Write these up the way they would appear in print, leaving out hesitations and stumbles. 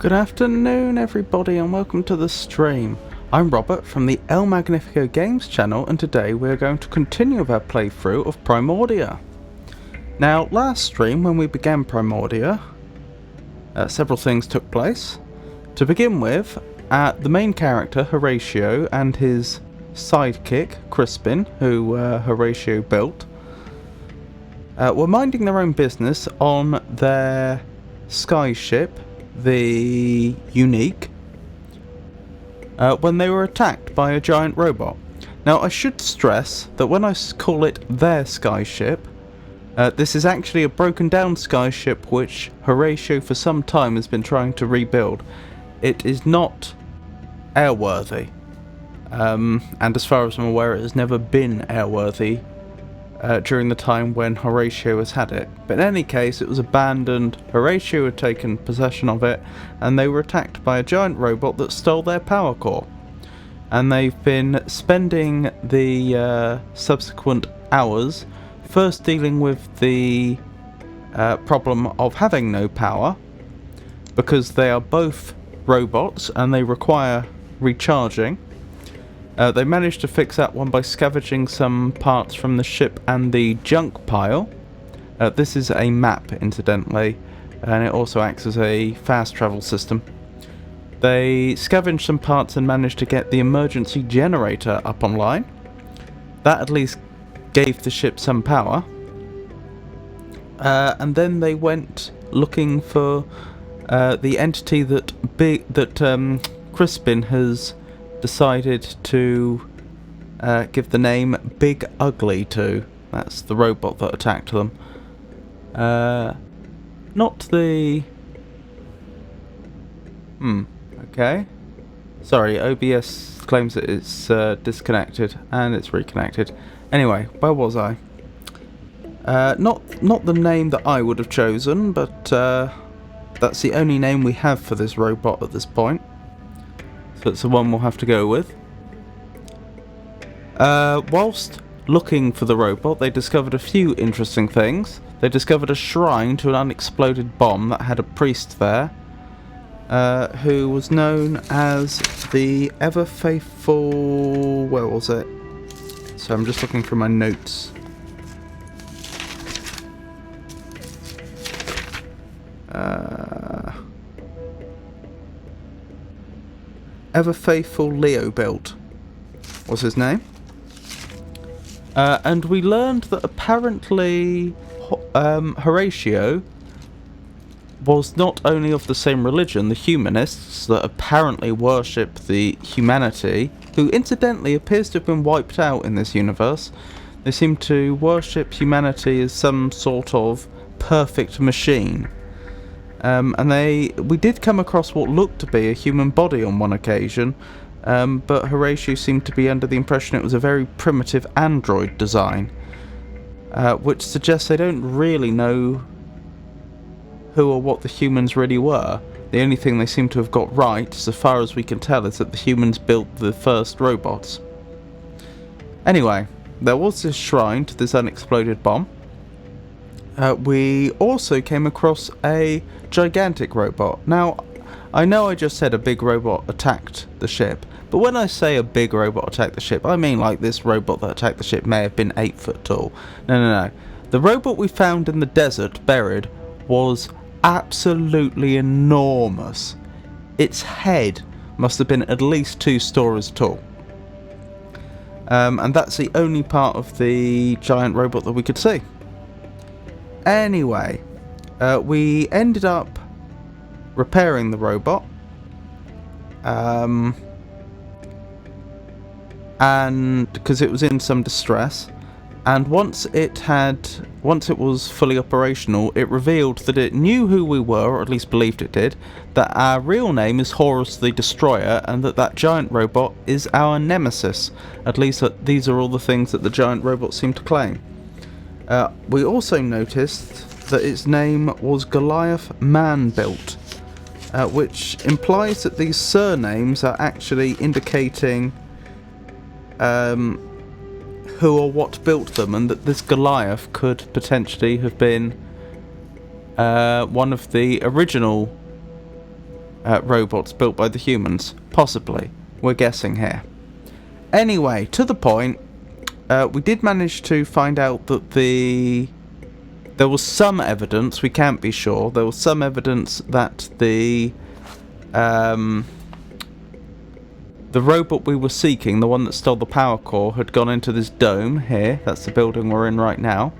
Good afternoon everybody and welcome to the stream. I'm Robert from the El Magnifico Games channel, and today we're going to continue with our playthrough of Primordia. Now, last stream when we began Primordia, several things took place. To begin with, the main character, Horatio, and his sidekick, Crispin, who Horatio built, were minding their own business on their sky ship, the Unique, when they were attacked by a giant robot. Now, I should stress that when I call it their skyship, this is actually a broken down skyship which Horatio for some time has been trying to rebuild. It is not airworthy, and as far as I'm aware it has never been airworthy during the time when Horatio has had it. But in any case, it was abandoned, Horatio had taken possession of it, and they were attacked by a giant robot that stole their power core. And they've been spending the subsequent hours first dealing with the problem of having no power, because they are both robots and they require recharging. They managed to fix that one by scavenging some parts from the ship and the junk pile. This is a map, incidentally, and it also acts as a fast travel system. They scavenged some parts and managed to get the emergency generator up online. That at least gave the ship some power. And then they went looking for the entity that Crispin has decided to give the name Big Ugly to. That's the robot that attacked them. Not the... okay. Sorry, OBS claims that it's disconnected, and it's reconnected. Anyway, where was I? Not the name that I would have chosen, but that's the only name we have for this robot at this point. So it's the one we'll have to go with. Whilst looking for the robot, they discovered a few interesting things. They discovered a shrine to an unexploded bomb that had a priest there, who was known as the ever faithful... where was it? So I'm just looking through my notes. Ever faithful Leo built was his name. And we learned that apparently Horatio was not only of the same religion, the humanists that apparently worship the humanity, who incidentally appears to have been wiped out in this universe. They seem to worship humanity as some sort of perfect machine. And we did come across what looked to be a human body on one occasion, but Horatio seemed to be under the impression it was a very primitive android design, which suggests they don't really know who or what the humans really were. The only thing they seem to have got right, so far as we can tell, is that the humans built the first robots. Anyway, there was this shrine to this unexploded bomb. We also came across a gigantic robot. Now, I know I just said a big robot attacked the ship, but when I say a big robot attacked the ship, I mean like this robot that attacked the ship may have been 8 foot tall. No. The robot we found in the desert, buried, was absolutely enormous. Its head must have been at least 2 stories tall. And that's the only part of the giant robot that we could see. Anyway, we ended up repairing the robot. And because it was in some distress, and once it was fully operational, it revealed that it knew who we were, or at least believed it did, that our real name is Horus the Destroyer, and that giant robot is our nemesis. At least these are all the things that the giant robot seemed to claim. We also noticed that its name was Goliath Man-Built, which implies that these surnames are actually indicating who or what built them, and that this Goliath could potentially have been one of the original robots built by the humans. Possibly. We're guessing here. Anyway, to the point, we did manage to find out that there was some evidence, we can't be sure, there was some evidence that the robot we were seeking, the one that stole the power core, had gone into this dome here. That's the building we're in right now.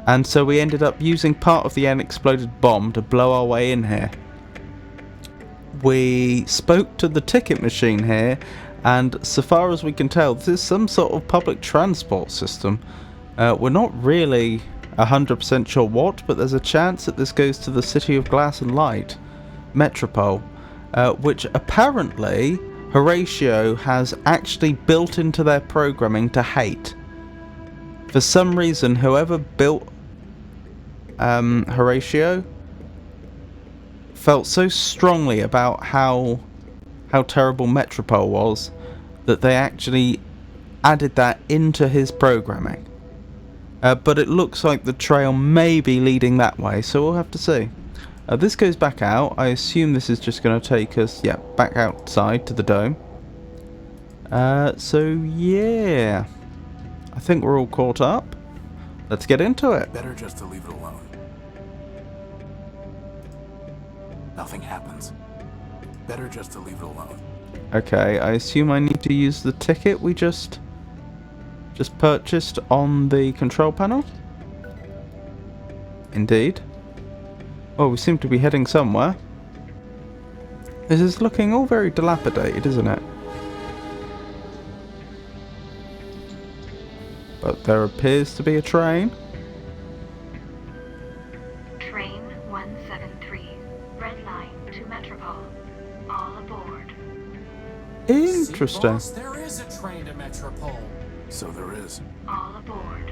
And so we ended up using part of the unexploded bomb to blow our way in here. We spoke to the ticket machine here, and so far as we can tell, this is some sort of public transport system. We're not really 100% sure what, but there's a chance that this goes to the City of Glass and Light, Metropole, which apparently Horatio has actually built into their programming to hate. For some reason, whoever built Horatio felt so strongly about how terrible Metropole was that they actually added that into his programming. But it looks like the trail may be leading that way, so we'll have to see. This goes back out. I assume this is just going to take us, back outside to the dome. So yeah, I think we're all caught up. Let's get into it. Better just to leave it alone. Nothing happens. Better just to leave it alone. Okay, I assume I need to use the ticket we just purchased on the control panel. Indeed. Oh, we seem to be heading somewhere. This is looking all very dilapidated, isn't it? But there appears to be a train. Train 173, red line to Metropole. All aboard. Interesting. See, boss, there is a train to Metropole. So there is. All aboard.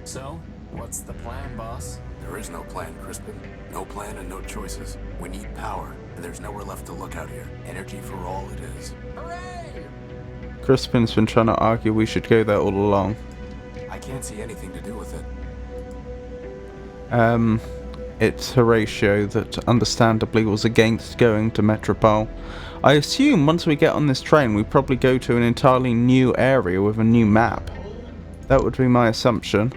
So, what's the plan, boss? There is no plan, Crispin. No plan and no choices. We need power, and there's nowhere left to look out here. Energy for all it is. Hooray! Crispin's been trying to argue we should go there all along. I can't see anything to do with it. It's Horatio that understandably was against going to Metropole. I assume once we get on this train we probably go to an entirely new area with a new map. That would be my assumption.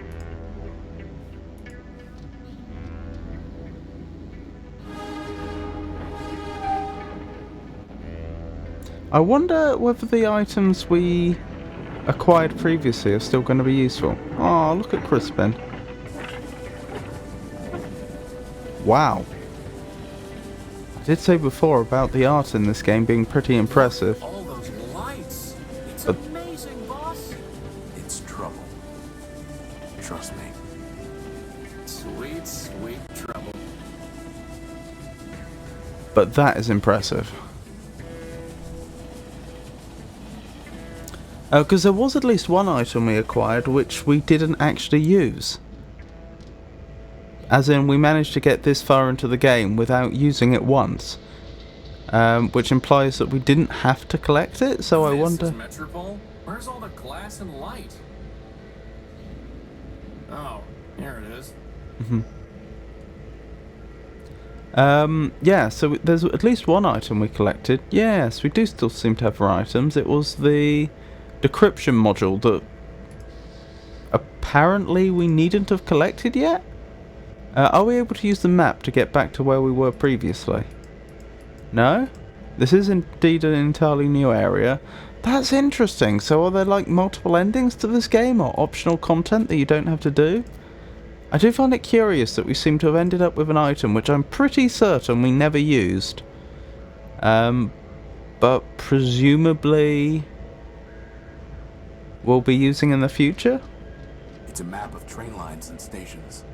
I wonder whether the items we acquired previously are still going to be useful. Oh, look at Crispin. Wow. I did say before about the art in this game being pretty impressive. All those lights. It's But- amazing, boss. It's trouble. Trust me. Sweet, sweet trouble. But that is impressive. Because there was at least one item we acquired which we didn't actually use. As in, we managed to get this far into the game without using it once. Which implies that we didn't have to collect it, so I wonder... This is Metropole? Where's all the glass and light? Oh, here it is. Yeah, so there's at least one item we collected. Yes, we do still seem to have our items. It was the decryption module that apparently we needn't have collected yet? Are we able to use the map to get back to where we were previously? No? This is indeed an entirely new area. That's interesting. So are there like multiple endings to this game or optional content that you don't have to do? I do find it curious that we seem to have ended up with an item which I'm pretty certain we never used. But presumably we'll be using in the future? It's a map of train lines and stations.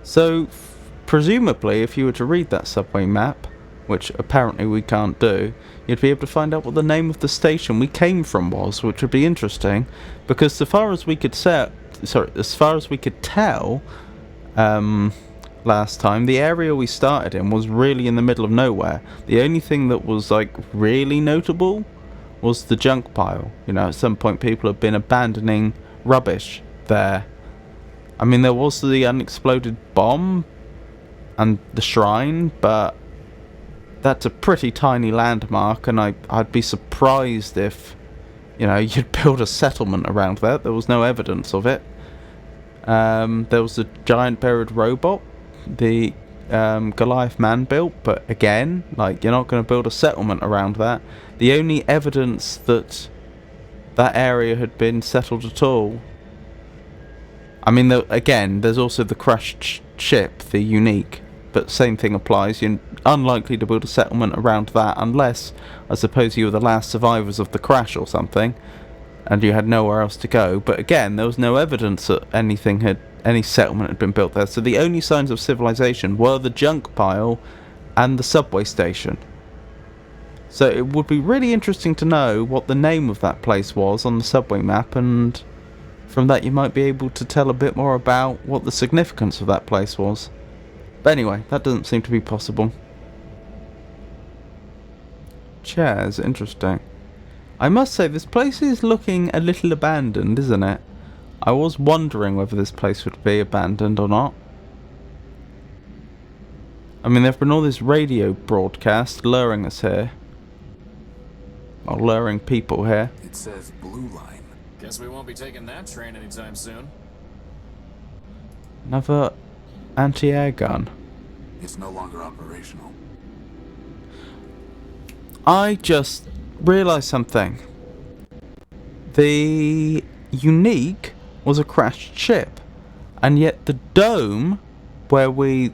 So, presumably, if you were to read that subway map, which apparently we can't do, you'd be able to find out what the name of the station we came from was, which would be interesting, because as far as we could tell, last time, the area we started in was really in the middle of nowhere. The only thing that was like really notable was the junk pile. You know, at some point people have been abandoning rubbish there. I mean, there was the unexploded bomb and the shrine, but that's a pretty tiny landmark, and I'd be surprised if, you know, you'd build a settlement around that. There was no evidence of it. There was a giant buried robot, the Goliath man built, but again, like, you're not going to build a settlement around that. The only evidence that that area had been settled at all, I mean, again, there's also the crashed ship, the Unique, but same thing applies. You're unlikely to build a settlement around that unless, I suppose, you were the last survivors of the crash or something, and you had nowhere else to go. But again, there was no evidence that any settlement had been built there. So the only signs of civilization were the junk pile and the subway station. So it would be really interesting to know what the name of that place was on the subway map, and from that you might be able to tell a bit more about what the significance of that place was. But anyway, that doesn't seem to be possible. Chairs, interesting. I must say, this place is looking a little abandoned, isn't it? I was wondering whether this place would be abandoned or not. I mean, there have been all this radio broadcast luring us here. Or luring people here. It says Blue Line. Guess we won't be taking that train anytime soon. Another anti-air gun. It's no longer operational. I just realised something. The Unique was a crashed ship, and yet the dome where we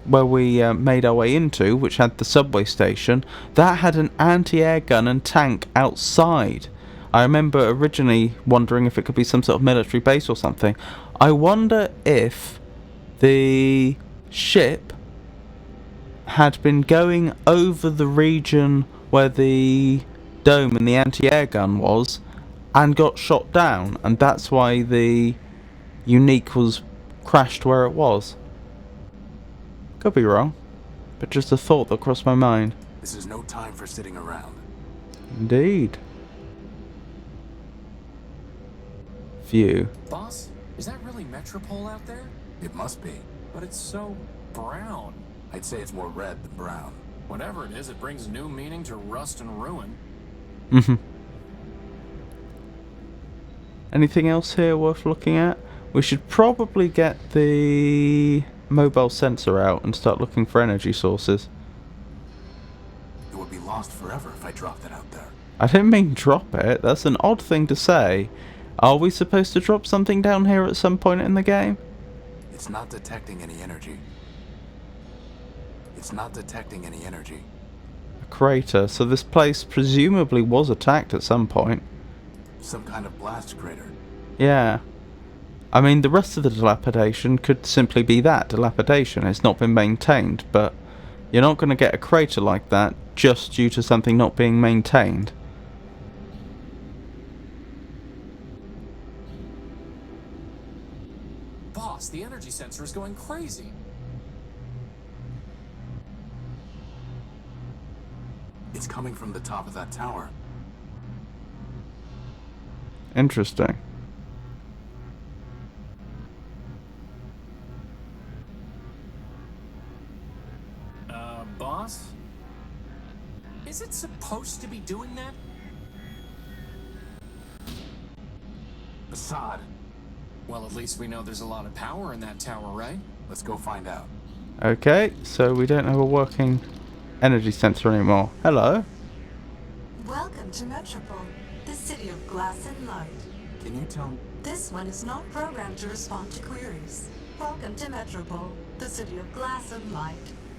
made our way into, which had the subway station, that had an anti-air gun and tank outside. I remember originally wondering if it could be some sort of military base or something. I wonder if the ship had been going over the region where the dome and the anti-air gun was and got shot down, and that's why the Unique was crashed where it was. Could be wrong, but just a thought that crossed my mind. This is no time for sitting around. Indeed. View. Boss, is that really Metropole out there? It must be. But it's so brown. I'd say it's more red than brown. Whatever it is, it brings new meaning to rust and ruin. Anything else here worth looking at? We should probably get the mobile sensor out and start looking for energy sources. It would be lost forever if I dropped it out there. I didn't mean drop it. That's an odd thing to say. Are we supposed to drop something down here at some point in the game? It's not detecting any energy. It's not detecting any energy. A crater. So this place presumably was attacked at some point. Some kind of blast crater. Yeah. I mean, the rest of the dilapidation could simply be that, dilapidation. It's not been maintained, but you're not going to get a crater like that just due to something not being maintained. Boss, the energy sensor is going crazy. It's coming from the top of that tower. Interesting. Boss? Is it supposed to be doing that? Assad, Well, at least we know there's a lot of power in that tower, right? let's go find out. Okay, so we don't have a working energy sensor anymore. Hello. Welcome to Metropole, the city of glass and light. Can you tell me? This one is not programmed to respond to queries. Welcome to Metropole, the city of glass and light.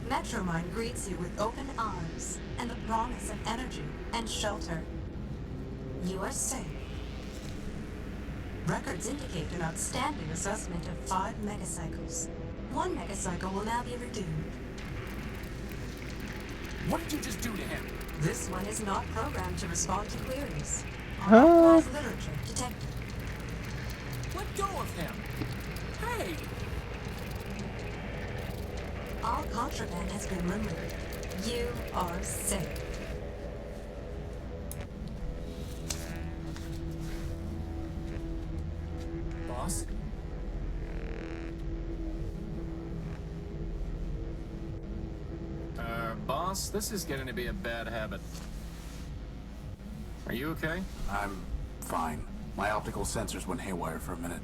Metromine greets you with open arms and the promise of energy and shelter. You are safe. Records indicate an outstanding assessment of 5 megacycles. 1 megacycle will now be redeemed. What did you just do to him? This one is not programmed to respond to queries. Huh? Unauthorized literature detected. Let go of him! Hey! All contraband has been removed. You are safe. Boss? Boss, this is getting to be a bad habit. Are you okay? I'm fine. My optical sensors went haywire for a minute.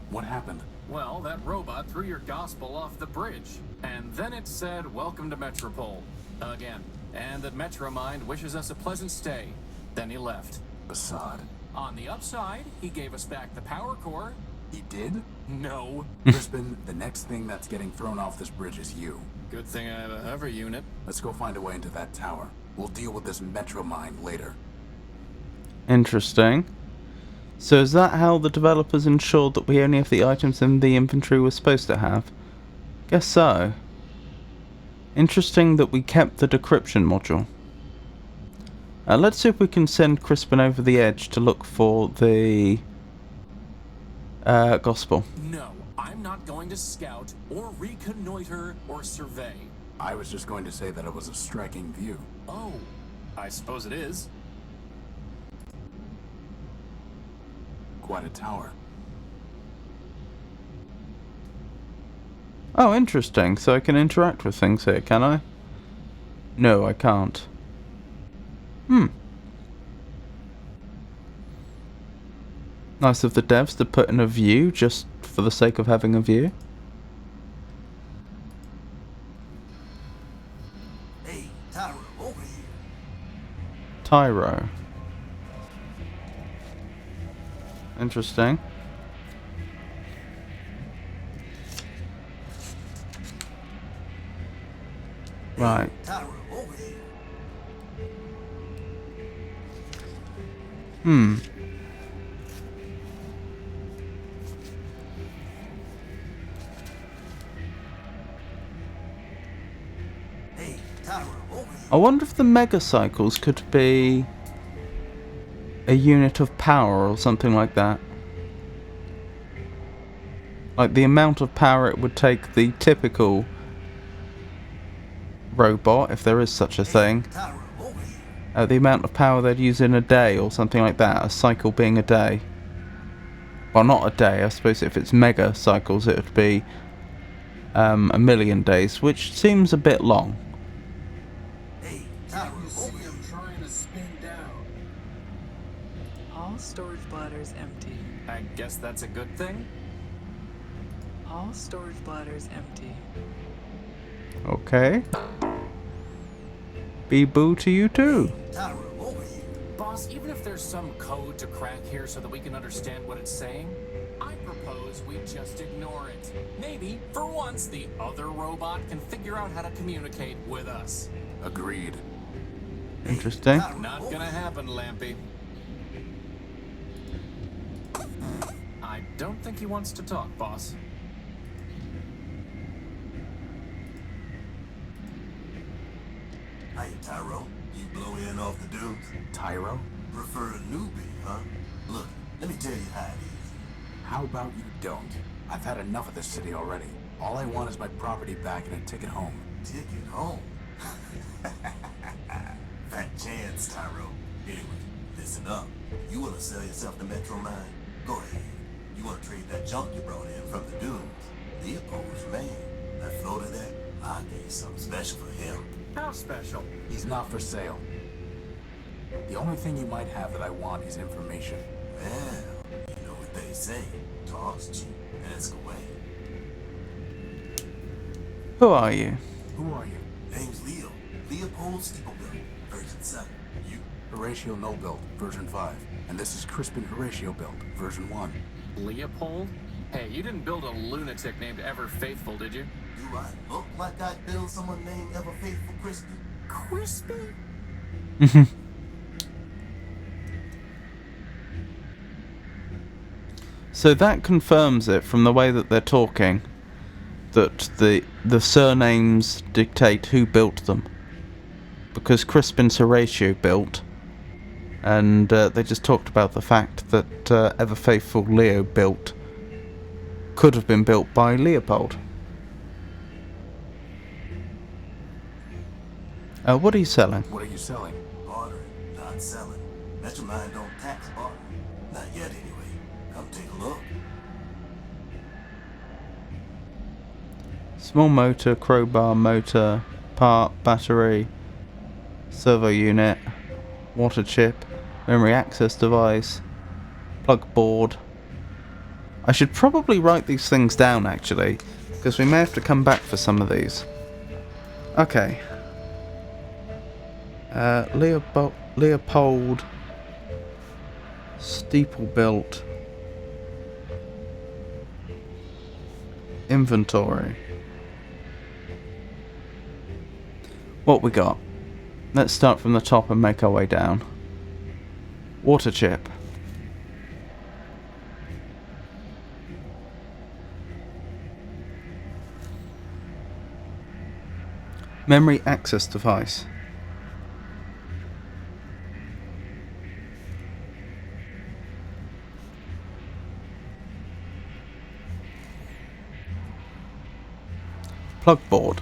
What happened? Well, that robot threw your gospel off the bridge. And then it said, "Welcome to Metropole." Again. And that Metromind wishes us a pleasant stay. Then he left. Assad. On the upside, he gave us back the power core. He did? No. Crispin, the next thing that's getting thrown off this bridge is you. Good thing I have a hover unit. Let's go find a way into that tower. We'll deal with this Metromine later. Interesting. So is that how the developers ensured that we only have the items in the inventory we're supposed to have? Guess so. Interesting that we kept the decryption module. Let's see if we can send Crispin over the edge to look for the gospel. No, I'm not going to scout or reconnoiter or survey. I was just going to say that it was a striking view. Oh, I suppose it is. Quite a tower. Oh, interesting. So I can interact with things here, can I? No, I can't. Nice of the devs to put in a view just for the sake of having a view. Hey, Tyra, over here. Tyro. Interesting. Right. Tyra, over here. Hey, Tyra, over here. I wonder if the megacycles could be a unit of power or something like that. Like the amount of power it would take the typical robot, if there is such a thing, Tyra, over here. the amount of power they'd use in a day or something like that, a cycle being a day. Well, not a day, I suppose if it's mega cycles it would be a million days, which seems a bit long. Hey, Tyra, over here. trying to spin down. All storage bladders empty. I guess that's a good thing. All storage bladders empty. Okay. Be boo to you too. Tyra, over here. Boss, even if there's some code to crack here so that we can understand what it's saying, I propose we just ignore it. Maybe, for once, the other robot can figure out how to communicate with us. Agreed. Interesting. Not gonna happen, Lampy. I don't think he wants to talk, boss. Hey, Tyro, you blow in off the dunes? Tyro? Prefer a newbie, huh? Look, let me tell you how it is. How about you don't? I've had enough of this city already. All I want is my property back and a ticket home. Ticket home. Fat chance, Tyro. Anyway, listen up. You wanna sell yourself to Metromine? Go ahead. You wanna trade that junk you brought in from the dunes? Leopold's man. That floater there, I gave something special for him. How special? He's not for sale. The only thing you might have that I want is information. Well, you know what they say. Talk's cheap. Ask away. Who are you? Who are you? Name's Leo. Leopold Steeplebill, version 7. You? Horatio No Build, version 5. And this is Crispin Horatio Build, version 1. Leopold? Hey, you didn't build a lunatic named Ever Faithful, did you? Do I look like I'd build someone named Ever Faithful Crispy? Crispy? So that confirms it from the way that they're talking, that the surnames dictate who built them. Because Crispin's Horatio built, and they just talked about the fact that Ever Faithful Leo built could have been built by Leopold. What are you selling? What are you selling? Bartering, not selling. Metromine don't tax bartering. Not yet, anyway. Come take a look. Small motor, crowbar, motor, part, battery, servo unit, water chip, memory access device, plug board. I should probably write these things down actually, because we may have to come back for some of these. Okay. Leopold steeple built inventory. What we got? Let's start from the top and make our way down. Water chip. Memory access device. Plug board.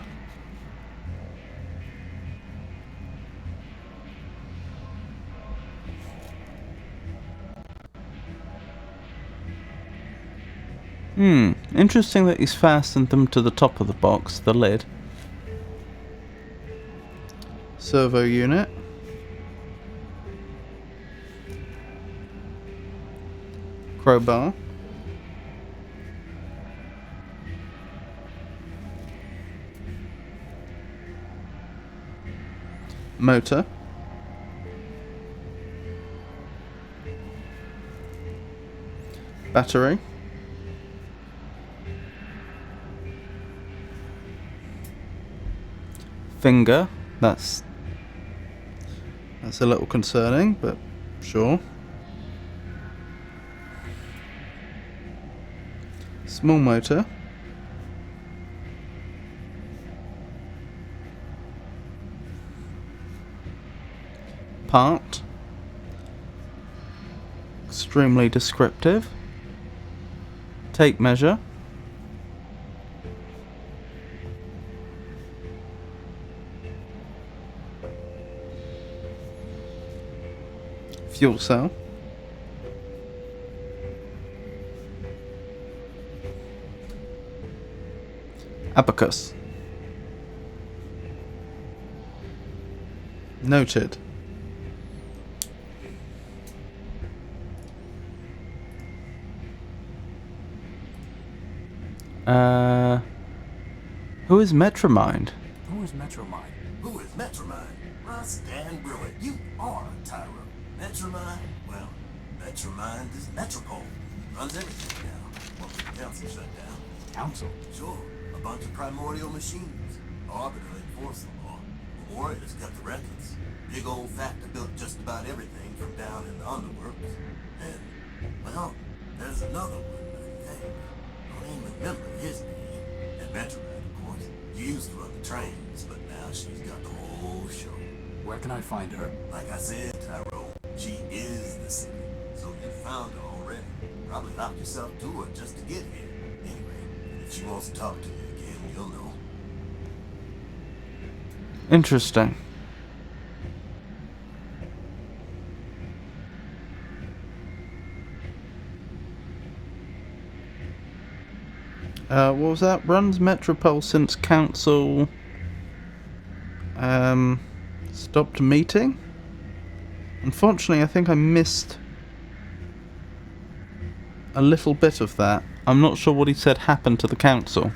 Interesting that he's fastened them to the top of the box, the lid. Servo unit. Crowbar. Motor. Battery. Finger. That's a little concerning, but sure. Small motor. Part. Extremely descriptive. Tape measure. Fuel cell. Abacus. Noted. Who is Metromine? Who is Metromine? Who is Metromine? Russ Dan Brewer, you are Tyro. Metromine? Well, Metromine is Metropole. Runs everything now. Well, the council shut down. Council? Sure, a bunch of primordial machines. Arbiter enforced the law. The warriors kept the records. Big old factor built just about everything from down in the underworks. And, well, there's another one, I think. I don't even remember his name. And Metroid, of course. You used to run the trains, but now she's got the whole show. Where can I find her? Like I said, Tyrone, she is the city. So you found her already. Probably knocked yourself to her just to get here. Anyway, if she wants to talk to you again, you'll know. Interesting. What was that? Runs Metropole since council stopped meeting? Unfortunately, I think I missed a little bit of that. I'm not sure what he said happened to the council.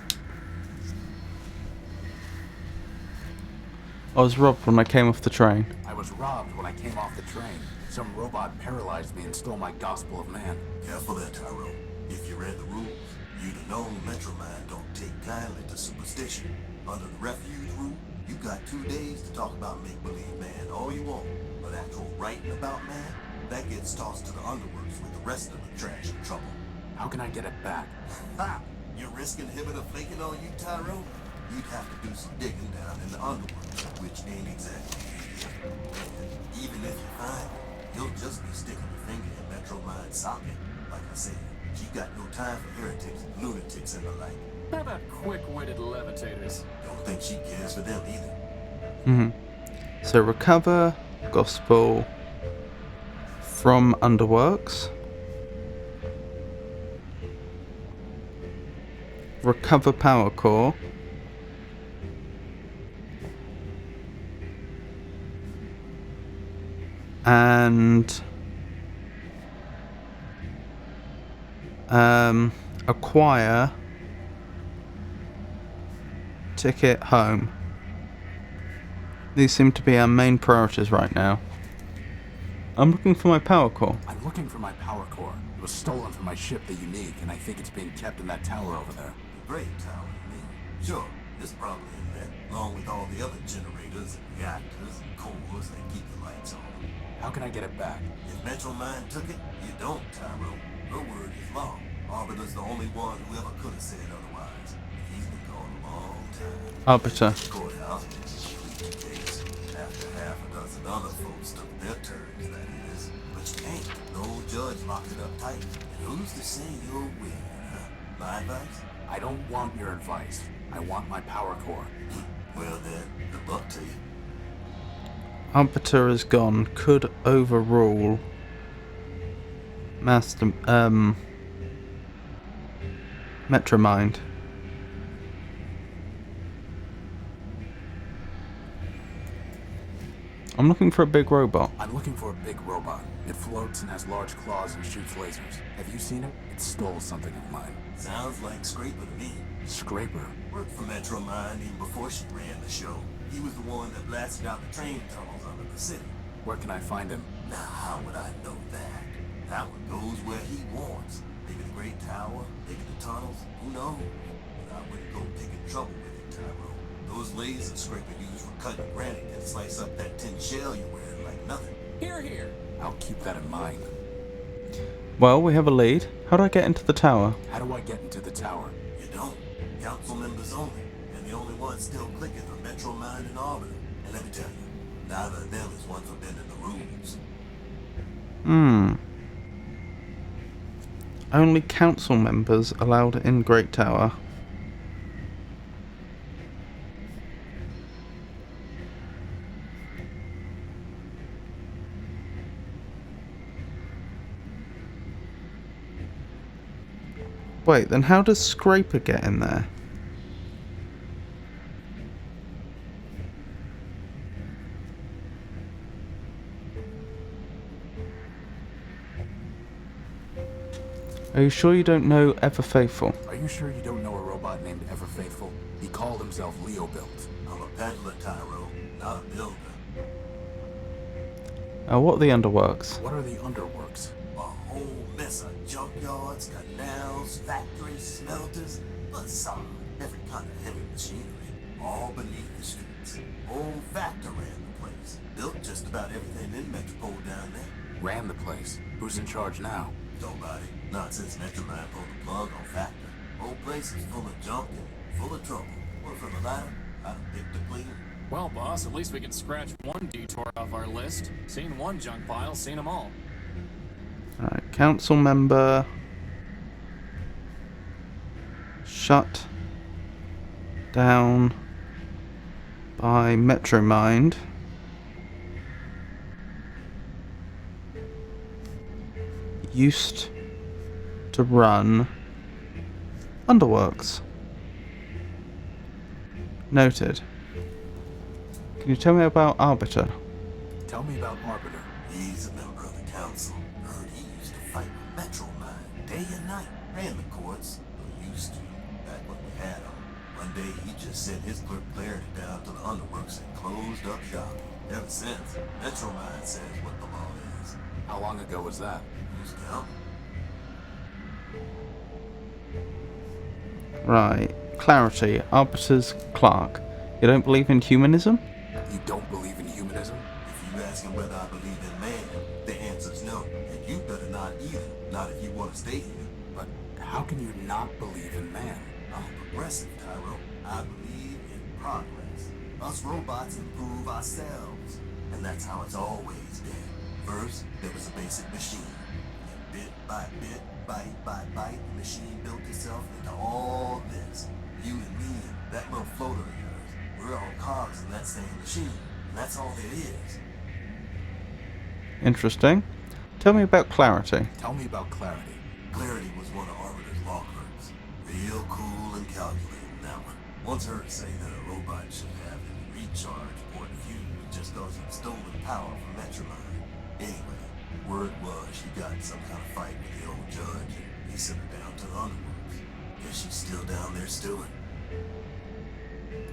I was robbed when I came off the train. I was robbed when I came off the train. Some robot paralyzed me and stole my Gospel of Man. Careful there, Tyrone. If you read the rules, you'd have known Metromind don't take kindly to superstition. Under the refuge rule, you got 2 days to talk about make-believe man all you want. But actual writing about man, that gets tossed to the underworks with the rest of the trash and trouble. How can I get it back? Ha! You risk inhibitor flaking on you, Tyrone? You'd have to do some digging down in the underworld, which ain't exactly easy. And even if you find it, you'll just be sticking your finger in Metromind's socket. Like I said, she got no time for heretics, lunatics, and the like. How about quick-witted levitators? Don't think she cares for them either. So recover gospel from underworks. Recover power core. And acquire ticket home. These seem to be our main priorities right now. I'm looking for my power core. I'm looking for my power core. It was stolen from my ship, the Unique, and I think it's being kept in that tower over there. The Great Tower, you mean? Sure, it's probably in there, along with all the other generators and reactors and cores that keep the lights on. How can I get it back? If Metromind took it, you don't, Tyrone. Her word is law. Arbiter's the only one who ever could have said otherwise. He's been gone a long time. Arbiter. Courthouse didn't complete the case. After half a dozen other folks took their turns, that is. But you can't. No judge locked it up tight. And who's to say you'll win, huh? My advice? I don't want your advice. I want my power core. Well then, good luck to you. Arbiter is gone. Could overrule Master Metromind. I'm looking for a big robot. I'm looking for a big robot. It floats and has large claws and shoots lasers. Have you seen it? It stole something of mine. Sounds like Scraper to me. Scraper? Worked for Metromind even before she ran the show. He was the one that blasted out the train tunnels under the city. Where can I find him? Now, how would I know that? That one goes where he wants. Maybe the Great Tower, maybe the tunnels, who knows? But I wouldn't go picking trouble with it, Tyrone. Those lasers Scraper used for cutting granite and slice up that tin shell you're wearing like nothing. Here, here. I'll keep that in mind. Well, we have a lead. How do I get into the tower? How do I get into the tower? You don't. Council members only. And the only ones still clicking are Metromind and Arbiter. And let me tell you, neither of them is one for bending the rules. Only council members allowed in Great Tower. Wait, then how does Scraper get in there? Are you sure you don't know Ever Faithful? Are you sure you don't know a robot named Ever Faithful? He called himself Leo Built. I'm a peddler, Tyrone, not a builder. What are the underworks? What are the underworks? A whole mess of junkyards, canals, factories, smelters, facade, every kind of heavy machinery, all beneath the streets. Old factor ran the place. Built just about everything in Metropole down there. Ran the place. Who's in charge now? Nobody. Not since Metromine pulled the plug on Factor. Whole place is full of junk and full of trouble. What for the latter? I done picked the clean. Well, boss, at least we can scratch one detour off our list. Seen one junk pile, seen them all. Alright, council member. Shut down by Metromind. Used to run Underworks. Noted. Can you tell me about Arbiter? Tell me about Arbiter. He's a member of the council. Heard he used to fight with Metromine day and night. Ran the courts. Or used to. Back when we had him. One day he just sent his clerk Clarity down to the Underworks and closed up shop. Ever since, Metromine says what the law is. How long ago was that? Who's counting? Right. Clarity. Arbiter's clerk. You don't believe in humanism? You don't believe in humanism? If you ask him whether I believe in man, the answer's no. And you better not either. Not if you want to stay here. But how can you not believe in man? I'm progressive, Tyro. I believe in progress. Us robots improve ourselves. And that's how it's always been. First, there was a basic machine. And bit by bit, bite by bite, the machine built itself into all this. You and me and that little floater of yours, we're all cogs in that same machine. And that's all there is. Interesting. Tell me about Clarity. Tell me about Clarity. Clarity was one of Arbiter's law clerks. Real cool and calculating, that one. Once heard say that a robot should have a recharge point of view just cause he'd stolen power from Metromine. Anyway, word was she got in some kind of fight with the old judge and he sent her down to the Underworks. Guess she's still down there stewing.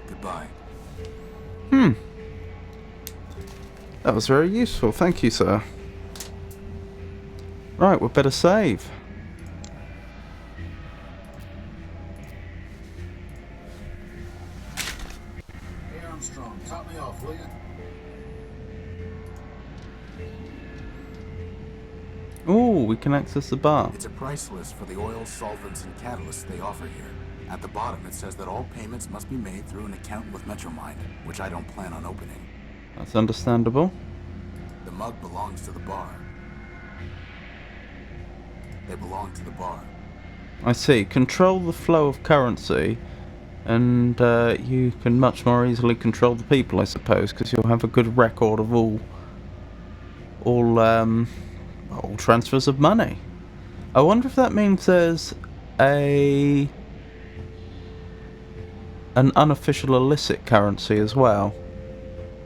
Goodbye. That was very useful. Thank you, sir. Right, we'd better save. Hey Armstrong, top me off, will you? Ooh, we can access the bar. It's a price list for the oil, solvents, and catalysts they offer here. At the bottom, it says that all payments must be made through an account with Metromind, which I don't plan on opening. That's understandable. The mug belongs to the bar. They belong to the bar. I see. Control the flow of currency, and you can much more easily control the people, I suppose, because you'll have a good record of all transfers of money. I wonder if that means there's an unofficial illicit currency as well.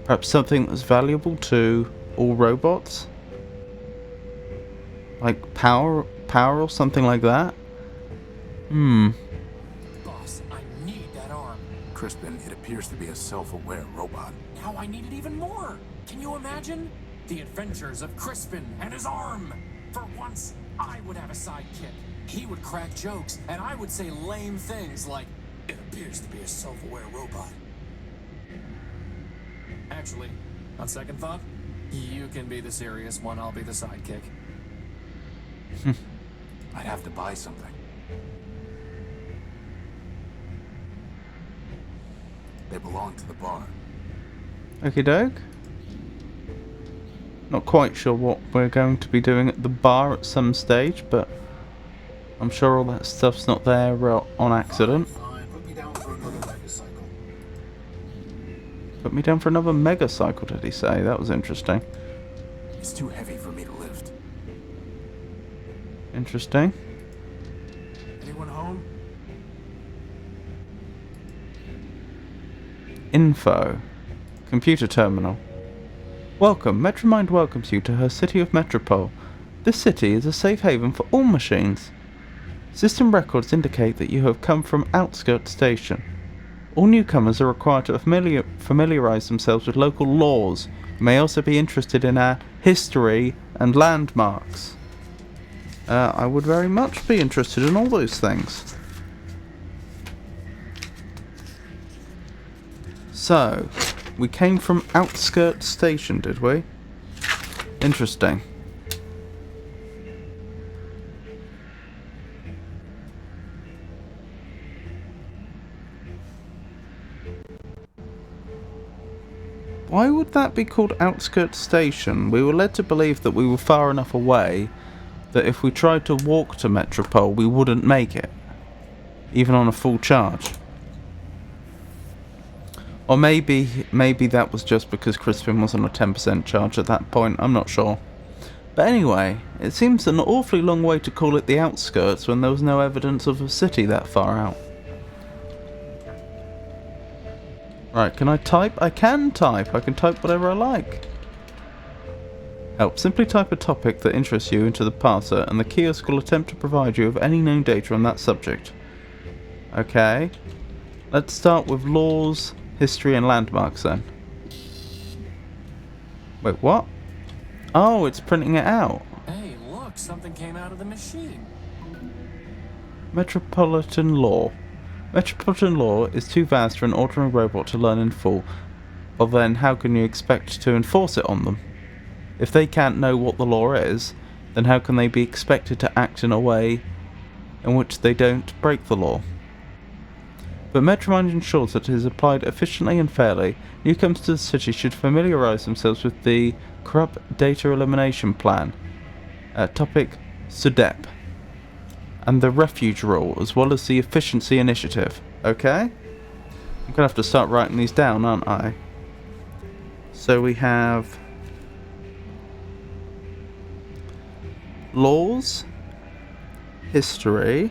Perhaps something that's valuable to all robots, like power or something like that. Boss, I need that arm. Crispin, it appears to be a self-aware robot. Now I need it even more. Can you imagine? The adventures of Crispin and his arm. For once, I would have a sidekick. He would crack jokes, and I would say lame things like, "It appears to be a self-aware robot." Actually, on second thought, you can be the serious one, I'll be the sidekick. I'd have to buy something. They belong to the bar. Okie doke. Not quite sure what we're going to be doing at the bar at some stage, but I'm sure all that stuff's not there on accident. Fine, put me down for another megacycle. Put me down for another mega cycle, did he say? That was interesting. It's too heavy for me to lift. Interesting. Anyone home? Info. Computer terminal. Welcome. Metromind welcomes you to her city of Metropole. This city is a safe haven for all machines. System records indicate that you have come from Outskirt Station. All newcomers are required to familiarize themselves with local laws. You may also be interested in our history and landmarks. I would very much be interested in all those things. So, we came from Outskirts Station, did we? Interesting. Why would that be called Outskirts Station? We were led to believe that we were far enough away that if we tried to walk to Metropole, we wouldn't make it. Even on a full charge. Or maybe that was just because Crispin was on a 10% charge at that point, I'm not sure. But anyway, it seems an awfully long way to call it the outskirts when there was no evidence of a city that far out. Right, can I type? I can type. I can type whatever I like. Help. Simply type a topic that interests you into the parser and the kiosk will attempt to provide you with any known data on that subject. Okay. Let's start with laws, history and landmarks then. Wait, what? Oh, it's printing it out. Hey, look, something came out of the machine. Metropolitan law. Metropolitan law is too vast for an ordinary robot to learn in full. Well then, how can you expect to enforce it on them? If they can't know what the law is, then how can they be expected to act in a way in which they don't break the law? But Metromind ensures that it is applied efficiently and fairly. Newcomers to the city should familiarise themselves with the Corrupt Data Elimination Plan, topic SUDEP, and the Refuge Rule, as well as the Efficiency Initiative. Okay? I'm going to have to start writing these down, aren't I? So we have laws, history,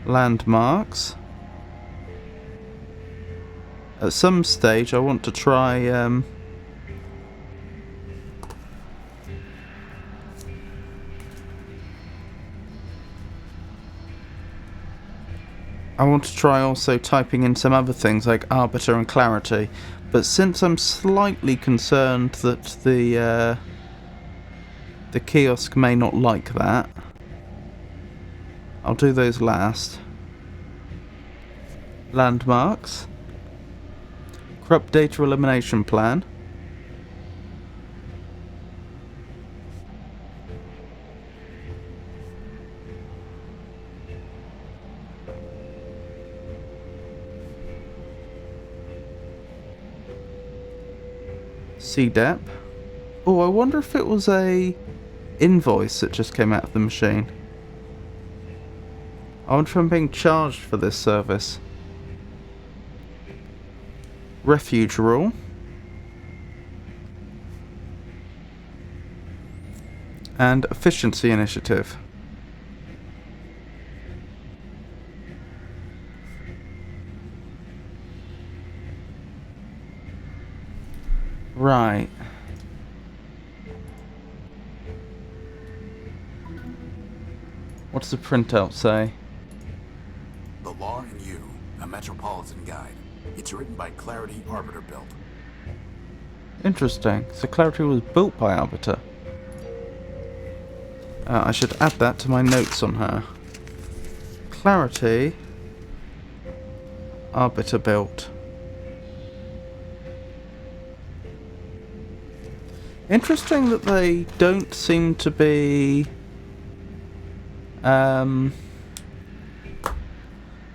landmarks. At some stage I want to try also typing in some other things like arbiter and clarity, but since I'm slightly concerned that the kiosk may not like that, I'll do those last. Landmarks. Corrupt Data Elimination Plan. CDEP. Oh, I wonder if it was a invoice that just came out of the machine. I wonder if I'm being charged for this service. Refuge Rule. And Efficiency Initiative. Right. What's the printout say? The Law and You, a Metropolitan Guide. It's written by Clarity Arbiter Built. Interesting. So Clarity was built by Arbiter. I should add that to my notes on her. Clarity Arbiter Built. Interesting that they don't seem to be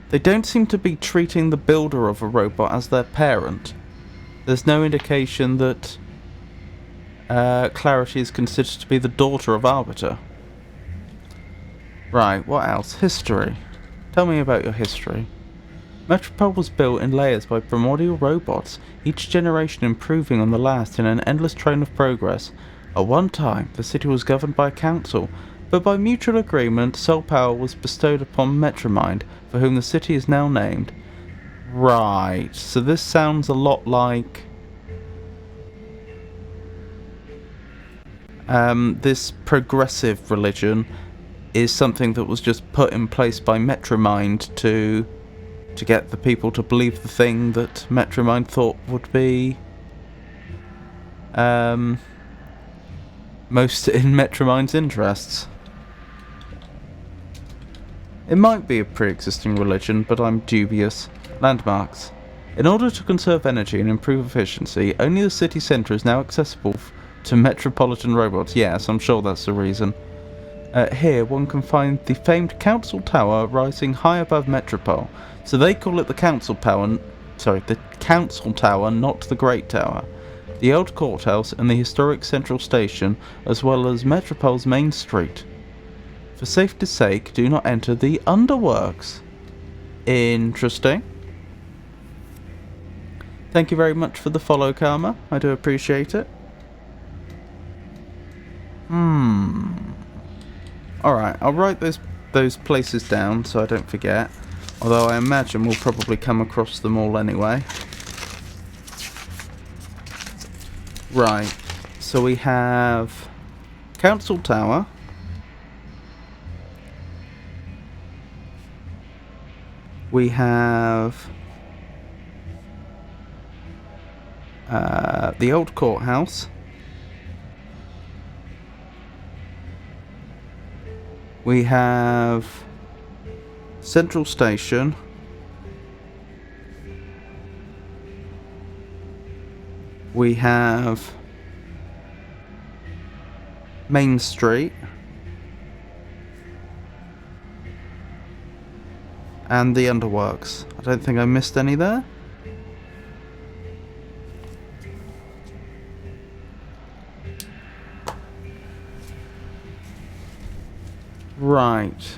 they don't seem to be treating the builder of a robot as their parent. There's no indication that Clarity is considered to be the daughter of Arbiter. Right, what else? History. Tell me about your history. Metropole was built in layers by primordial robots, each generation improving on the last in an endless train of progress. At one time, the city was governed by a council, but by mutual agreement, sole power was bestowed upon Metromind, for whom the city is now named. Right, so this sounds a lot like this progressive religion is something that was just put in place by Metromind to get the people to believe the thing that Metromind thought would be most in Metromind's interests. It might be a pre-existing religion, but I'm dubious. Landmarks. In order to conserve energy and improve efficiency, only the city centre is now accessible to metropolitan robots. Yes, I'm sure that's the reason. Here, one can find the famed Council Tower rising high above Metropole. So they call it the Council Tower, the Council Tower, not the Great Tower. The old courthouse and the historic central station, as well as Metropole's main street. For safety's sake, do not enter the underworks. Interesting. Thank you very much for the follow, Karma. I do appreciate it. Alright, I'll write those places down so I don't forget. Although I imagine we'll probably come across them all anyway. Right, so we have Council Tower. We have the old courthouse. We have Central Station. We have Main Street. And the underworks. I don't think I missed any there. Right.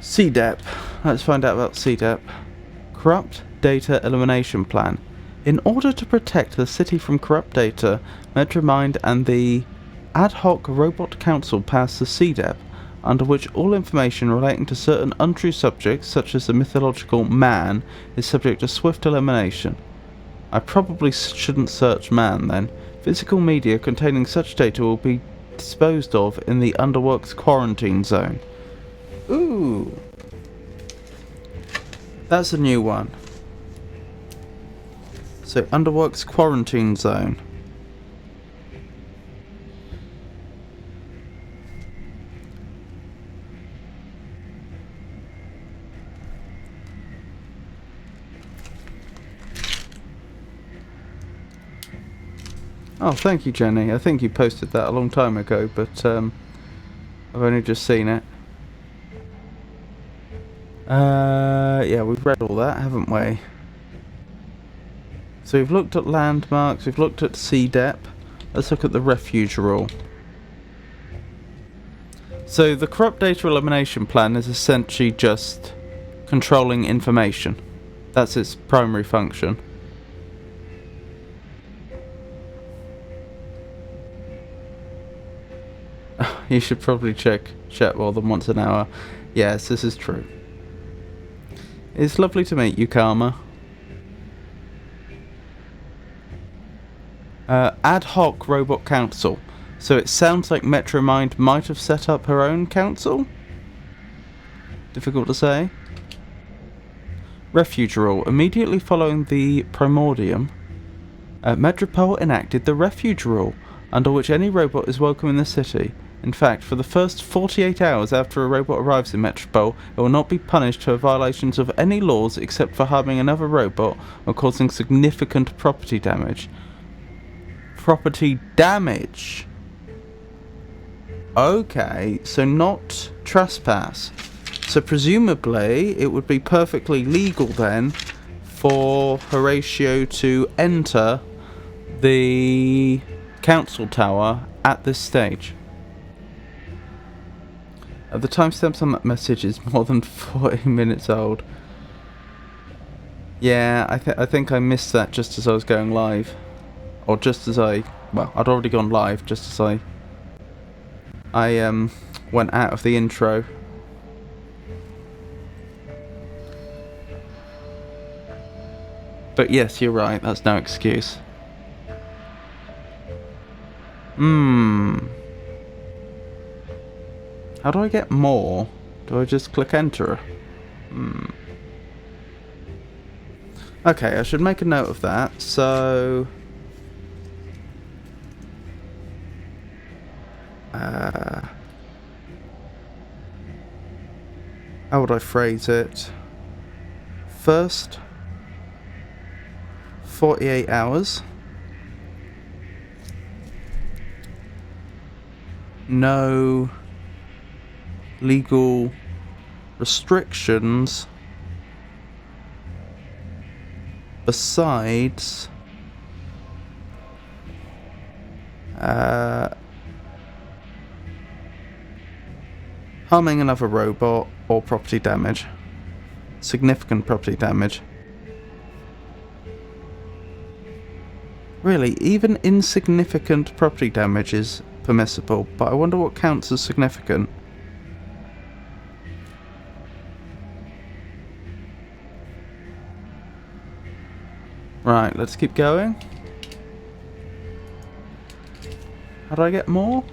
CDEP. Let's find out about CDEP. Corrupt Data Elimination Plan. In order to protect the city from corrupt data, Metromind and the Ad Hoc Robot Council passed the CDEP, under which all information relating to certain untrue subjects, such as the mythological man, is subject to swift elimination. I probably shouldn't search man then. Physical media containing such data will be disposed of in the Underworks quarantine zone. Ooh. That's a new one. So, Underworks quarantine zone. Oh, thank you, Jenny. I think you posted that a long time ago, but I've only just seen it. Yeah, we've read all that, haven't we? So we've looked at landmarks, we've looked at CDEP. Let's look at the refuge rule. So the corrupt data elimination plan is essentially just controlling information. That's its primary function. You should probably check chat more than once an hour. Yes, this is true. It's lovely to meet you, Karma. Ad Hoc Robot Council. So it sounds like Metromind might have set up her own council? Difficult to say. Refuge rule. Immediately following the Primordium, Metropole enacted the Refuge rule, under which any robot is welcome in the city. In fact, for the first 48 hours after a robot arrives in Metropole, it will not be punished for violations of any laws except for harming another robot or causing significant property damage. Property damage? Okay, so not trespass. So presumably it would be perfectly legal then for Horatio to enter the council tower at this stage. The timestamps on that message is more than 40 minutes old. Yeah, I think I missed that just as I was going live. Or just as I'd already gone live just as I went out of the intro. But yes, you're right, that's no excuse. How do I get more? Do I just click enter? Okay, I should make a note of that. So... how would I phrase it? First 48 hours. No legal restrictions besides harming another robot or property damage. Significant property damage. Really, even insignificant property damage is permissible, but I wonder what counts as significant. Right, let's keep going. How do I get more?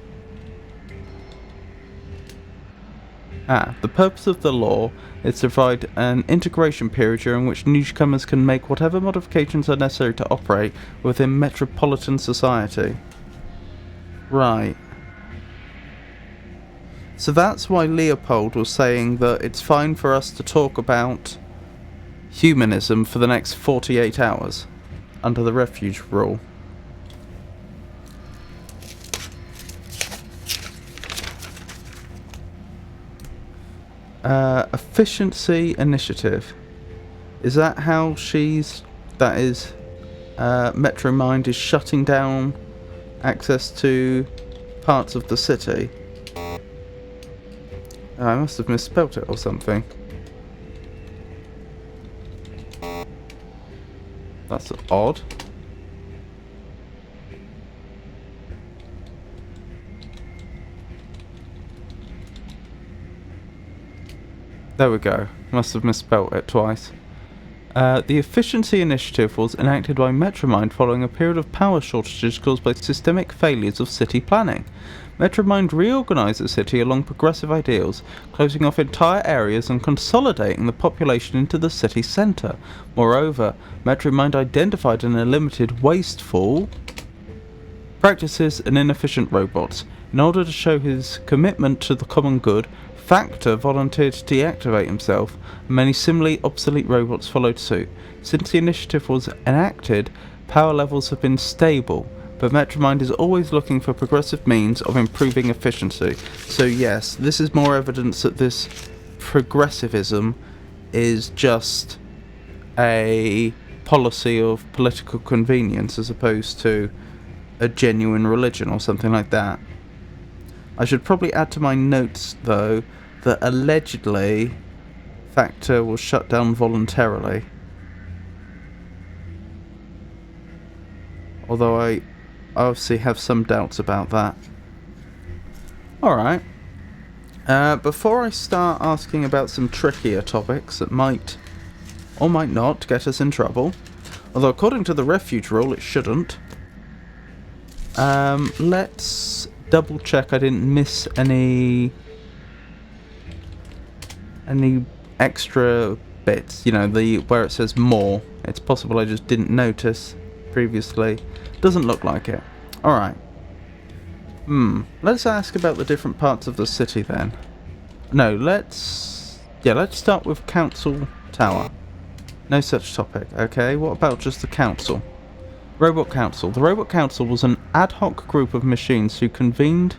The purpose of the law is to provide an integration period during which newcomers can make whatever modifications are necessary to operate within metropolitan society. Right. So that's why Leopold was saying that it's fine for us to talk about humanism for the next 48 hours under the refuge rule. Efficiency initiative. Is that how that is, Metromind is shutting down access to parts of the city? Oh, I must have misspelt it or something. That's odd. There we go. Must have misspelt it twice. The Efficiency Initiative was enacted by Metromind following a period of power shortages caused by systemic failures of city planning. Metromind reorganised the city along progressive ideals, closing off entire areas and consolidating the population into the city centre. Moreover, Metromind identified and eliminated wasteful practices and inefficient robots. In order to show his commitment to the common good, Factor volunteered to deactivate himself, and many similarly obsolete robots followed suit. Since the initiative was enacted, power levels have been stable, but Metromind is always looking for progressive means of improving efficiency. So yes, this is more evidence that this progressivism is just a policy of political convenience as opposed to a genuine religion or something like that. I should probably add to my notes, though, that allegedly Factor was shut down voluntarily. Although I obviously have some doubts about that. Alright. Before I start asking about some trickier topics that might or might not get us in trouble, although according to the refuge rule it shouldn't, let's double check I didn't miss any extra bits, you know, where it says more. It's possible I just didn't notice previously. Doesn't look like it. Alright. Let's ask about the different parts of the city then. No, let's start with Council Tower. No such topic. Okay, what about just the council? Robot Council. The Robot Council was an ad hoc group of machines who convened...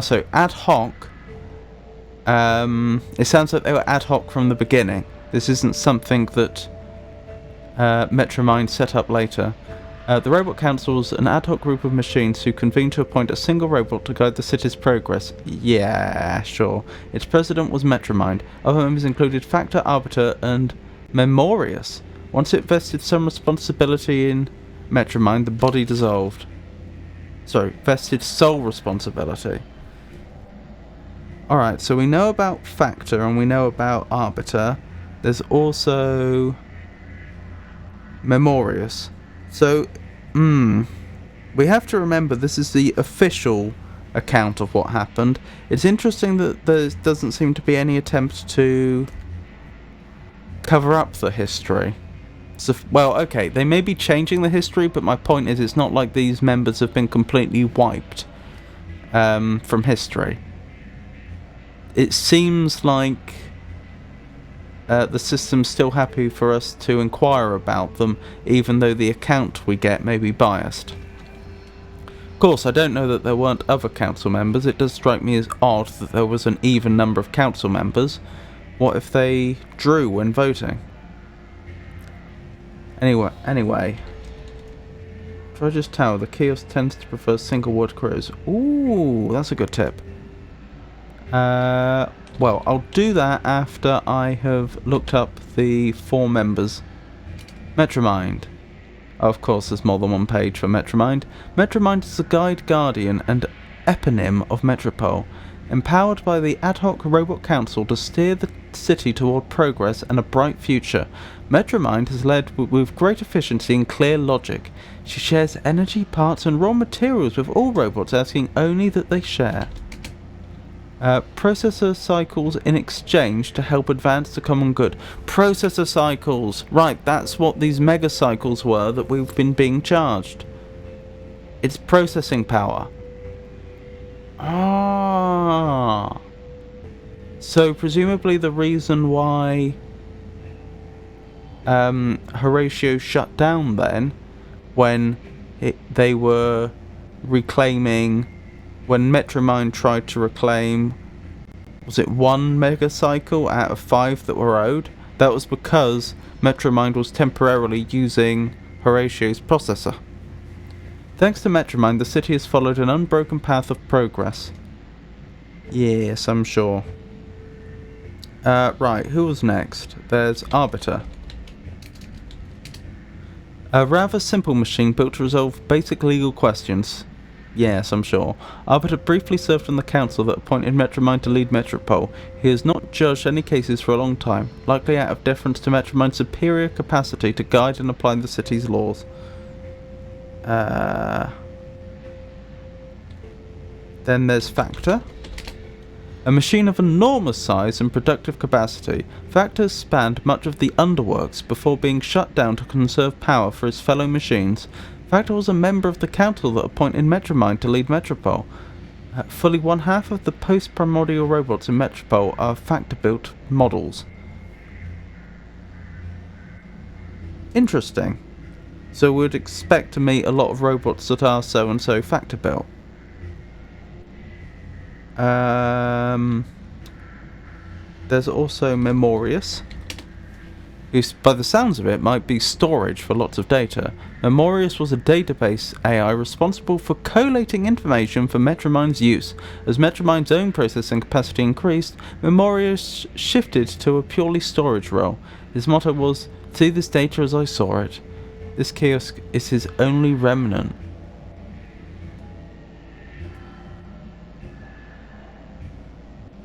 so ad hoc... it sounds like they were ad hoc from the beginning. This isn't something that Metromind set up later. The Robot Council was an ad hoc group of machines who convened to appoint a single robot to guide the city's progress. Yeah, sure. Its president was Metromind. Other members included Factor, Arbiter, and Memorius. Once it vested some responsibility in Metromind, the body dissolved. Sorry, vested sole responsibility. Alright, so we know about Factor and we know about Arbiter. There's also Memorius. So, we have to remember this is the official account of what happened. It's interesting that there doesn't seem to be any attempt to cover up the history. So, well, okay, they may be changing the history, but my point is it's not like these members have been completely wiped from history. It seems like the system's still happy for us to inquire about them, even though the account we get may be biased. Of course, I don't know that there weren't other council members. It does strike me as odd that there was an even number of council members. What if they drew when voting? Anyway. Treasure's Tower. The kiosk tends to prefer single word queries. Ooh, that's a good tip. Well, I'll do that after I have looked up the 4 members. Metromind. Of course, there's more than one page for Metromind. Metromind is the guide, guardian, and eponym of Metropole, empowered by the ad hoc robot council to steer the city toward progress and a bright future. Metromind has led with great efficiency and clear logic. She shares energy, parts, and raw materials with all robots, asking only that they share. Processor cycles in exchange to help advance the common good. Processor cycles! Right, that's what these mega cycles were that we've been being charged. It's processing power. Ah. So presumably the reason why Horatio shut down then, when they were reclaiming, when Metromind tried to reclaim, was it 1 megacycle out of 5 that were owed? That was because Metromind was temporarily using Horatio's processor. Thanks to Metromind, the city has followed an unbroken path of progress. Yes, I'm sure. Right, who was next? There's Arbiter. A rather simple machine built to resolve basic legal questions. Yes, I'm sure. Arbiter briefly served on the council that appointed Metromind to lead Metropole. He has not judged any cases for a long time, likely out of deference to Metromind's superior capacity to guide and apply the city's laws. Then there's Factor. A machine of enormous size and productive capacity, Factor spanned much of the underworks before being shut down to conserve power for his fellow machines. Factor was a member of the council that appointed Metromind to lead Metropole. Fully 1/2 of the post-primordial robots in Metropole are Factor-built models. Interesting. So we'd expect to meet a lot of robots that are so-and-so Factor-built. There's also Memorius, who, by the sounds of it, might be storage for lots of data. Memorius was a database AI responsible for collating information for Metromind's use. As Metromind's own processing capacity increased, Memorius shifted to a purely storage role. His motto was, "See this data as I saw it." This kiosk is his only remnant.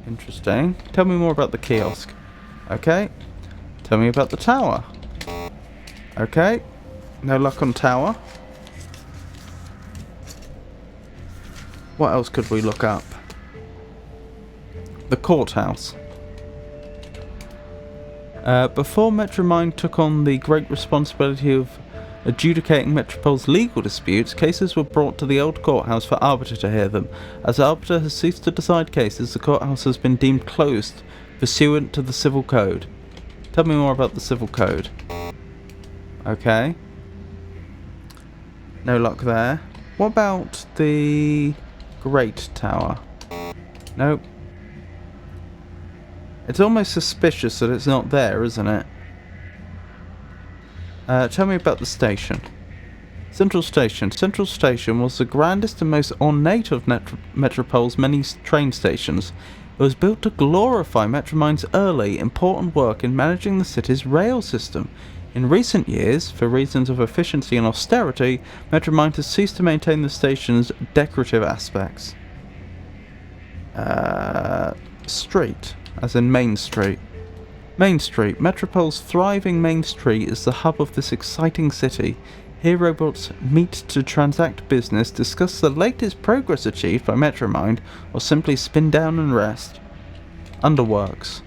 Interesting. Tell me more about the kiosk. Okay. Tell me about the tower. Okay. No luck on tower. What else could we look up? The courthouse. Before Metromind took on the great responsibility of adjudicating Metropole's legal disputes, cases were brought to the old courthouse for Arbiter to hear them. As Arbiter has ceased to decide cases, the courthouse has been deemed closed, pursuant to the Civil Code. Tell me more about the Civil Code. Okay. No luck there. What about the Great Tower? Nope. It's almost suspicious that it's not there, isn't it? Tell me about the station. Central Station. Central Station was the grandest and most ornate of Metropole's many train stations. It was built to glorify Metromind's early, important work in managing the city's rail system. In recent years, for reasons of efficiency and austerity, Metromind has ceased to maintain the station's decorative aspects. Street, as in Main Street. Main Street. Metropole's thriving Main Street is the hub of this exciting city. Here robots meet to transact business, discuss the latest progress achieved by Metromind, or simply spin down and rest. Underworks.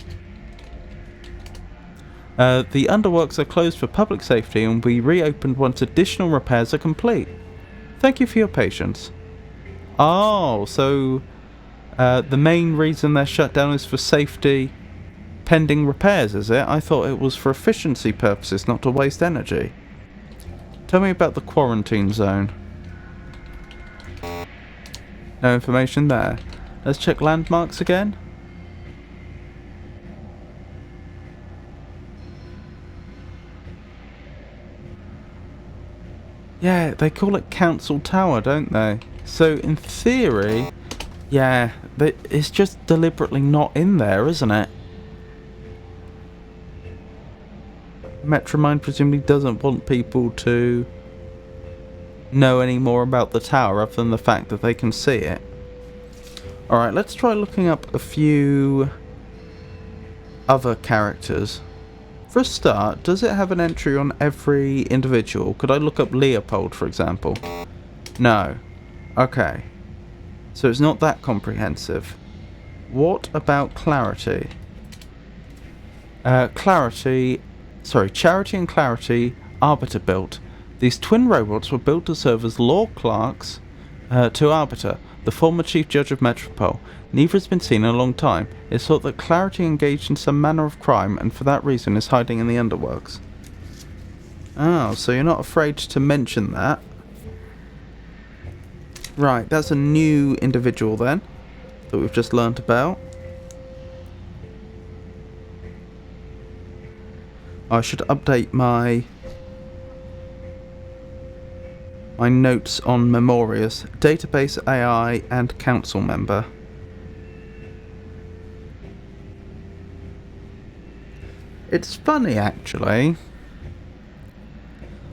The underworks are closed for public safety and will be reopened once additional repairs are complete. Thank you for your patience. Oh, so the main reason they're shut down is for safety pending repairs, is it? I thought it was for efficiency purposes, not to waste energy. Tell me about the quarantine zone. No information there. Let's check landmarks again. Yeah, they call it Council Tower, don't they? So, in theory, yeah, but it's just deliberately not in there, isn't it? Metromind presumably doesn't want people to know any more about the tower other than the fact that they can see it. Alright, let's try looking up a few other characters. For a start, does it have an entry on every individual? Could I look up Leopold, for example? No. Okay. So it's not that comprehensive. What about Clarity? Charity and Clarity, Arbiter built. These twin robots were built to serve as law clerks to Arbiter, the former chief judge of Metropole. Neither has been seen in a long time. It's thought that Clarity engaged in some manner of crime and for that reason is hiding in the underworks. Oh, so you're not afraid to mention that. Right, that's a new individual then, that we've just learnt about. I should update my notes on Memorius, database AI and council member. It's funny actually.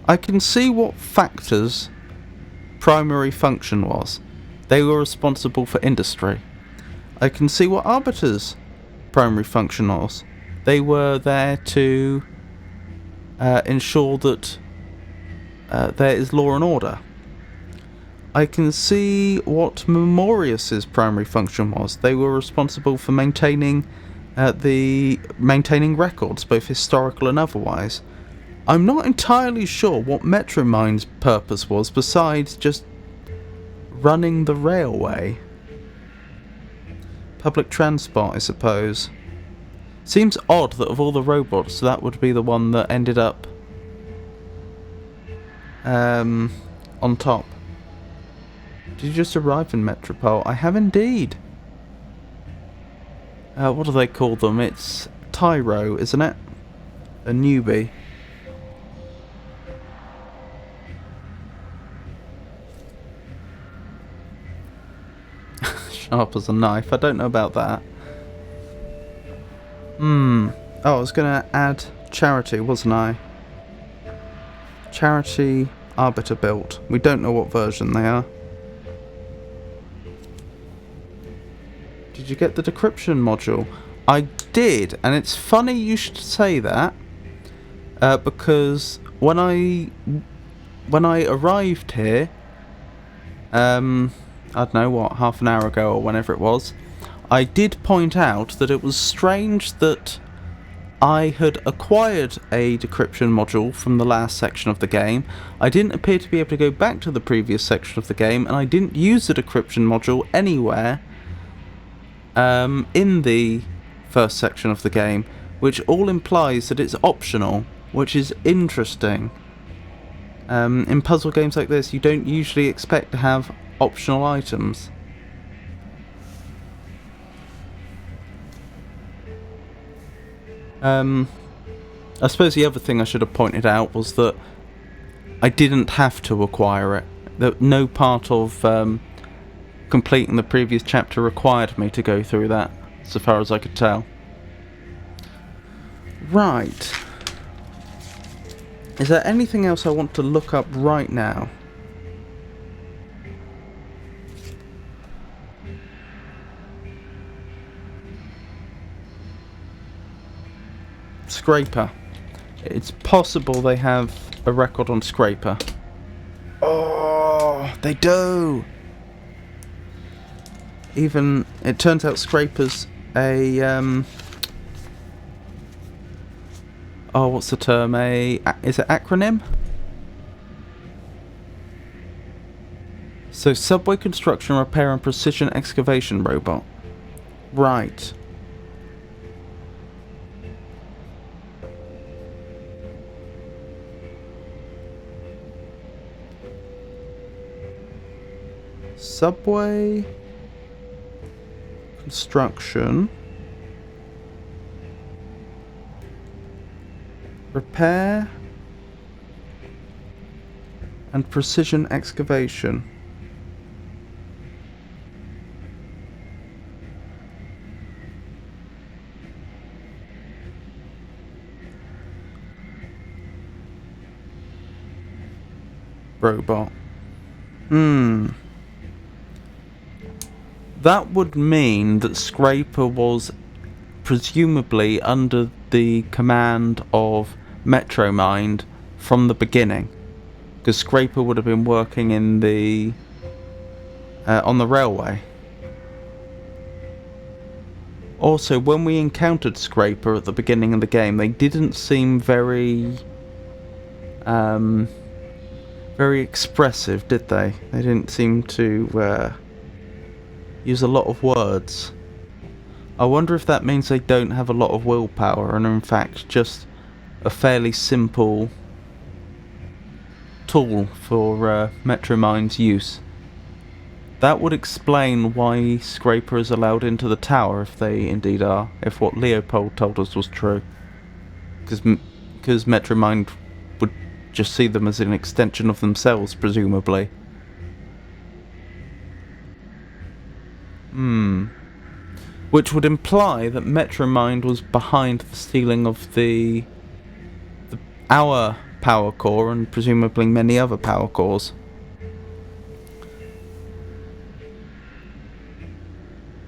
I can see what Factor's primary function was. They were responsible for industry. I can see what Arbiter's primary function was. They were there to ensure that there is law and order. I can see what Memorius's primary function was. They were responsible for maintaining records, both historical and otherwise. I'm not entirely sure what Metromind's purpose was besides just running the railway. Public transport, I suppose. Seems odd that of all the robots, that would be the one that ended up on top. Did you just arrive in Metropole? I have indeed. What do they call them? It's Tyro, isn't it? A newbie. Sharp as a knife. I don't know about that. Oh, I was going to add Charity, wasn't I? Charity Arbiter built. We don't know what version they are. Did you get the decryption module? I did, and it's funny you should say that, because when I arrived here, I don't know what, half an hour ago or whenever it was, I did point out that it was strange that I had acquired a decryption module from the last section of the game. I didn't appear to be able to go back to the previous section of the game, and I didn't use the decryption module anywhere in the first section of the game, which all implies that it's optional, which is interesting. In puzzle games like this, you don't usually expect to have optional items. I suppose the other thing I should have pointed out was that I didn't have to acquire it. That no part of completing the previous chapter required me to go through that, so far as I could tell. Right. Is there anything else I want to look up right now? Scraper. It's possible they have a record on Scraper. Oh, they do! Even, it turns out Scraper's a, oh, what's the term? Is it acronym? So, subway construction, repair, and precision excavation robot. Right. Subway construction, repair, and precision excavation. Robot. That would mean that Scraper was presumably under the command of Metromind from the beginning, because Scraper would have been working in the on the railway. Also, when we encountered Scraper at the beginning of the game, they didn't seem very very expressive, did they? They didn't seem to use a lot of words. I wonder if that means they don't have a lot of willpower and are in fact just a fairly simple tool for Metromind's use. That would explain why Scraper is allowed into the tower, if they indeed are, if what Leopold told us was true. Because Metromind would just see them as an extension of themselves, presumably. Which would imply that Metromind was behind the stealing of our power core and presumably many other power cores.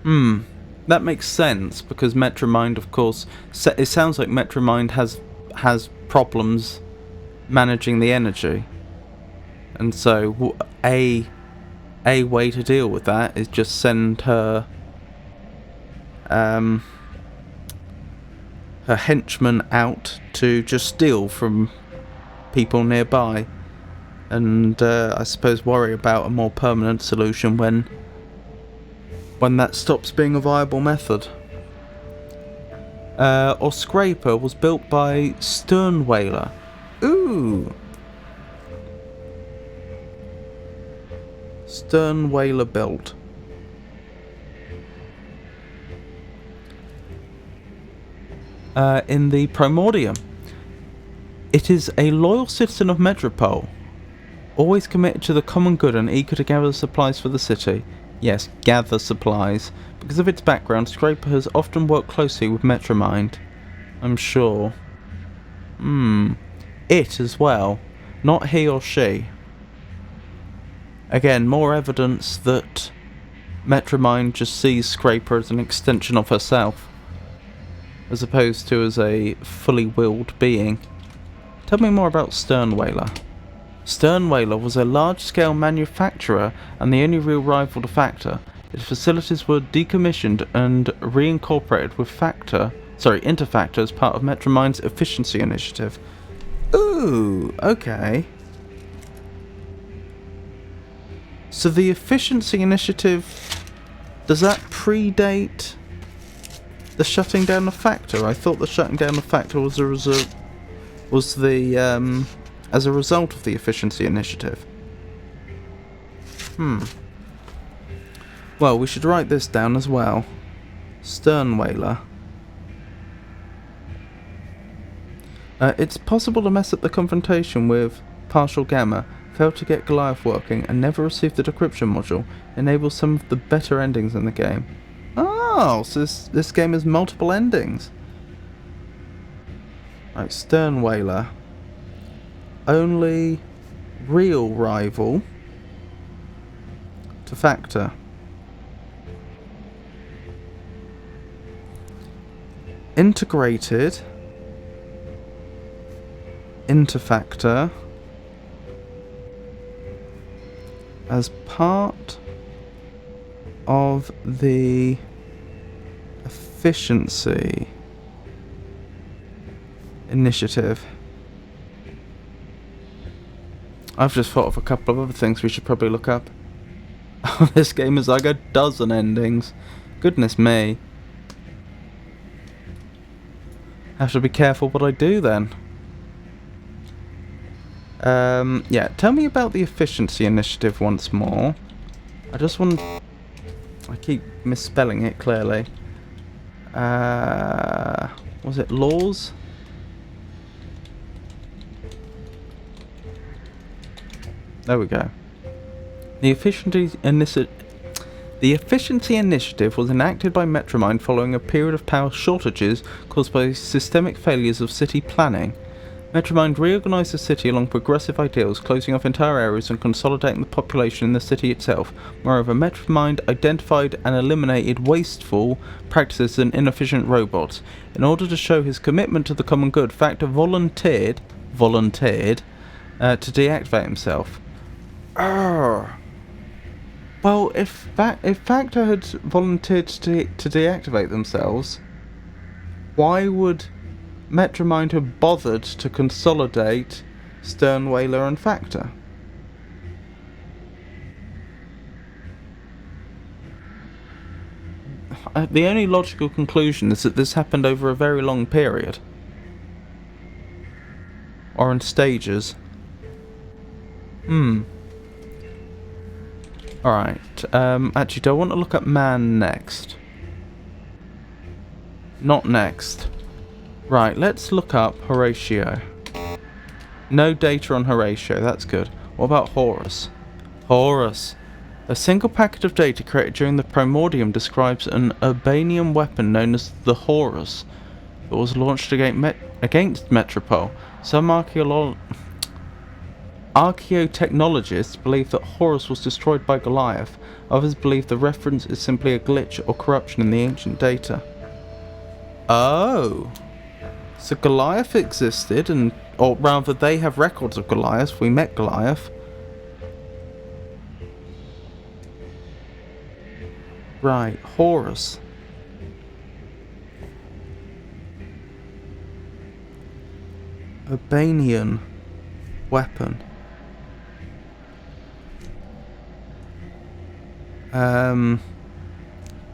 That makes sense, because Metromind, of course, it sounds like Metromind has problems managing the energy, and so a way to deal with that is just send her henchmen out to just steal from people nearby, and I suppose worry about a more permanent solution when that stops being a viable method. Or Scraper was built by Sternwhaler. Ooh! Sternwhaler built. In the Primordium. It is a loyal citizen of Metropole, always committed to the common good and eager to gather supplies for the city. Yes, gather supplies. Because of its background, Scraper has often worked closely with Metromind. I'm sure. It as well, not he or she. Again, more evidence that Metromind just sees Scraper as an extension of herself, as opposed to as a fully willed being. Tell me more about Sternwhaler. Sternwhaler was a large-scale manufacturer and the only real rival to Factor. Its facilities were decommissioned and reincorporated with Interfactor as part of Metromind's efficiency initiative. Ooh, okay. So the efficiency initiative, does that predate the shutting down of Factor? I thought the shutting down of Factor was as a result of the efficiency initiative. Well, we should write this down as well. Sternwhaler. It's possible to mess up the confrontation with Partial Gamma, fail to get Goliath working, and never receive the decryption module. Enables some of the better endings in the game. Oh, so this game has multiple endings. Right, Sternwhaler. Only real rival to Factor. Integrated Interfactor as part of the efficiency Initiative. I've just thought of a couple of other things we should probably look up. This game is like a dozen endings. Goodness me. Have to be careful what I do then. Yeah, tell me about the efficiency initiative once more. I just want... I keep misspelling it clearly. Was it laws? There we go. The efficiency initiative was enacted by Metromind following a period of power shortages caused by systemic failures of city planning. Metromind reorganised the city along progressive ideals, closing off entire areas and consolidating the population in the city itself. Moreover, Metromind identified and eliminated wasteful practices and inefficient robots. In order to show his commitment to the common good, Factor volunteered to deactivate himself. Well, if Factor had volunteered to deactivate themselves, why would Metromind have bothered to consolidate Sternwhaler and Factor? The only logical conclusion is that this happened over a very long period. Or in stages. Alright, actually, do I want to look at man next? Not next. Right, let's look up Horatio. No data on Horatio, that's good. What about Horus? Horus. A single packet of data created during the Primordium describes an Urbanium weapon known as the Horus. It was launched against Metropole. Some archaeotechnologists believe that Horus was destroyed by Goliath. Others believe the reference is simply a glitch or corruption in the ancient data. Oh. So Goliath existed, or rather they have records of Goliath. We met Goliath. Right, Horus. Urbanian weapon.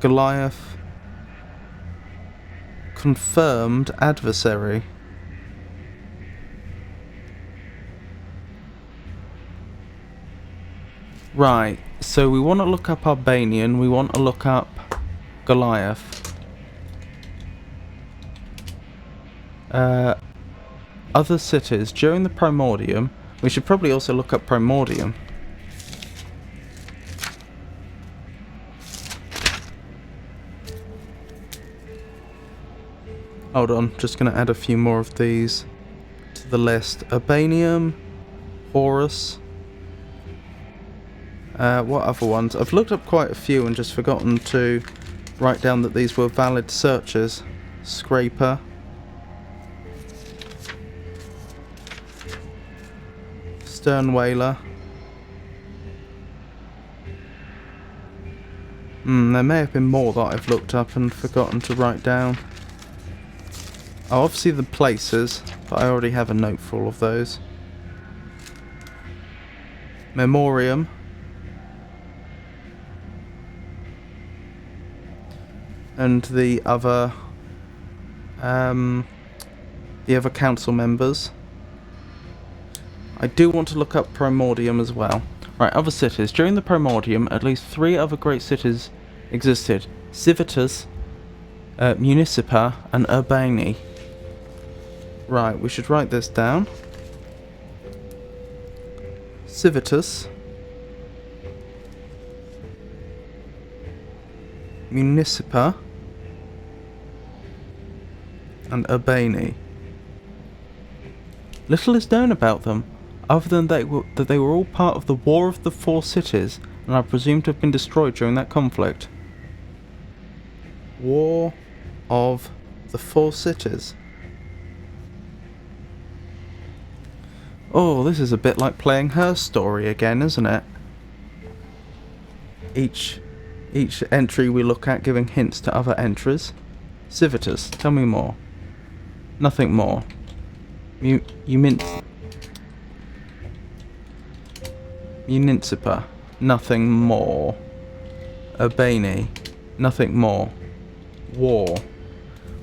Goliath confirmed adversary. Right, so we want to look up Urbanian, we want to look up Goliath. Other cities during the Primordium. We should probably also look up Primordium. Hold on, just going to add a few more of these to the list. Urbanium, Horus. What other ones? I've looked up quite a few and just forgotten to write down that these were valid searches. Scraper. Sternwhaler. There may have been more that I've looked up and forgotten to write down. Oh, obviously the places, but I already have a note for all of those. Memoriam. And the other council members. I do want to look up Primordium as well. Right, other cities. During the Primordium, at least 3 other great cities existed. Civitas, Municipa, and Urbani. Right, we should write this down. Civitas, Municipa, and Urbani. Little is known about them, other than that they were all part of the War of the Four Cities, and are presumed to have been destroyed during that conflict. War of the Four Cities. Oh, this is a bit like playing Her Story again, isn't it? Each entry we look at giving hints to other entries. Civitas, tell me more. Nothing more. Municipa. Nothing more. Urbani. Nothing more. War.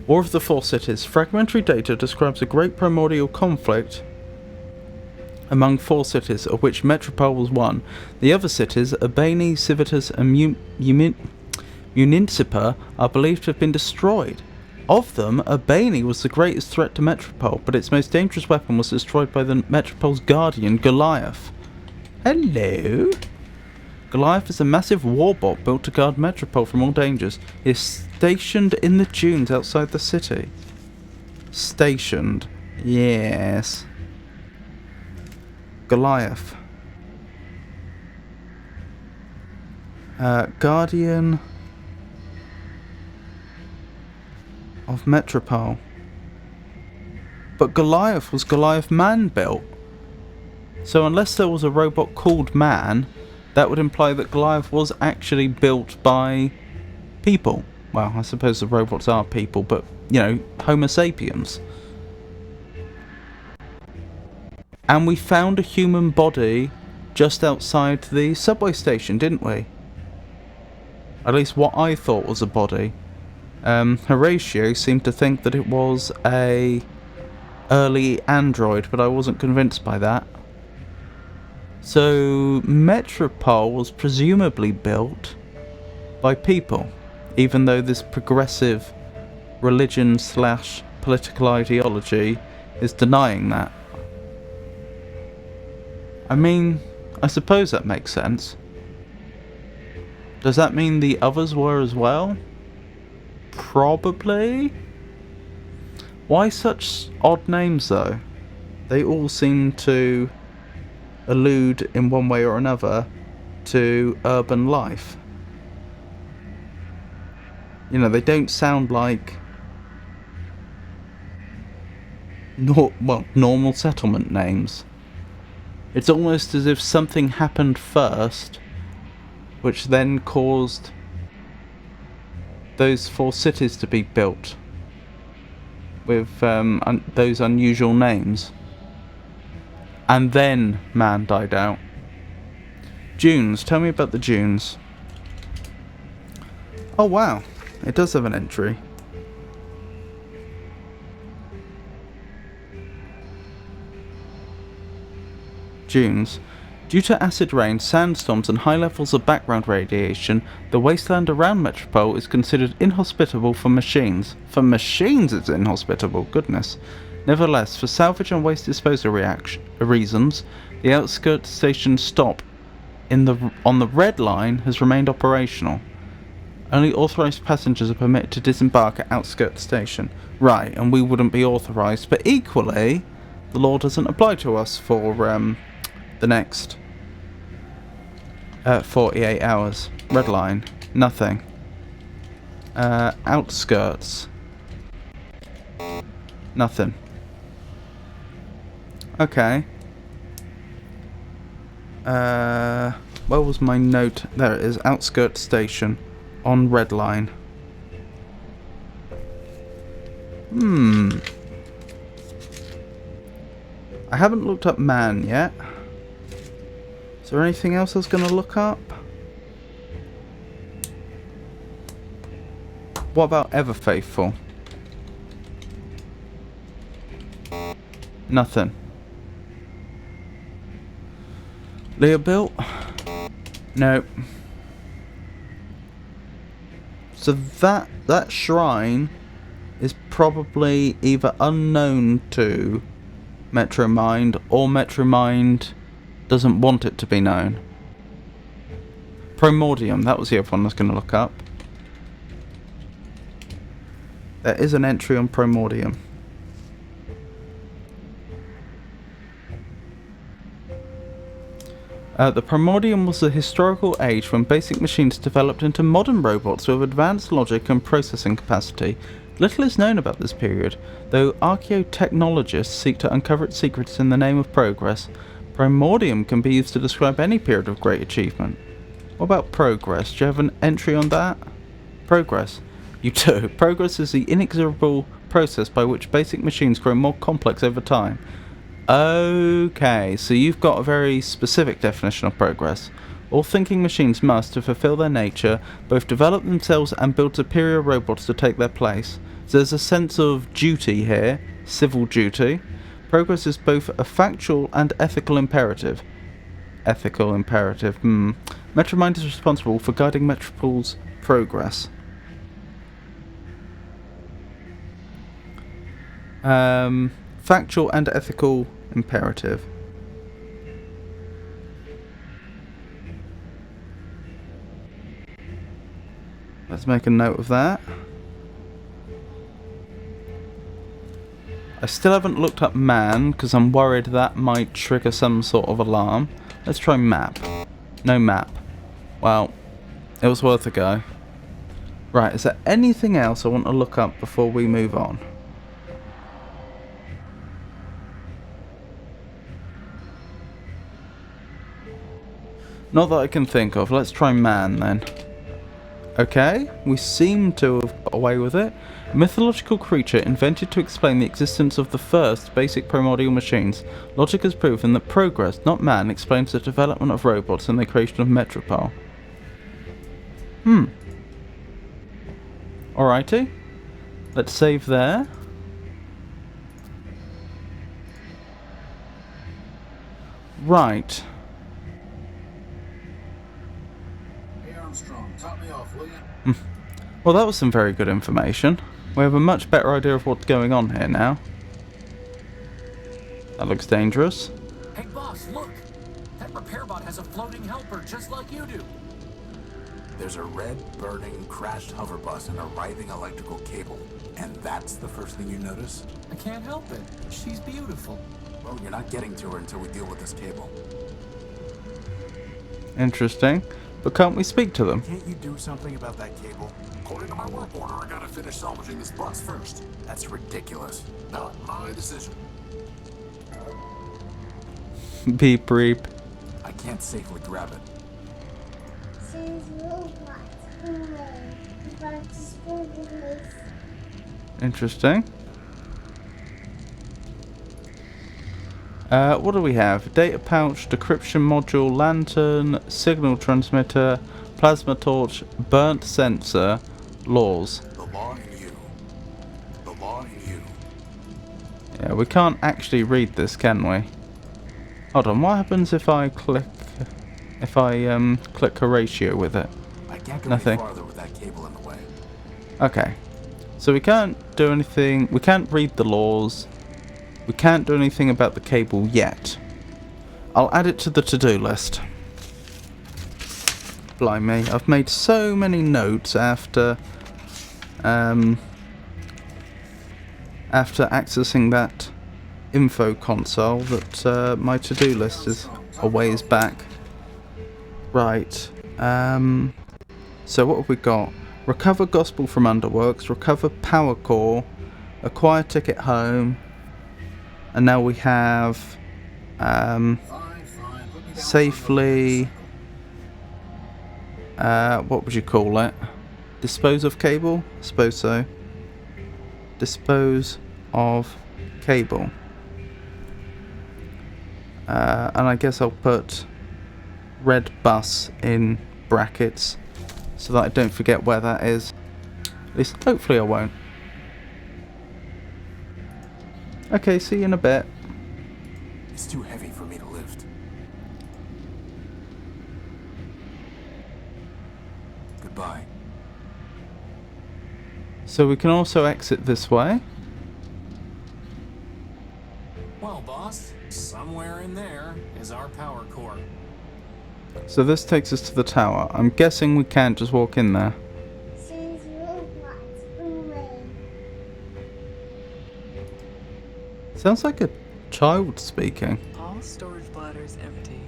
War of the Four Cities. Fragmentary data describes a great primordial conflict among 4 cities, of which Metropole was one. The other cities, Urbani, Civitas, and Municipa, are believed to have been destroyed. Of them, Urbani was the greatest threat to Metropole, but its most dangerous weapon was destroyed by the Metropole's guardian, Goliath. Hello? Goliath is a massive warbot built to guard Metropole from all dangers. He is stationed in the dunes outside the city. Stationed. Yes. Goliath. Guardian of Metropole. But Goliath was Goliath man built. So unless there was a robot called Man, that would imply that Goliath was actually built by people. Well, I suppose the robots are people, but, you know, Homo sapiens. And we found a human body just outside the subway station, didn't we? At least what I thought was a body. Horatio seemed to think that it was a early android, but I wasn't convinced by that. So Metropole was presumably built by people, even though this progressive religion / political ideology is denying that. I mean, I suppose that makes sense. Does that mean the others were as well? Probably. Why such odd names though? They all seem to allude in one way or another to urban life. You know, they don't sound like normal settlement names. It's almost as if something happened first, which then caused those 4 cities to be built with those unusual names. And then man died out. Dunes. Tell me about the dunes. Oh wow, it does have an entry. Dunes. Due to acid rain, sandstorms and high levels of background radiation, the wasteland around Metropole is considered inhospitable for machines. For machines it's inhospitable, goodness. Nevertheless, for salvage and waste disposal reasons, the outskirts station stop on the Red Line has remained operational. Only authorised passengers are permitted to disembark at outskirts station. Right, and we wouldn't be authorised, but equally, the law doesn't apply to us for the next 48 hours. Red Line, nothing. Outskirts, nothing. Okay. Where was my note? There it is. Outskirts station on Red Line. I haven't looked up man yet. Is there anything else I was going to look up? What about Ever Faithful? Nothing. Leobuilt? Nope. So that shrine is probably either unknown to Metromind or Metromind doesn't want it to be known. Primordium, that was the other one I was going to look up. There is an entry on Primordium. The Primordium was the historical age when basic machines developed into modern robots with advanced logic and processing capacity. Little is known about this period, though archaeotechnologists seek to uncover its secrets in the name of progress. Primordium can be used to describe any period of great achievement. What about progress? Do you have an entry on that? Progress. You do. Progress is the inexorable process by which basic machines grow more complex over time. Okay, so you've got a very specific definition of progress. All thinking machines must, to fulfill their nature, both develop themselves and build superior robots to take their place. So there's a sense of duty here, civil duty. Progress is both a factual and ethical imperative. Ethical imperative, Metromind is responsible for guiding Metropol's progress. Factual and ethical imperative. Let's make a note of that. I still haven't looked up man because I'm worried that might trigger some sort of alarm. Let's try map. No map. Well, it was worth a go. Right, is there anything else I want to look up before we move on? Not that I can think of. Let's try man then. Okay, we seem to have got away with it. A mythological creature invented to explain the existence of the first basic primordial machines. Logic has proven that progress, not man, explains the development of robots and the creation of Metropole. Alrighty. Let's save there. Right. Hey Armstrong, top me off, will you? Well, that was some very good information. We have a much better idea of what's going on here now. That looks dangerous. Hey boss, look! That repair bot has a floating helper just like you do. There's a red, burning, crashed hover bus and a writhing electrical cable. And that's the first thing you notice? I can't help it. She's beautiful. Well, you're not getting to her until we deal with this cable. Interesting. But can't we speak to them? Can't you do something about that cable? According to my work order, I gotta finish salvaging this bus first. That's ridiculous. Not my decision. Beep beep. I can't safely grab it. Interesting. What do we have? Data pouch, decryption module, lantern, signal transmitter, plasma torch, burnt sensor, laws. The law in you. The law in you. Yeah, we can't actually read this, can we? Hold on, what happens if I click... click Horatio with it? I can't go Nothing. any farther with that cable in the way. Okay. So we can't do anything... We can't read the laws. We can't do anything about the cable yet. I'll add it to the to-do list. Blimey, I've made so many notes after accessing that info console that my to-do list is a ways back. Right. So what have we got? Recover Gospel from Underworks, recover Power Core, acquire ticket home, and now we have safely, what would you call it? Dispose of cable? Suppose so. Dispose of cable. And I guess I'll put red bus in brackets so that I don't forget where that is. At least hopefully I won't. Okay, see you in a bit. It's too heavy for me to lift. Goodbye. So we can also exit this way. Well, boss, somewhere in there is our power core. So this takes us to the tower. I'm guessing we can't just walk in there. Sounds like a child speaking. All storage bladders empty.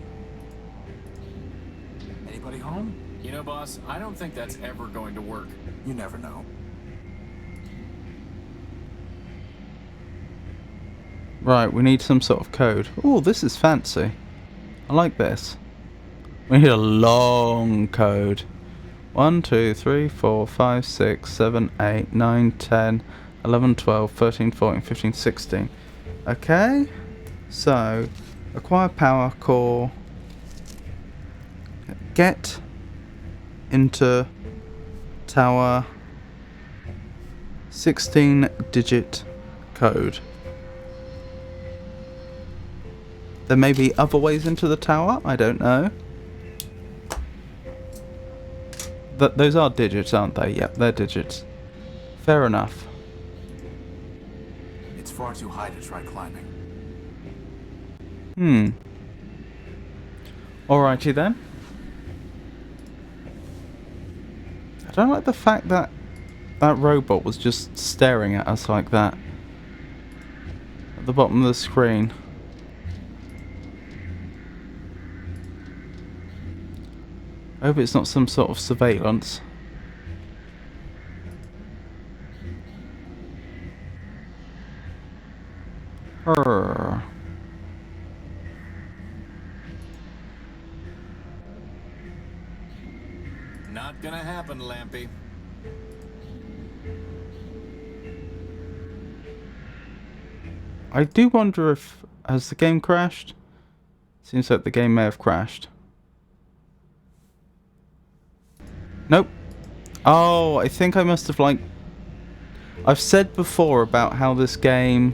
Anybody home? You know, boss, I don't think that's ever going to work. You never know. Right, we need some sort of code. Oh, this is fancy. I like this. We need a long code. 1, 2, 3, 4, 5, 6, 7, 8, 9, 10, 11, 12, 13, 14, 15, 16. Okay. So, acquire power core. Get into tower. 16-digit code. There may be other ways into the tower, I don't know. Those are digits, aren't they? Yep, they're digits. Fair enough. It's far too high to try climbing. Alrighty then. I don't like the fact that that robot was just staring at us like that. At the bottom of the screen. I hope it's not some sort of surveillance. Urgh. Not gonna happen, Lampy. I do wonder if... has the game crashed? Seems like the game may have crashed. Nope. Oh, I think I must have, like... I've said before about how this game...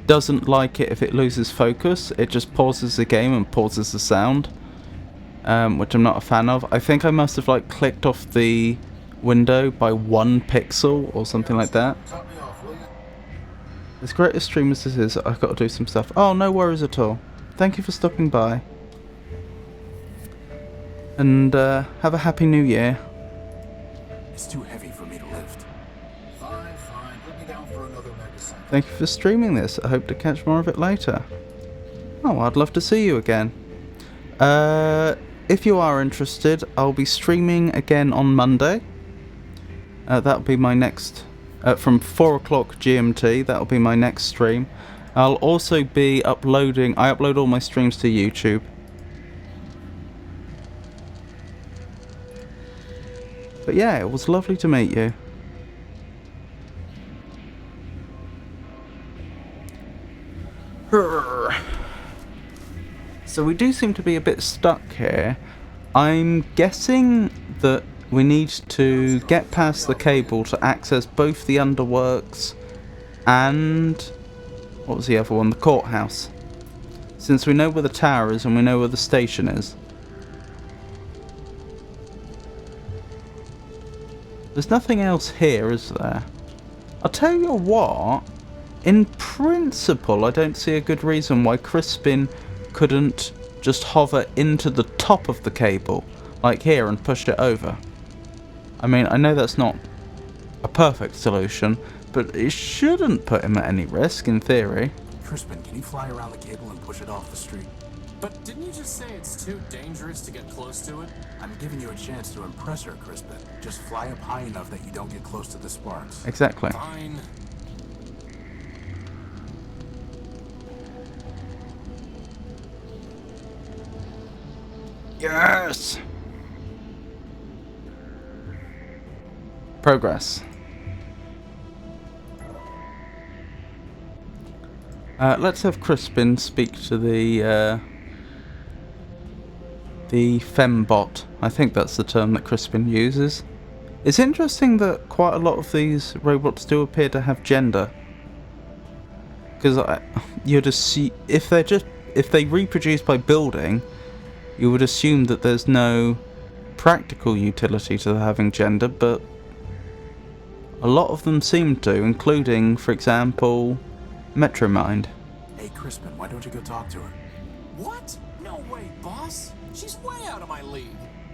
doesn't like it if it loses focus. It just pauses the game and pauses the sound. Which I'm not a fan of. I think I must have, like, clicked off the window by 1 pixel or something like that. Top me off, will you? As great a stream as this is, I've got to do some stuff. Oh, no worries at all. Thank you for stopping by. And have a happy new year. It's too heavy for me to lift. Fine, fine. Put me down for another medicine. Thank you for streaming this. I hope to catch more of it later. Oh, I'd love to see you again. If you are interested, I'll be streaming again on Monday. That'll be my next... from 4 o'clock GMT, that'll be my next stream. I'll also be uploading... I upload all my streams to YouTube. But yeah, it was lovely to meet you. So we do seem to be a bit stuck here. I'm guessing that we need to get past the cable to access both the underworks and... what was the other one? The courthouse. Since we know where the tower is and we know where the station is. There's nothing else here, is there? I'll tell you what, in principle I don't see a good reason why Crispin couldn't just hover into the top of the cable, like here, and push it over. I mean, I know that's not a perfect solution, but it shouldn't put him at any risk, in theory. Crispin, can you fly around the cable and push it off the street? But didn't you just say it's too dangerous to get close to it? I'm giving you a chance to impress her, Crispin. Just fly up high enough that you don't get close to the sparks. Exactly. Fine. Yes! Progress. Let's have Crispin speak to the fembot. I think that's the term that Crispin uses. It's interesting that quite a lot of these robots do appear to have gender. Because you'd assume if they reproduce by building, you would assume that there's no practical utility to having gender, but a lot of them seem to, including, for example, Metromind. Hey, Crispin, why don't you go talk to her? What? No way, boss. She's way out of my league.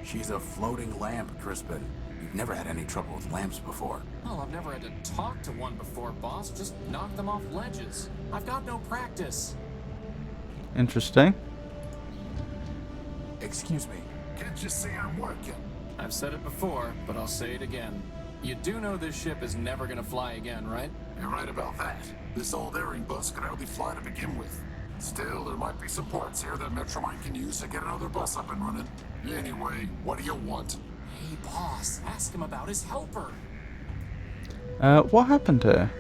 She's a floating lamp, Crispin. You've never had any trouble with lamps before. Well, I've never had to talk to one before, boss. Just knock them off ledges. I've got no practice. Interesting. Excuse me. Can't you say I'm working? I've said it before, but I'll say it again. You do know this ship is never gonna fly again, right? You're right about that. This old airing bus could hardly fly to begin with. Still, there might be some parts here that Metromine can use to get another bus up and running. Anyway, what do you want? Hey, boss, ask him about his helper. What happened here?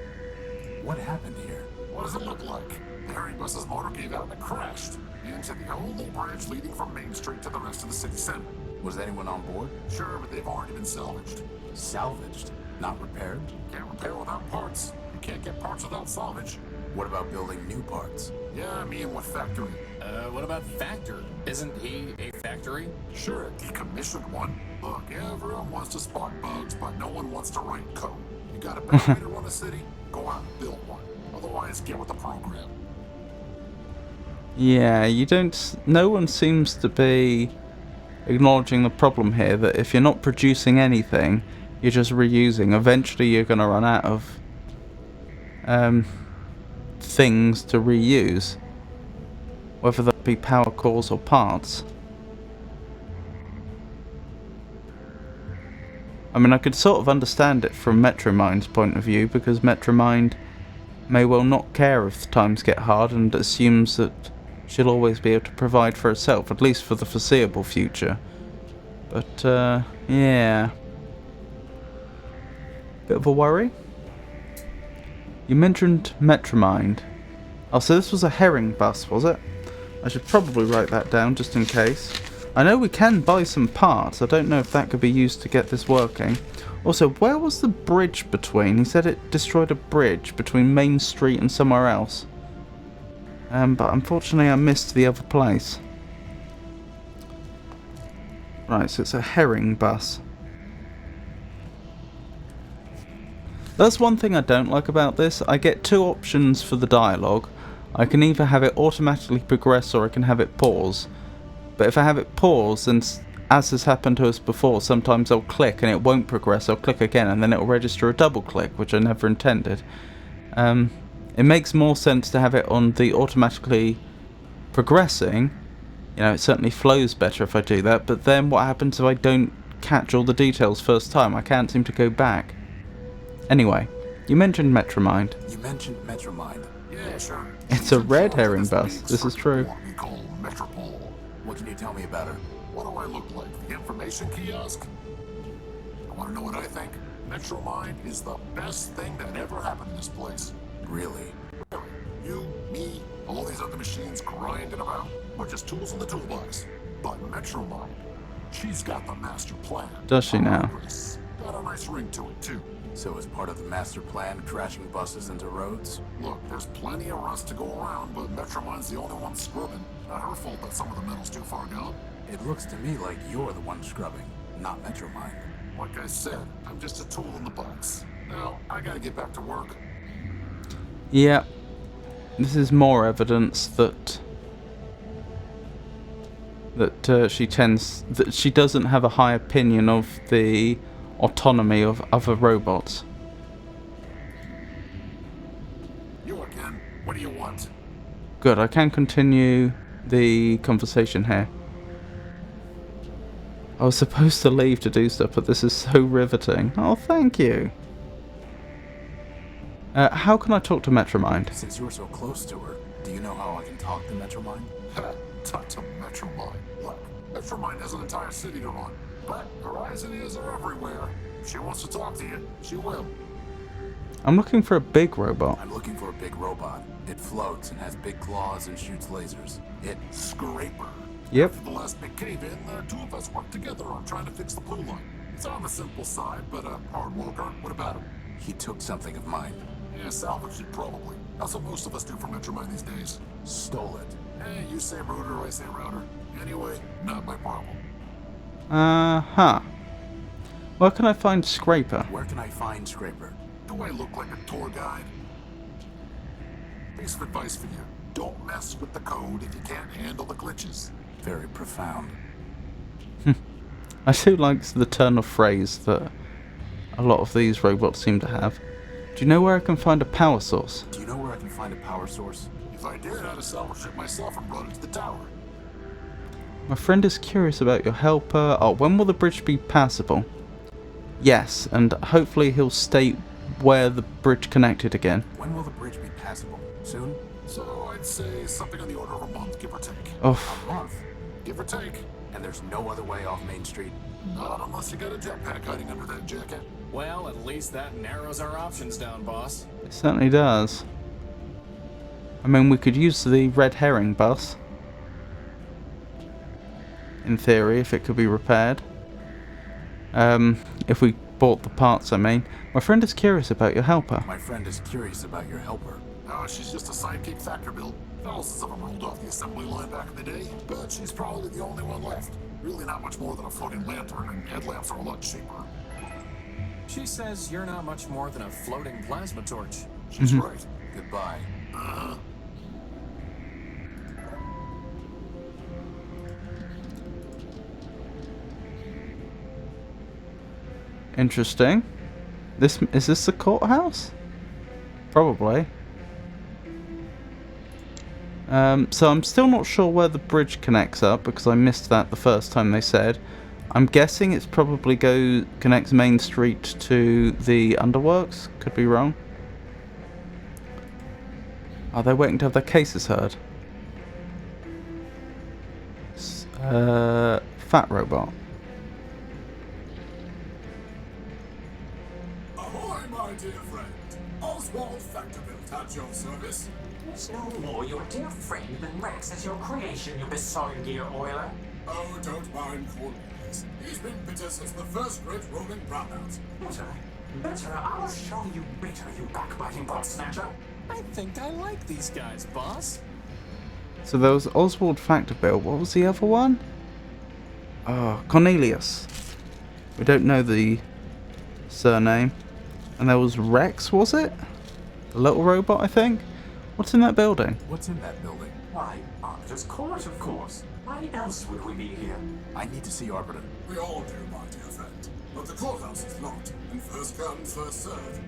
What happened here? What does it look like? The Herring bus's motor gave out and it crashed into the only bridge leading from Main Street to the rest of the city center. Was anyone on board? Sure, but they've already been salvaged. Salvaged? Not repaired? Can't repair without parts. You can't get parts without salvage. What about building new parts? Yeah, I mean, what factory? What about Factor? Isn't he a factory? Sure, a decommissioned one. Look, everyone wants to spot bugs, but no one wants to write code. You got a better way to run a city? Go out and build one. Otherwise, get with the program. Yeah, you don't... No one seems to be acknowledging the problem here, that if you're not producing anything, you're just reusing. Eventually you're going to run out of things to reuse. Whether that be power cores or parts. I mean, I could sort of understand it from Metromine's point of view, because Metromind may well not care if the times get hard and assumes that she'll always be able to provide for herself, at least for the foreseeable future. But, yeah. Bit of a worry. You mentioned Metromind. Oh, so this was a herring bus, was it? I should probably write that down just in case. I know we can buy some parts. I don't know if that could be used to get this working. Also, where was the bridge between? He said it destroyed a bridge between Main Street and somewhere else. But unfortunately I missed the other place. Right, so it's a herring bus. That's one thing I don't like about this. I get two options for the dialogue. I can either have it automatically progress or I can have it pause. But if I have it pause, then as has happened to us before, sometimes I'll click and it won't progress. I'll click again and then it'll register a double click, which I never intended. It makes more sense to have it on the automatically progressing. You know, it certainly flows better if I do that, but then what happens if I don't catch all the details first time? I can't seem to go back. Anyway, you mentioned Metromind. You mentioned Metromind. Yeah, sure. It's a red herring bus, this is true. What we call Metropole. What can you tell me about her? What do I look like? The information kiosk? I want to know what I think. Metromind is the best thing that ever happened in this place. Really? You, me, all these other machines grinding about, we're just tools in the toolbox. But Metromind, she's got the master plan. Does she now? Got a nice ring to it, too. So as part of the master plan, crashing buses into roads? Look, there's plenty of rust to go around, but Metromind's the only one scrubbing. Not her fault that some of the metal's too far gone. It looks to me like you're the one scrubbing, not Metromind. Like I said, I'm just a tool in the box. Now, I gotta get back to work. Yeah. This is more evidence that she doesn't have a high opinion of the autonomy of other robots. You again? What do you want? Good, I can continue the conversation here. I was supposed to leave to do stuff, but this is so riveting. Oh, thank you. How can I talk to Metromind? Since you're so close to her, do you know how I can talk to Metromind? Talk to Metromind. Look, Metromind has an entire city to run, but her eyes and ears are everywhere. If she wants to talk to you, she will. I'm looking for a big robot. I'm looking for a big robot. It floats and has big claws and shoots lasers. Scraper. Yep. After the last big cave-in, the two of us worked together on trying to fix the blue line. It's on the simple side, but a hard worker. What about him? He took something of mine. Yeah, salvaged it probably. That's what most of us do for Metromind these days. Stole it. Hey, you say router, I say router. Anyway, not my problem. Uh-huh. Where can I find Scraper? Where can I find Scraper? Do I look like a tour guide? Piece of advice for you. Don't mess with the code if you can't handle the glitches. Very profound. I do like the turn of phrase that a lot of these robots seem to have. Do you know where I can find a power source? Do you know where I can find a power source? If I did, I'd have salvaged it myself and brought it to the tower. My friend is curious about your helper. Oh, when will the bridge be passable? Yes, and hopefully he'll state where the bridge connected again. When will the bridge be passable? Soon? So I'd say something on the order of a month, give or take. Oh, A month? Give or take. And there's no other way off Main Street? Not unless you got a jetpack hiding under that jacket. Well, at least that narrows our options down, boss. it certainly does. I mean, we could use the red herring bus. In theory, if it could be repaired. If we bought the parts, I mean. My friend is curious about your helper. My friend is curious about your helper. She's just a sidekick factor build. Thousands of them rolled off the assembly line back in the day, but she's probably the only one left. Really not much more than a floating lantern, and headlamps are a lot cheaper. She says you're not much more than a floating plasma torch. She's right. Goodbye. Interesting. Is this the courthouse? Probably. So I'm still not sure where the bridge connects up because I missed that the first time they said. I'm guessing it's probably connects Main Street to the Underworks. Could be wrong. Are they waiting to have their cases heard? Fat robot. Ahoy, my dear friend. Oswald Factorbuilt at your service. There's no more your dear friend than Rex as your creation, you besotted gear oiler. Oh, don't mind Cornelius. He's been bitter since the first great rolling brownout. Better, I'll show you bitter, you backbiting bot snatcher. I think I like these guys, boss. So there was Oswald Factorbuilt. What was the other one? Oh, Cornelius. We don't know the surname. And there was Rex, was it? A little robot, I think. What's in that building? What's in that building? Why, Arbiter's Court, of course. Why else would we be here? I need to see Arbiter. We all do, my dear friend. But the courthouse is locked, and first come, first served.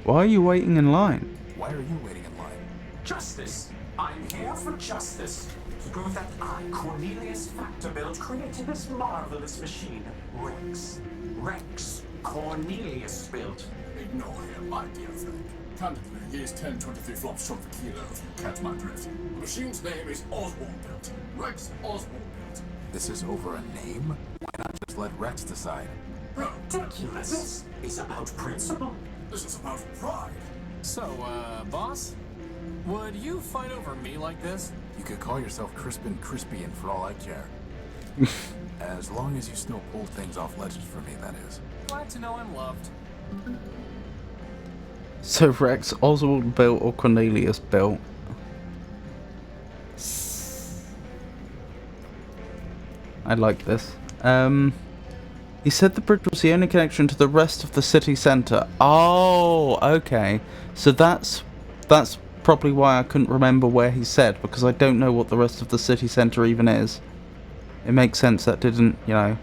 Why are you waiting in line? Why are you waiting in line? Justice. I'm here for justice. To prove that I, Cornelius Factorbuilt, created this marvelous machine, Rex. Rex Cornelius built. Ignore him, my dear friend. Candidly, he is 10-23 flops short of a kilo, if you catch my drift. The machine's name is Oswald Built. Rex Oswald Built. This is over a name? Why not just let Rex decide? Ridiculous. This is about principle. This is about pride. So, boss? Would you fight over me like this? You could call yourself Crispin Crispian for all I care. As long as you still pull things off ledges for me, that is. Glad to know I'm loved. So Rex Oswald built or Cornelius built? I like this. He said the bridge was the only connection to the rest of the city centre. Oh, okay. So that's probably why I couldn't remember where he said, because I don't know what the rest of the city centre even is. It makes sense that didn't, I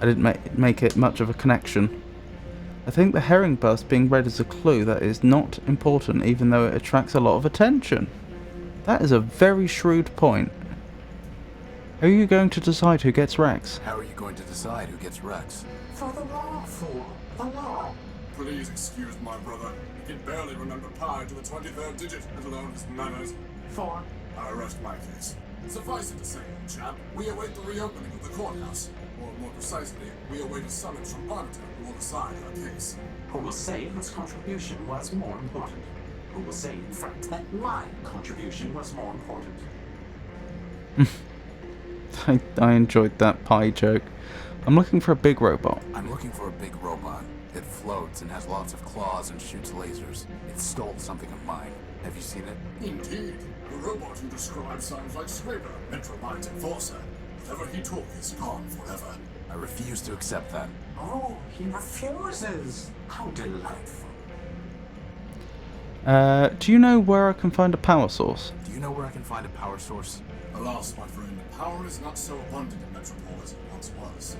didn't make it much of a connection. I think the herring bus being read is a clue that is not important, even though it attracts a lot of attention. That is a very shrewd point. How are you going to decide who gets Rex? How are you going to decide who gets Rex? For the law, fool. The law. Please excuse my brother. He can barely remember pi to the 23rd digit, let alone his manners. For I rest my case. Suffice it to say, old chap, we await the reopening of the courthouse. Or more precisely, we await a summons from Arbiter who will decide our case. who will say whose contribution was more important? Who will say, in fact, that my contribution was more important? I enjoyed that pie joke. I'm looking for a big robot. I'm looking for a big robot. It floats and has lots of claws and shoots lasers. It stole something of mine. Have you seen it? Indeed. The robot you describe sounds like Scraper, Metromind's enforcer. Whatever he took is gone forever. I refuse to accept that. Oh, he refuses. How delightful. Do you know where I can find a power source? Do you know where I can find a power source? Alas, my friend, power is not so abundant in Metropole as it once was.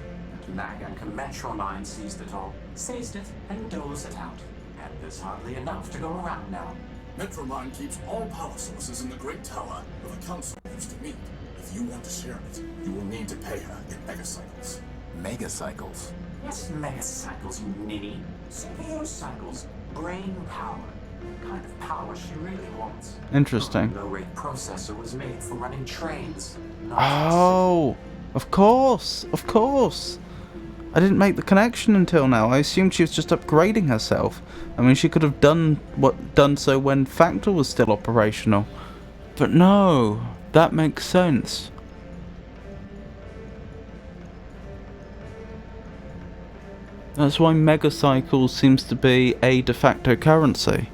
And Laganka Metromine seized it all, seized it, and doles it out. And there's hardly enough to go around now. Metromine keeps all power sources in the Great Tower where the Council used to meet. If you want to share it, you will need to pay her in megacycles. Megacycles? Yes, megacycles, you ninny. CPU cycles, brain power. the kind of power she really wants. Interesting. The low-rate processor was made for running trains, not Oh, of course, of course. I didn't make the connection until now. I assumed she was just upgrading herself. I mean, she could have done so when Factor was still operational. But no, that makes sense. That's why Megacycle seems to be a de facto currency.